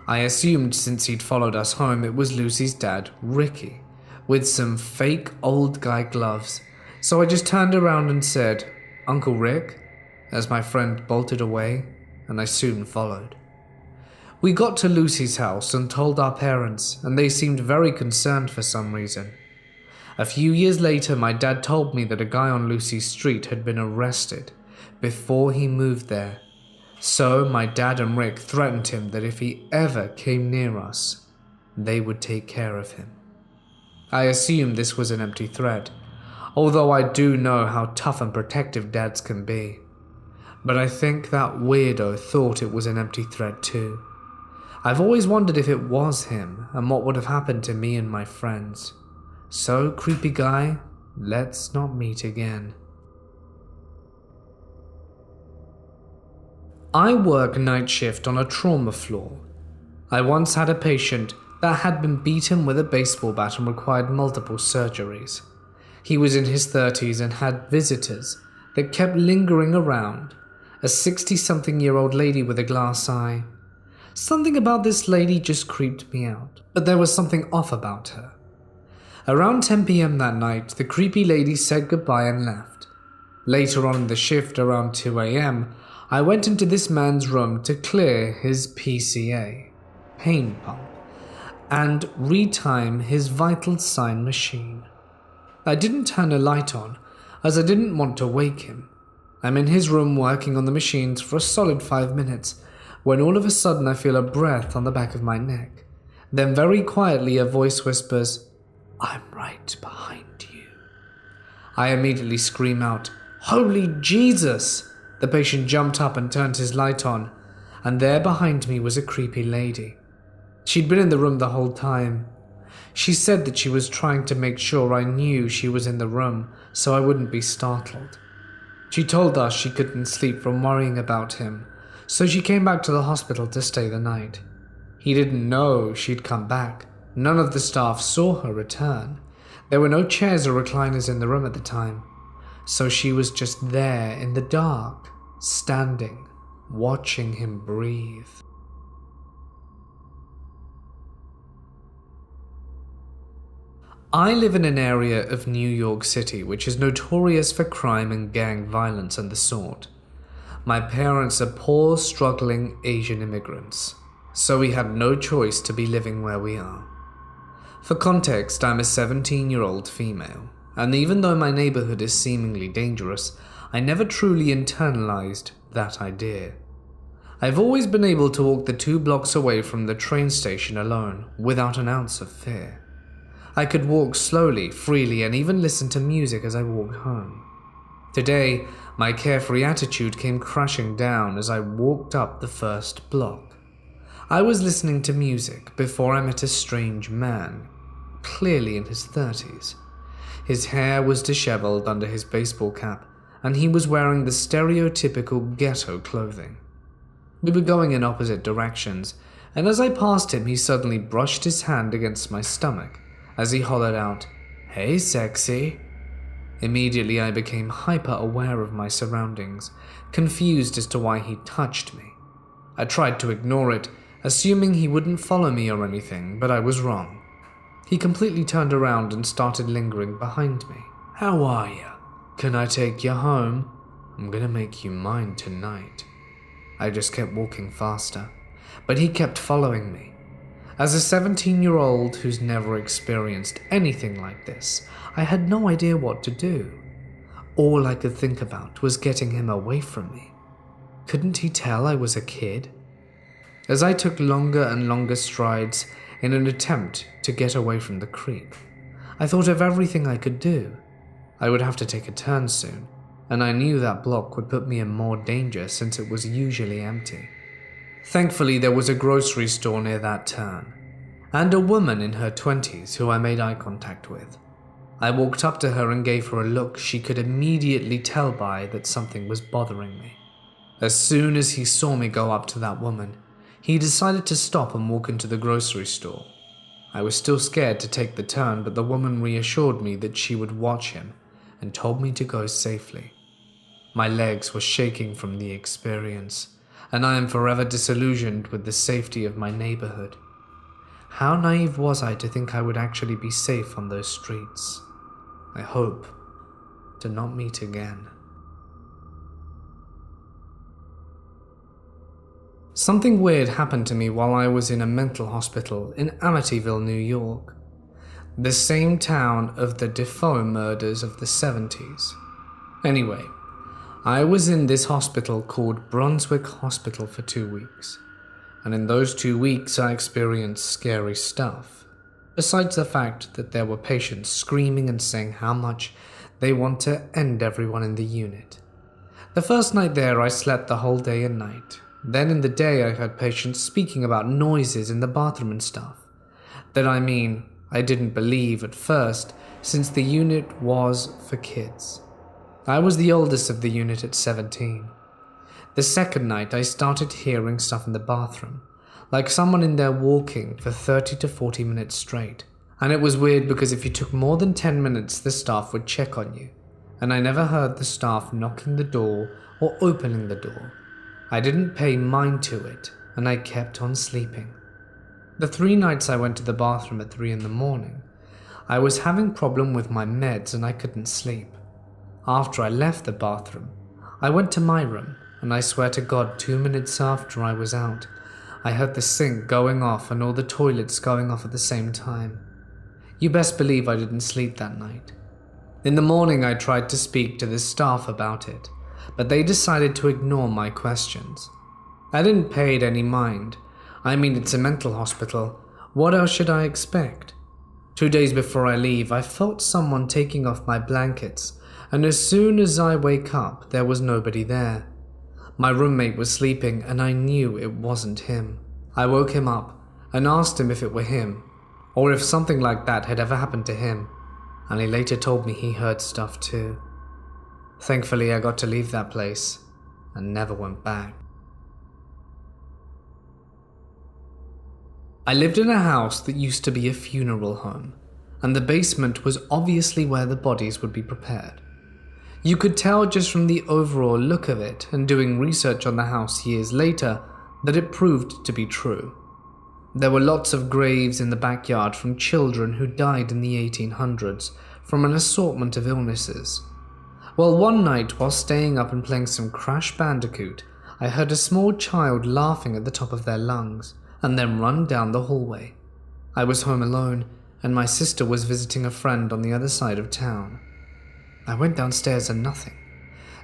I assumed since he'd followed us home it was Lucy's dad, Ricky, with some fake old guy gloves, so I just turned around and said, "Uncle Rick," as my friend bolted away, and I soon followed. We got to Lucy's house and told our parents, and they seemed very concerned for some reason. A few years later, my dad told me that a guy on Lucy's street had been arrested before he moved there, so my dad and Rick threatened him that if he ever came near us, they would take care of him. I assumed this was an empty threat, although I do know how tough and protective dads can be. But I think that weirdo thought it was an empty threat too. I've always wondered if it was him and what would have happened to me and my friends. So, creepy guy, let's not meet again. I work night shift on a trauma floor. I once had a patient that had been beaten with a baseball bat and required multiple surgeries. He was in his 30s and had visitors that kept lingering around, a 60-something-year-old lady with a glass eye. Something about this lady just creeped me out, but there was something off about her. Around 10 p.m. that night, the creepy lady said goodbye and left. Later on in the shift, around 2 a.m., I went into this man's room to clear his PCA, pain pump, and retime his vital sign machine. I didn't turn a light on, as I didn't want to wake him. I'm in his room working on the machines for a solid 5 minutes, when all of a sudden I feel a breath on the back of my neck. Then very quietly a voice whispers, "I'm right behind you." I immediately scream out, "Holy Jesus!" The patient jumped up and turned his light on, and there behind me was a creepy lady. She'd been in the room the whole time. She said that she was trying to make sure I knew she was in the room so I wouldn't be startled. She told us she couldn't sleep from worrying about him, so she came back to the hospital to stay the night. He didn't know she'd come back. None of the staff saw her return. There were no chairs or recliners in the room at the time, so she was just there in the dark, standing, watching him breathe. I live in an area of New York City which is notorious for crime and gang violence and the sort. My parents are poor, struggling Asian immigrants, so we had no choice to be living where we are. For context, I'm a 17-year-old female, and even though my neighborhood is seemingly dangerous, I never truly internalized that idea. I've always been able to walk the 2 blocks away from the train station alone, without an ounce of fear. I could walk slowly, freely, and even listen to music as I walked home. Today, my carefree attitude came crashing down as I walked up the first block. I was listening to music before I met a strange man, clearly in his 30s. His hair was disheveled under his baseball cap, and he was wearing the stereotypical ghetto clothing. We were going in opposite directions, and as I passed him, he suddenly brushed his hand against my stomach as he hollered out, "Hey, sexy." Immediately, I became hyper-aware of my surroundings, confused as to why he touched me. I tried to ignore it, assuming he wouldn't follow me or anything, but I was wrong. He completely turned around and started lingering behind me. "How are ya? Can I take you home? I'm gonna make you mine tonight." I just kept walking faster, but he kept following me. As a 17-year-old who's never experienced anything like this, I had no idea what to do. All I could think about was getting him away from me. Couldn't he tell I was a kid? As I took longer and longer strides in an attempt to get away from the creep, I thought of everything I could do. I would have to take a turn soon, and I knew that block would put me in more danger since it was usually empty. Thankfully, there was a grocery store near that turn, and a woman in her 20s who I made eye contact with. I walked up to her and gave her a look she could immediately tell by that something was bothering me. As soon as he saw me go up to that woman, he decided to stop and walk into the grocery store. I was still scared to take the turn, but the woman reassured me that she would watch him and told me to go safely. My legs were shaking from the experience, and I am forever disillusioned with the safety of my neighborhood. How naive was I to think I would actually be safe on those streets? I hope to not meet again. Something weird happened to me while I was in a mental hospital in Amityville, New York, the same town of the Defoe murders of the 70s. Anyway, I was in this hospital called Brunswick Hospital for 2 weeks, and in those 2 weeks I experienced scary stuff, besides the fact that there were patients screaming and saying how much they want to end everyone in the unit. The first night there, I slept the whole day and night. Then in the day, I heard patients speaking about noises in the bathroom and stuff. I didn't believe at first, since the unit was for kids. I was the oldest of the unit at 17. The second night, I started hearing stuff in the bathroom, like someone in there walking for 30 to 40 minutes straight. And it was weird because if you took more than 10 minutes, the staff would check on you. And I never heard the staff knocking the door or opening the door. I didn't pay mind to it, and I kept on sleeping. The 3 nights I went to the bathroom at 3 in the morning, I was having problem with my meds and I couldn't sleep. After I left the bathroom, I went to my room, and I swear to God 2 minutes after I was out, I heard the sink going off and all the toilets going off at the same time. You best believe I didn't sleep that night. In the morning I tried to speak to the staff about it, but they decided to ignore my questions. I didn't pay it any mind. It's a mental hospital. What else should I expect? 2 days before I leave, I felt someone taking off my blankets, and as soon as I wake up, there was nobody there. My roommate was sleeping, and I knew it wasn't him. I woke him up and asked him if it were him, or if something like that had ever happened to him, and he later told me he heard stuff too. Thankfully, I got to leave that place and never went back. I lived in a house that used to be a funeral home, and the basement was obviously where the bodies would be prepared. You could tell just from the overall look of it, and doing research on the house years later, that it proved to be true. There were lots of graves in the backyard from children who died in the 1800s from an assortment of illnesses. Well, one night, while staying up and playing some Crash Bandicoot, I heard a small child laughing at the top of their lungs, and then run down the hallway. I was home alone, and my sister was visiting a friend on the other side of town. I went downstairs and nothing.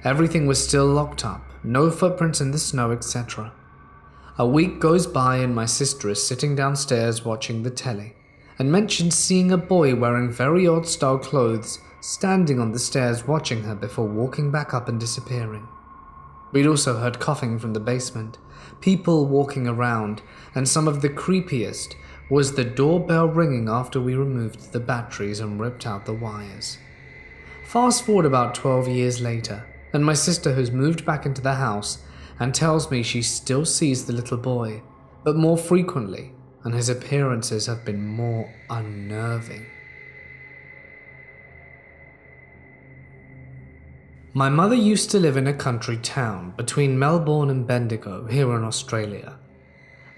Everything was still locked up, no footprints in the snow, etc. A week goes by and my sister is sitting downstairs watching the telly, and mentions seeing a boy wearing very odd style clothes standing on the stairs watching her before walking back up and disappearing. We'd also heard coughing from the basement, people walking around, and some of the creepiest was the doorbell ringing after we removed the batteries and ripped out the wires. Fast forward about 12 years later, and my sister has moved back into the house and tells me she still sees the little boy, but more frequently, and his appearances have been more unnerving. My mother used to live in a country town between Melbourne and Bendigo here in Australia.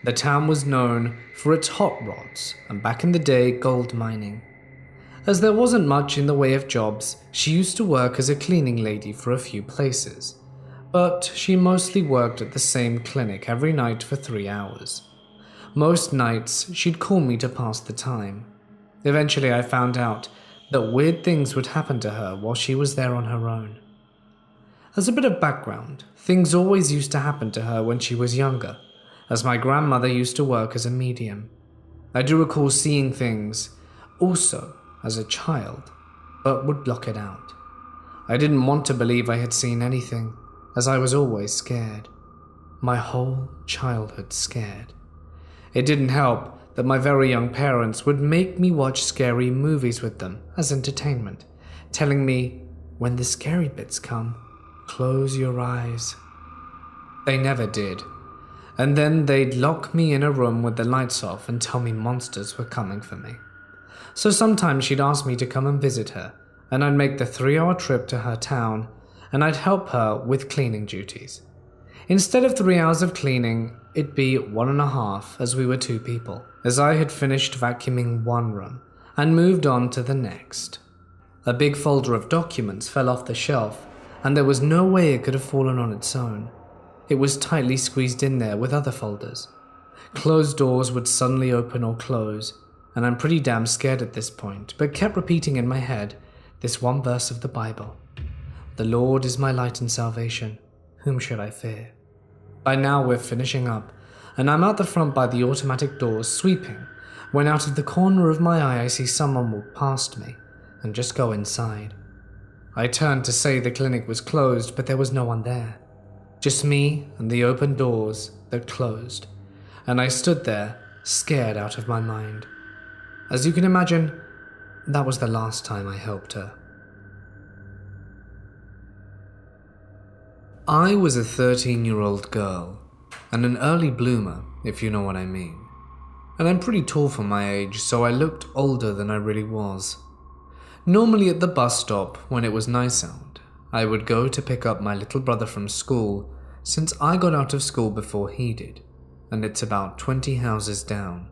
The town was known for its hot rods and back in the day gold mining. As there wasn't much in the way of jobs, she used to work as a cleaning lady for a few places, but she mostly worked at the same clinic every night for 3 hours. Most nights, she'd call me to pass the time. Eventually, I found out that weird things would happen to her while she was there on her own. As a bit of background, things always used to happen to her when she was younger, as my grandmother used to work as a medium. I do recall seeing things also as a child, but would block it out. I didn't want to believe I had seen anything, as I was always scared. My whole childhood scared. It didn't help that my very young parents would make me watch scary movies with them as entertainment, telling me, when the scary bits come, close your eyes. They never did. And then they'd lock me in a room with the lights off and tell me monsters were coming for me. So sometimes she'd ask me to come and visit her, and I'd make the 3-hour trip to her town, and I'd help her with cleaning duties. Instead of 3 hours of cleaning, it'd be 1.5 as we were 2 people, as I had finished vacuuming one room and moved on to the next. A big folder of documents fell off the shelf, and there was no way it could have fallen on its own. It was tightly squeezed in there with other folders. Closed doors would suddenly open or close, and I'm pretty damn scared at this point, but kept repeating in my head this one verse of the Bible. The Lord is my light and salvation. Whom should I fear? By now we're finishing up, and I'm out the front by the automatic doors sweeping, when out of the corner of my eye I see someone walk past me and just go inside. I turned to say the clinic was closed, but there was no one there. Just me and the open doors that closed, and I stood there, scared out of my mind. As you can imagine, that was the last time I helped her. I was a 13-year-old girl, and an early bloomer, if you know what I mean. And I'm pretty tall for my age, so I looked older than I really was. Normally at the bus stop, when it was nice out, I would go to pick up my little brother from school, since I got out of school before he did, and it's about 20 houses down.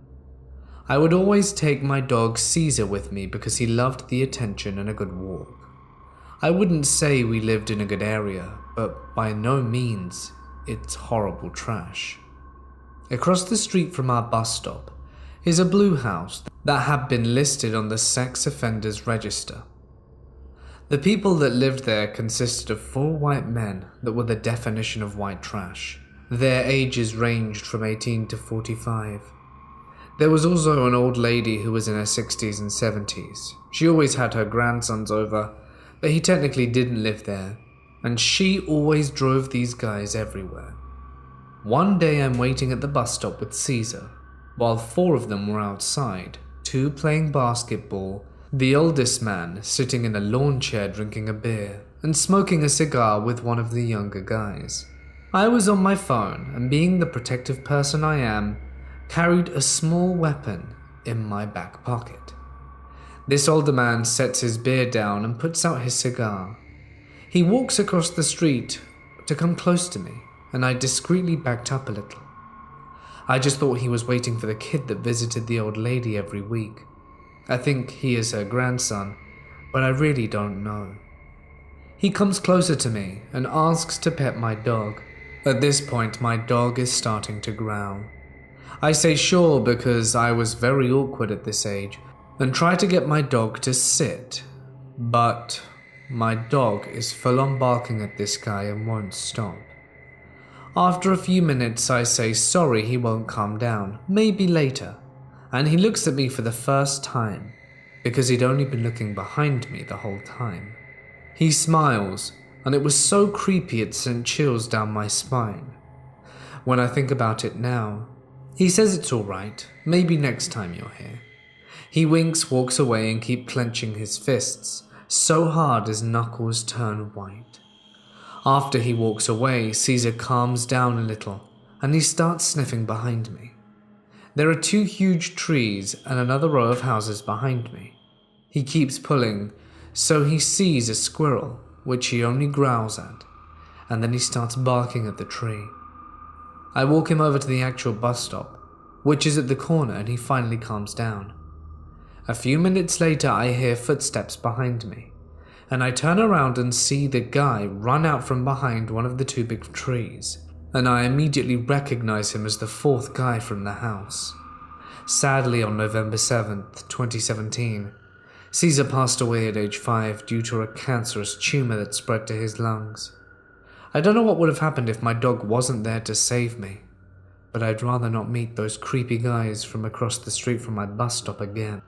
I would always take my dog Caesar with me because he loved the attention and a good walk. I wouldn't say we lived in a good area, but by no means it's horrible trash. Across the street from our bus stop is a blue house that had been listed on the sex offenders register. The people that lived there consisted of 4 white men that were the definition of white trash. Their ages ranged from 18 to 45. There was also an old lady who was in her 60s and 70s. She always had her grandsons over, but he technically didn't live there, and she always drove these guys everywhere. One day I'm waiting at the bus stop with Caesar, while 4 of them were outside, 2 playing basketball, the oldest man sitting in a lawn chair drinking a beer and smoking a cigar with one of the younger guys. I was on my phone, and being the protective person I am, carried a small weapon in my back pocket. This older man sets his beer down and puts out his cigar. He walks across the street to come close to me, and I discreetly backed up a little. I just thought he was waiting for the kid that visited the old lady every week. I think he is her grandson, but I really don't know. He comes closer to me and asks to pet my dog. At this point, my dog is starting to growl. I say sure because I was very awkward at this age and try to get my dog to sit, but my dog is full on barking at this guy and won't stop. After a few minutes, I say sorry he won't calm down, maybe later, and he looks at me for the first time because he'd only been looking behind me the whole time. He smiles, and it was so creepy it sent chills down my spine. When I think about it now, he says it's alright, maybe next time you're here. He winks, walks away and keeps clenching his fists, so hard his knuckles turn white. After he walks away, Caesar calms down a little and he starts sniffing behind me. There are 2 huge trees and another row of houses behind me. He keeps pulling, so he sees a squirrel, which he only growls at, and then he starts barking at the tree. I walk him over to the actual bus stop, which is at the corner, and he finally calms down. A few minutes later, I hear footsteps behind me, and I turn around and see the guy run out from behind one of the 2 big trees, and I immediately recognize him as the 4th guy from the house. Sadly, on November 7th, 2017, Caesar passed away at age 5 due to a cancerous tumor that spread to his lungs. I don't know what would have happened if my dog wasn't there to save me, but I'd rather not meet those creepy guys from across the street from my bus stop again.